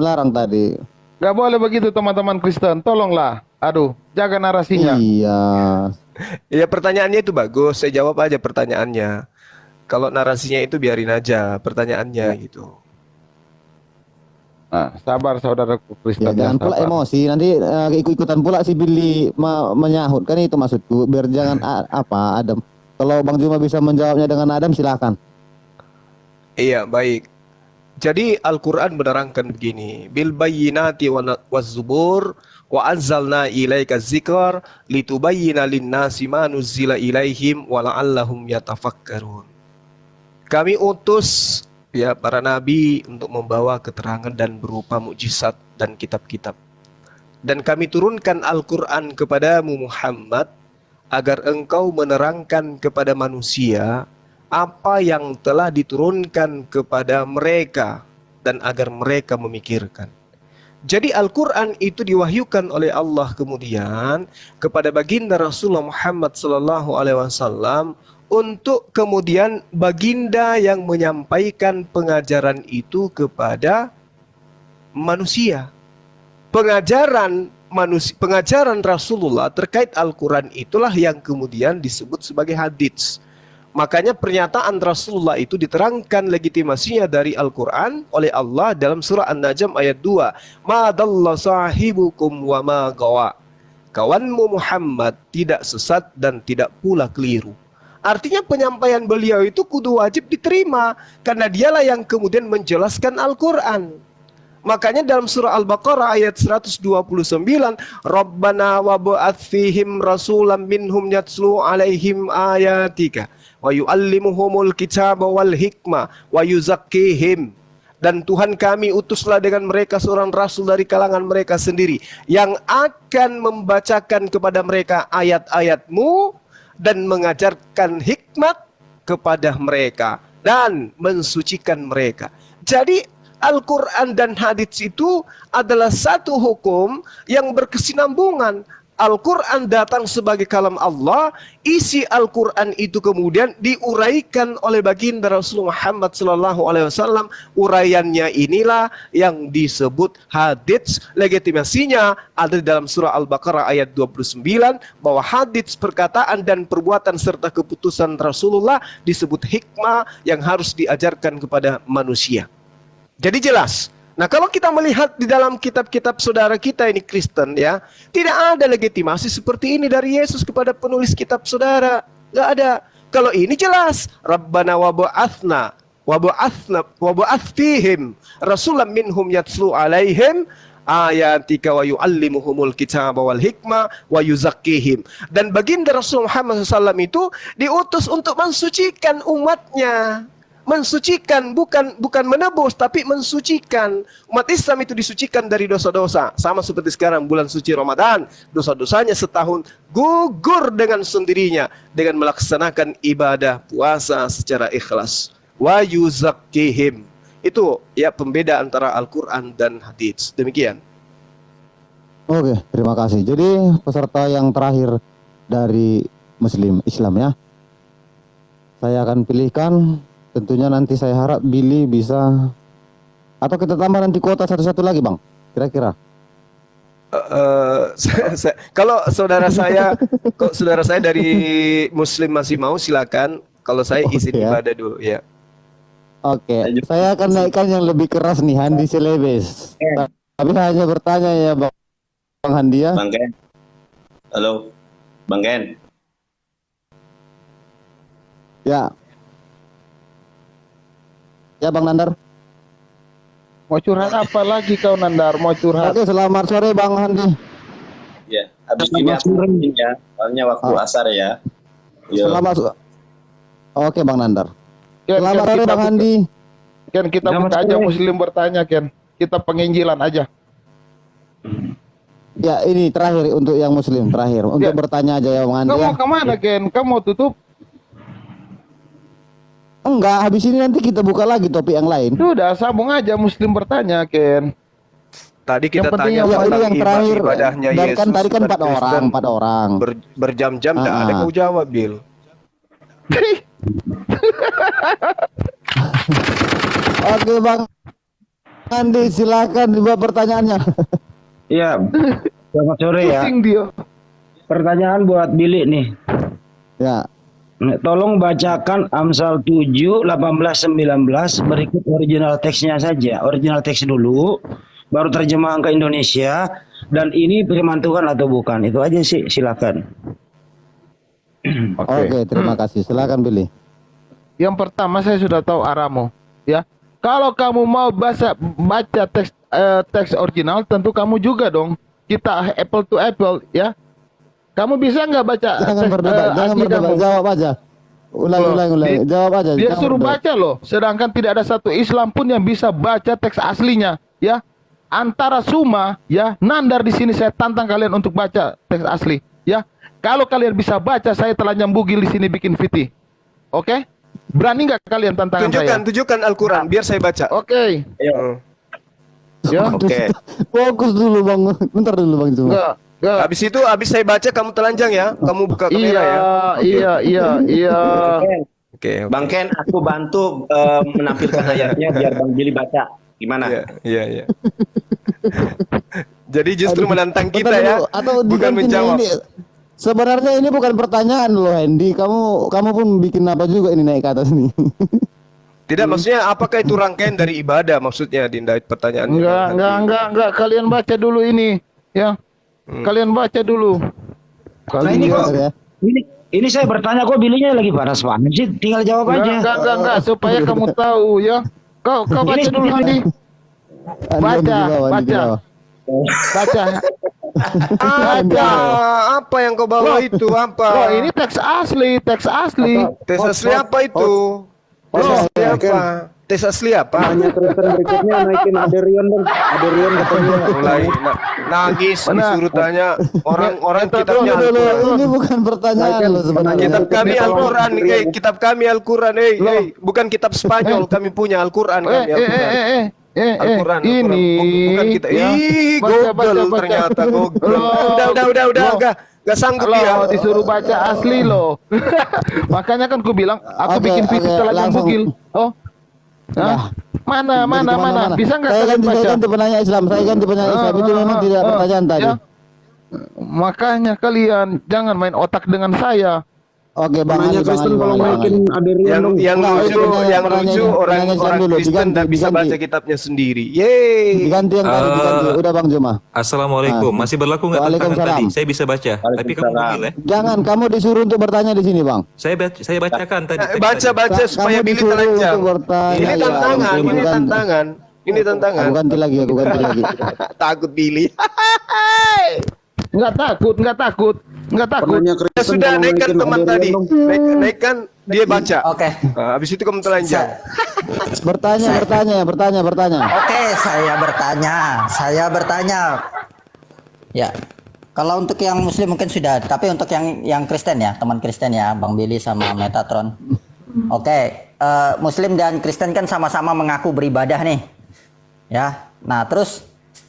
larang tadi. Gak boleh begitu teman-teman Kristen, tolonglah. Aduh, jaga narasinya. Iya. Ya pertanyaannya itu bagus, saya jawab aja pertanyaannya. Kalau narasinya itu biarin aja pertanyaannya gitu. Nah, sabar saudaraku Kristen. Ya, jangan pula sabar. emosi, nanti ikut-ikutan pula si Billy menyahut, kan itu maksudku, biar jangan adem. Kalau Bang Juma bisa menjawabnya dengan adem, silakan. Iya, baik. Jadi Al-Qur'an menerangkan begini, bil bayyinati waz-zubur wa anzalna ilaika dzikra litubayyana lin-nasi ma nuzila ilaihim wa la'allahum yatafakkarun. Kami utus ya para nabi untuk membawa keterangan dan berupa mukjizat dan kitab-kitab. Dan kami turunkan Al-Qur'an kepadamu Muhammad agar engkau menerangkan kepada manusia apa yang telah diturunkan kepada mereka dan agar mereka memikirkan. Jadi Al-Quran itu diwahyukan oleh Allah kemudian kepada baginda Rasulullah Muhammad SAW untuk kemudian baginda yang menyampaikan pengajaran itu kepada manusia. Pengajaran Rasulullah terkait Al-Quran itulah yang kemudian disebut sebagai hadits. Makanya pernyataan Rasulullah itu diterangkan legitimasinya dari Al-Quran oleh Allah dalam surah An-Najm ayat 2. Ma dalla sahibukum wa ma gawa. Kawanmu Muhammad tidak sesat dan tidak pula keliru. Artinya penyampaian beliau itu kudu wajib diterima karena dialah yang kemudian menjelaskan Al-Quran. Makanya dalam surah Al-Baqarah ayat 129, Rabbana wa ba'ats fihim rasulam minhum yatslu alaihim ayatika wa yu'allimuhumul kitaba wal hikmah wa yuzakkihim. Dan Tuhan kami utuslah dengan mereka seorang rasul dari kalangan mereka sendiri yang akan membacakan kepada mereka ayat-ayatmu dan mengajarkan hikmat kepada mereka dan mensucikan mereka. Jadi Al-Quran dan hadits itu adalah satu hukum yang berkesinambungan. Al-Quran datang sebagai kalam Allah, isi Al-Quran itu kemudian diuraikan oleh baginda Rasulullah Muhammad SAW. Uraiannya inilah yang disebut hadits. Legitimasinya ada di dalam surah Al-Baqarah ayat 29 bahwa hadits perkataan dan perbuatan serta keputusan Rasulullah disebut hikmah yang harus diajarkan kepada manusia. Jadi jelas. Nah, kalau kita melihat di dalam kitab-kitab saudara kita ini Kristen ya, tidak ada legitimasi seperti ini dari Yesus kepada penulis kitab saudara. Enggak ada. Kalau ini jelas, Rabbana wa ba'ats fihim rasulam minhum yatslu alaihim ayatika wa yu'allimuhumul kitaba wal hikmah wa yuzakkihim. Dan baginda Rasul Muhammad SAW itu diutus untuk mensucikan umatnya. Mensucikan, bukan menebus, tapi mensucikan. Umat Islam itu disucikan dari dosa-dosa. Sama seperti sekarang bulan suci Ramadan, dosa-dosanya setahun gugur dengan sendirinya dengan melaksanakan ibadah puasa secara ikhlas. Wa yuzakkihim. Itu ya pembeda antara Al-Quran dan hadits. Demikian. Oke, terima kasih. Jadi peserta yang terakhir dari Islam ya, saya akan pilihkan. Tentunya nanti saya harap Billy bisa, atau kita tambah nanti kuota satu-satu lagi Bang, kira-kira. Kalau saudara saya dari Muslim masih mau silakan. Kalau saya izin Oke, ya. ibadah dulu ya. Oke, saya akan naikkan yang lebih keras nih, Handi Selebes. Tapi hanya bertanya ya Bang Handi ya. Bang Ken. Halo. Bang Ken. Ya. Ya Bang Nandar. Mau curhat apa lagi kau Nandar? Mau curhat? Oke, selamat sore Bang Handi. Ya, habis ini aku izin ya. Soalnya waktu asar ya. Yo. Oke Bang Nandar. Ken, Selamat sore Bang Handi. Ken, kita buka aja Muslim bertanya, Ken. Kita penginjilan aja. Ya, ini terakhir untuk yang Muslim, terakhir untuk bertanya aja ya Bang Handi. Kamu Ya. mau kemana, Ken? Kamu mau tutup? Enggak, habis ini nanti kita buka lagi topik yang lain. Sudah, sambung aja Muslim bertanya, Ken. Tadi kita Yang penting tanya yang tentang yang terakhir ibadahnya dan Yesus kan tadi kan dan Kristen. empat orang. Berjam-jam tidak ada kau jawab, Bill. Oke Bang Andi, silakan dibuat pertanyaannya. Iya, selamat sore ya. Pusing dia. Pertanyaan buat Billy nih. Ya. Tolong bacakan Amsal 7, 18, 19 berikut original teksnya saja. Original teks dulu, baru terjemahan ke Indonesia. Dan ini firman Tuhan atau bukan? Itu aja sih, silakan. Oke, terima kasih. Silakan Billy. Yang pertama saya sudah tahu aramu, ya. Kalau kamu mau baca teks original, tentu kamu juga dong. Kita apple to apple, ya. Kamu bisa nggak baca? Jangan berdebat, jangan berdebat. Jawab aja. Ulang. Jawab aja. Dia jangan suruh berdebat. baca loh. Sedangkan tidak ada satu Islam pun yang bisa baca teks aslinya, ya. Antara Suma, ya, Nandar di sini saya tantang kalian untuk baca teks asli, ya. Kalau kalian bisa baca, saya telah nyambugil di sini bikin fitih. Oke? Berani nggak kalian tantangan saya? Tunjukkan Al-Quran, biar saya baca. Oke. Ayo. Ya. Oke. Fokus dulu Bang. Bentar dulu Bang Cuma. Enggak. Habis saya baca kamu telanjang ya. Kamu buka kamera ya. Iya. Oke. Bang Ken, aku bantu menampilkan ayatnya biar Bang Billy baca. Gimana? Iya. Jadi justru menantang kita Bentar ya. dulu, atau Bukan diganti menjawab. ini. Sebenarnya ini bukan pertanyaan loh Hendy. Kamu pun bikin apa juga ini naik ke atas nih. Tidak, maksudnya apakah itu rangkaian dari ibadah maksudnya Dinda pertanyaannya? Enggak. Kalian baca dulu ini, ya. Kalian baca dulu. Nah, ini kok ini saya bertanya kok Billy-nya lagi panas banget sih. Tinggal jawab aja. Enggak, supaya kamu tahu ya. Kau baca dulu Handi. Baca. Apa yang kau bawa itu? Apa? Oh, ini teks asli. Teks asli apa itu? Tes asli apa? Tanya Kristen berikutnya naikin Aderion dong. Aderion katanya Mulai nangis disuruh tanya orang kitabnya Al-Quran. Ini bukan pertanyaan loh sebenarnya. Kitab kami Al-Quran, kitab kami Al-Quran, bukan kitab Spanyol, kami punya Al-Quran kami Al-Quran. Ini bukan kita. Ih, Google ternyata Google. Udah, gak sanggup dia. Disuruh baca asli loh. Makanya kan ku bilang, aku bikin video telah nyambugil. Oh. Hah? Mana? Bisa nggak kalian baca? Saya ganti penanya Islam. Itu memang tidak pertanyaan tadi. Ya. Makanya kalian jangan main otak dengan saya. Oke, Bang. Tanya Kristen kalau naikin Aderion dong. Yang lucu orang Kristen tak bisa baca kitabnya sendiri. Yeay. Diganti yang tadi, udah Bang Juma. Assalamualaikum. Masih berlaku nggak tantangan tadi? Saya bisa baca, tapi kamu panggil ya. Jangan, kamu disuruh untuk bertanya di sini, Bang. Saya bacakan tadi. Baca supaya Billy telanjang. Ini tantangan. Ini tantangan. Aku ganti lagi. Takut Billy. Nggak takut. Ya sudah, naikkan teman tadi. Naikkan dia baca. Oke. Habis itu kamu telanjang. Bertanya. Oke, saya bertanya. Ya. Kalau untuk yang Muslim mungkin sudah, tapi untuk yang Kristen ya, teman Kristen ya, Bang Billy sama Metatron. Oke, Muslim dan Kristen kan sama-sama mengaku beribadah nih. Ya. Nah, terus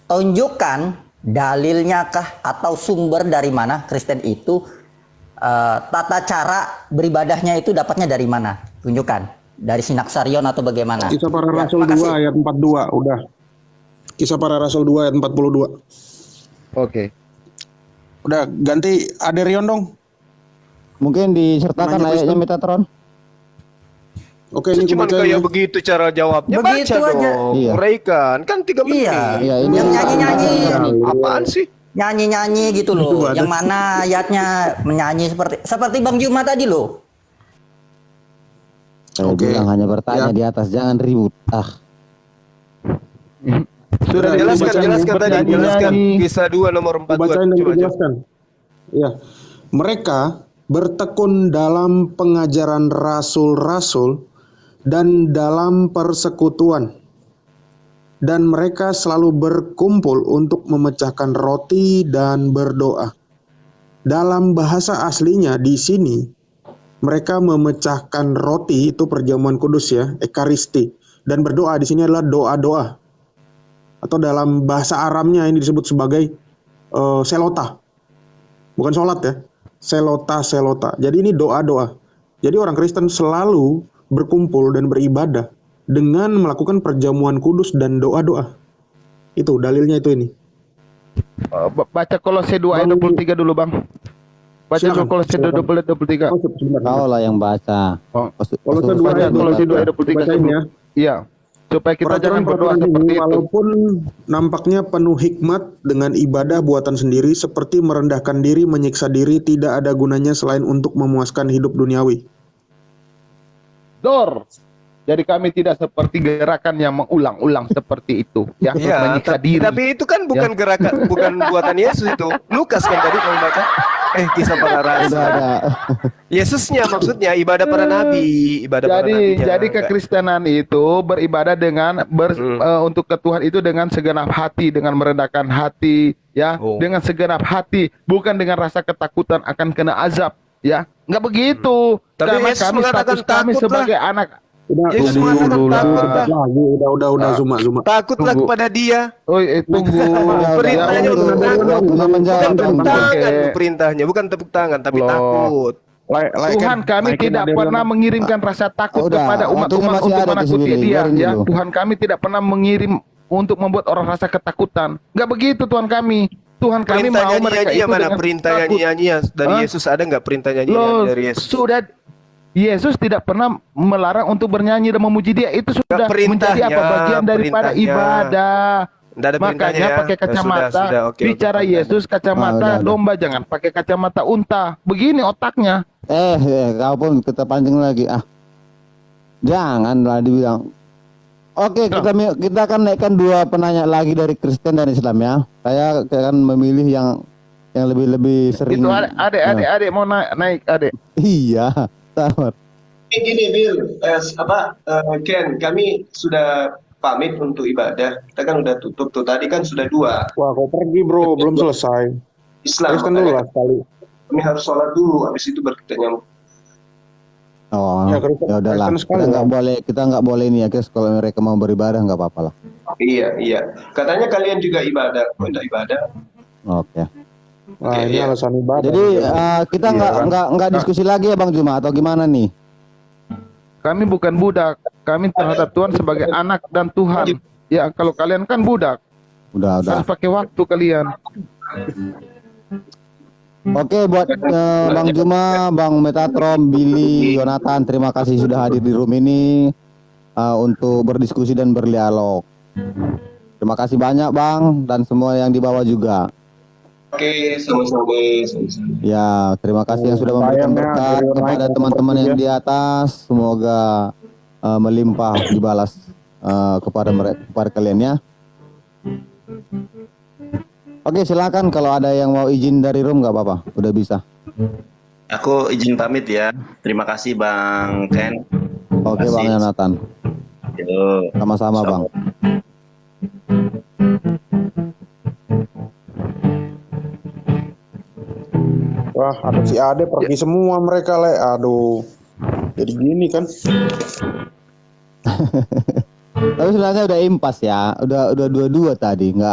tunjukkan dalilnya kah atau sumber dari mana Kristen itu tata cara beribadahnya itu dapatnya dari mana? Tunjukkan. Dari Sinaksarion atau bagaimana? Kisah Para Rasul 2 ayat 42 udah. Kisah Para Rasul 2 ayat 42. Oke. Udah ganti Aderion dong. Mungkin disertakan ayatnya Metatron. Oke, ini Cuman kubacain ya. kayak begitu cara jawabnya. Begitu Baca aja. dong. Iya. Uraikan. Kan 3 menit. Iya, ini yang nyanyi-nyanyi. Apaan sih? Nyanyi-nyanyi gitu loh. Yang mana ayatnya menyanyi seperti Bang Juma tadi loh. Saya Oke. bilang hanya bertanya Ya. di atas, jangan ribut. Sudah Jelaskan tadi. Jelaskan. Kisah 2 nomor 42. Bacain dan Coba, dijelaskan. Ya. Mereka bertekun dalam pengajaran rasul-rasul dan dalam persekutuan. Dan mereka selalu berkumpul untuk memecahkan roti dan berdoa. Dalam bahasa aslinya di sini, mereka memecahkan roti itu perjamuan kudus ya, ekaristi. Dan berdoa di sini adalah doa-doa. Atau dalam bahasa Aramnya ini disebut sebagai selota. Bukan sholat ya, selota. Jadi ini doa-doa. Jadi orang Kristen selalu berkumpul dan beribadah dengan melakukan perjamuan kudus dan doa-doa. Itu dalilnya itu ini. Baca Kolose 2 ayat 23 dulu, Bang. Baca Silakan, Kolose 2 ayat 23. Kau lah yang baca. Kolose 2 ayat Kolose 2 ayat 23 bacain ya. Iya. Supaya kita jangan berdoa Peraturan seperti ini itu. walaupun nampaknya penuh hikmat dengan ibadah buatan sendiri seperti merendahkan diri, menyiksa diri, tidak ada gunanya selain untuk memuaskan hidup duniawi. Dor. Jadi kami tidak seperti gerakan yang mengulang-ulang seperti itu, ya, Iya, menyiksa diri. tapi itu kan bukan gerakan, bukan buatan Yesus itu. Lukas kan tadi kalau baca. Kisah para rasul. Yesusnya maksudnya ibadah para nabi, para nabinya. Jadi kekristenan itu beribadah dengan untuk ke Tuhan itu dengan segenap hati, dengan merendahkan hati, ya, dengan segenap hati, bukan dengan rasa ketakutan akan kena azab, ya. Enggak begitu. Tapi Karena Yesus kami mengatakan status kami takut sebagai lah. anak. Yesus mengatakan takut lah. Udah Zuma. Takutlah kepada Dia. Oh, tunggu. Perintahnya untuk takut. Bukan tepuk tangan perintahnya, bukan tepuk tangan, tapi takut. Tuhan kami tidak pernah mengirimkan rasa takut kepada umat-umat untuk menakuti Dia, ya. Tuhan kami tidak pernah mengirim untuk membuat orang rasa ketakutan. Enggak begitu Tuhan kami. Tuhan kami mau mereka itu mana dengan perintah takut. nyanyi dari Yesus, ada nggak perintah nyanyi dari Yesus? Sudah, Yesus tidak pernah melarang untuk bernyanyi dan memuji Dia. Itu sudah menjadi apa bagian daripada ibadah. Makanya pakai kacamata. Bicara Yesus kacamata domba, jangan pakai kacamata unta. Begini otaknya. Kau pun kita pancing lagi. Janganlah dibilang. Oke, kita akan naikkan 2 penanya lagi dari Kristen dan Islam ya. Saya akan memilih yang lebih sering. Itu adik mau naik adik. Iya. Sabar. Gini Bill, Ken, kami sudah pamit untuk ibadah. Kita kan udah tutup tuh. Tadi kan sudah 2. Wah, kau pergi bro, belum selesai. Islam. Teruskan dulu lah sekali. Kami harus sholat dulu, habis itu baru kita nyambung. Oh, ya udahlah. Kita nggak boleh ini ya, guys. Kalau mereka mau beribadah nggak apa-apa lah. Iya. Katanya kalian juga ibadah, tidak ibadah. Oke. Nah, ini alasan ibadah. Jadi kita nggak diskusi lagi ya Bang Juma atau gimana nih? Kami bukan budak, kami terhadap Tuhan sebagai anak dan Tuhan. Ya, kalau kalian kan budak. Udah. Harus pakai waktu kalian. Oke, buat Bang Juma, Bang Metatron, Billy, Yonatan, terima kasih sudah hadir di room ini untuk berdiskusi dan berdialog. Terima kasih banyak Bang dan semua yang di bawah juga. Oke, sama-sama. Ya, terima kasih yang sudah memberikan berkat kepada teman-teman yang di atas. Semoga melimpah dibalas kepada kalian ya. Oke, silakan kalau ada yang mau izin dari room nggak apa-apa, udah bisa. Aku izin pamit ya. Terima kasih Bang Ken. Oke Bang Yonatan. Sama-sama Bang. Wah, ada si Ade pergi semua mereka le. Aduh. Jadi gini kan. Tapi sebenarnya udah impas ya. Udah 2-2 tadi, nggak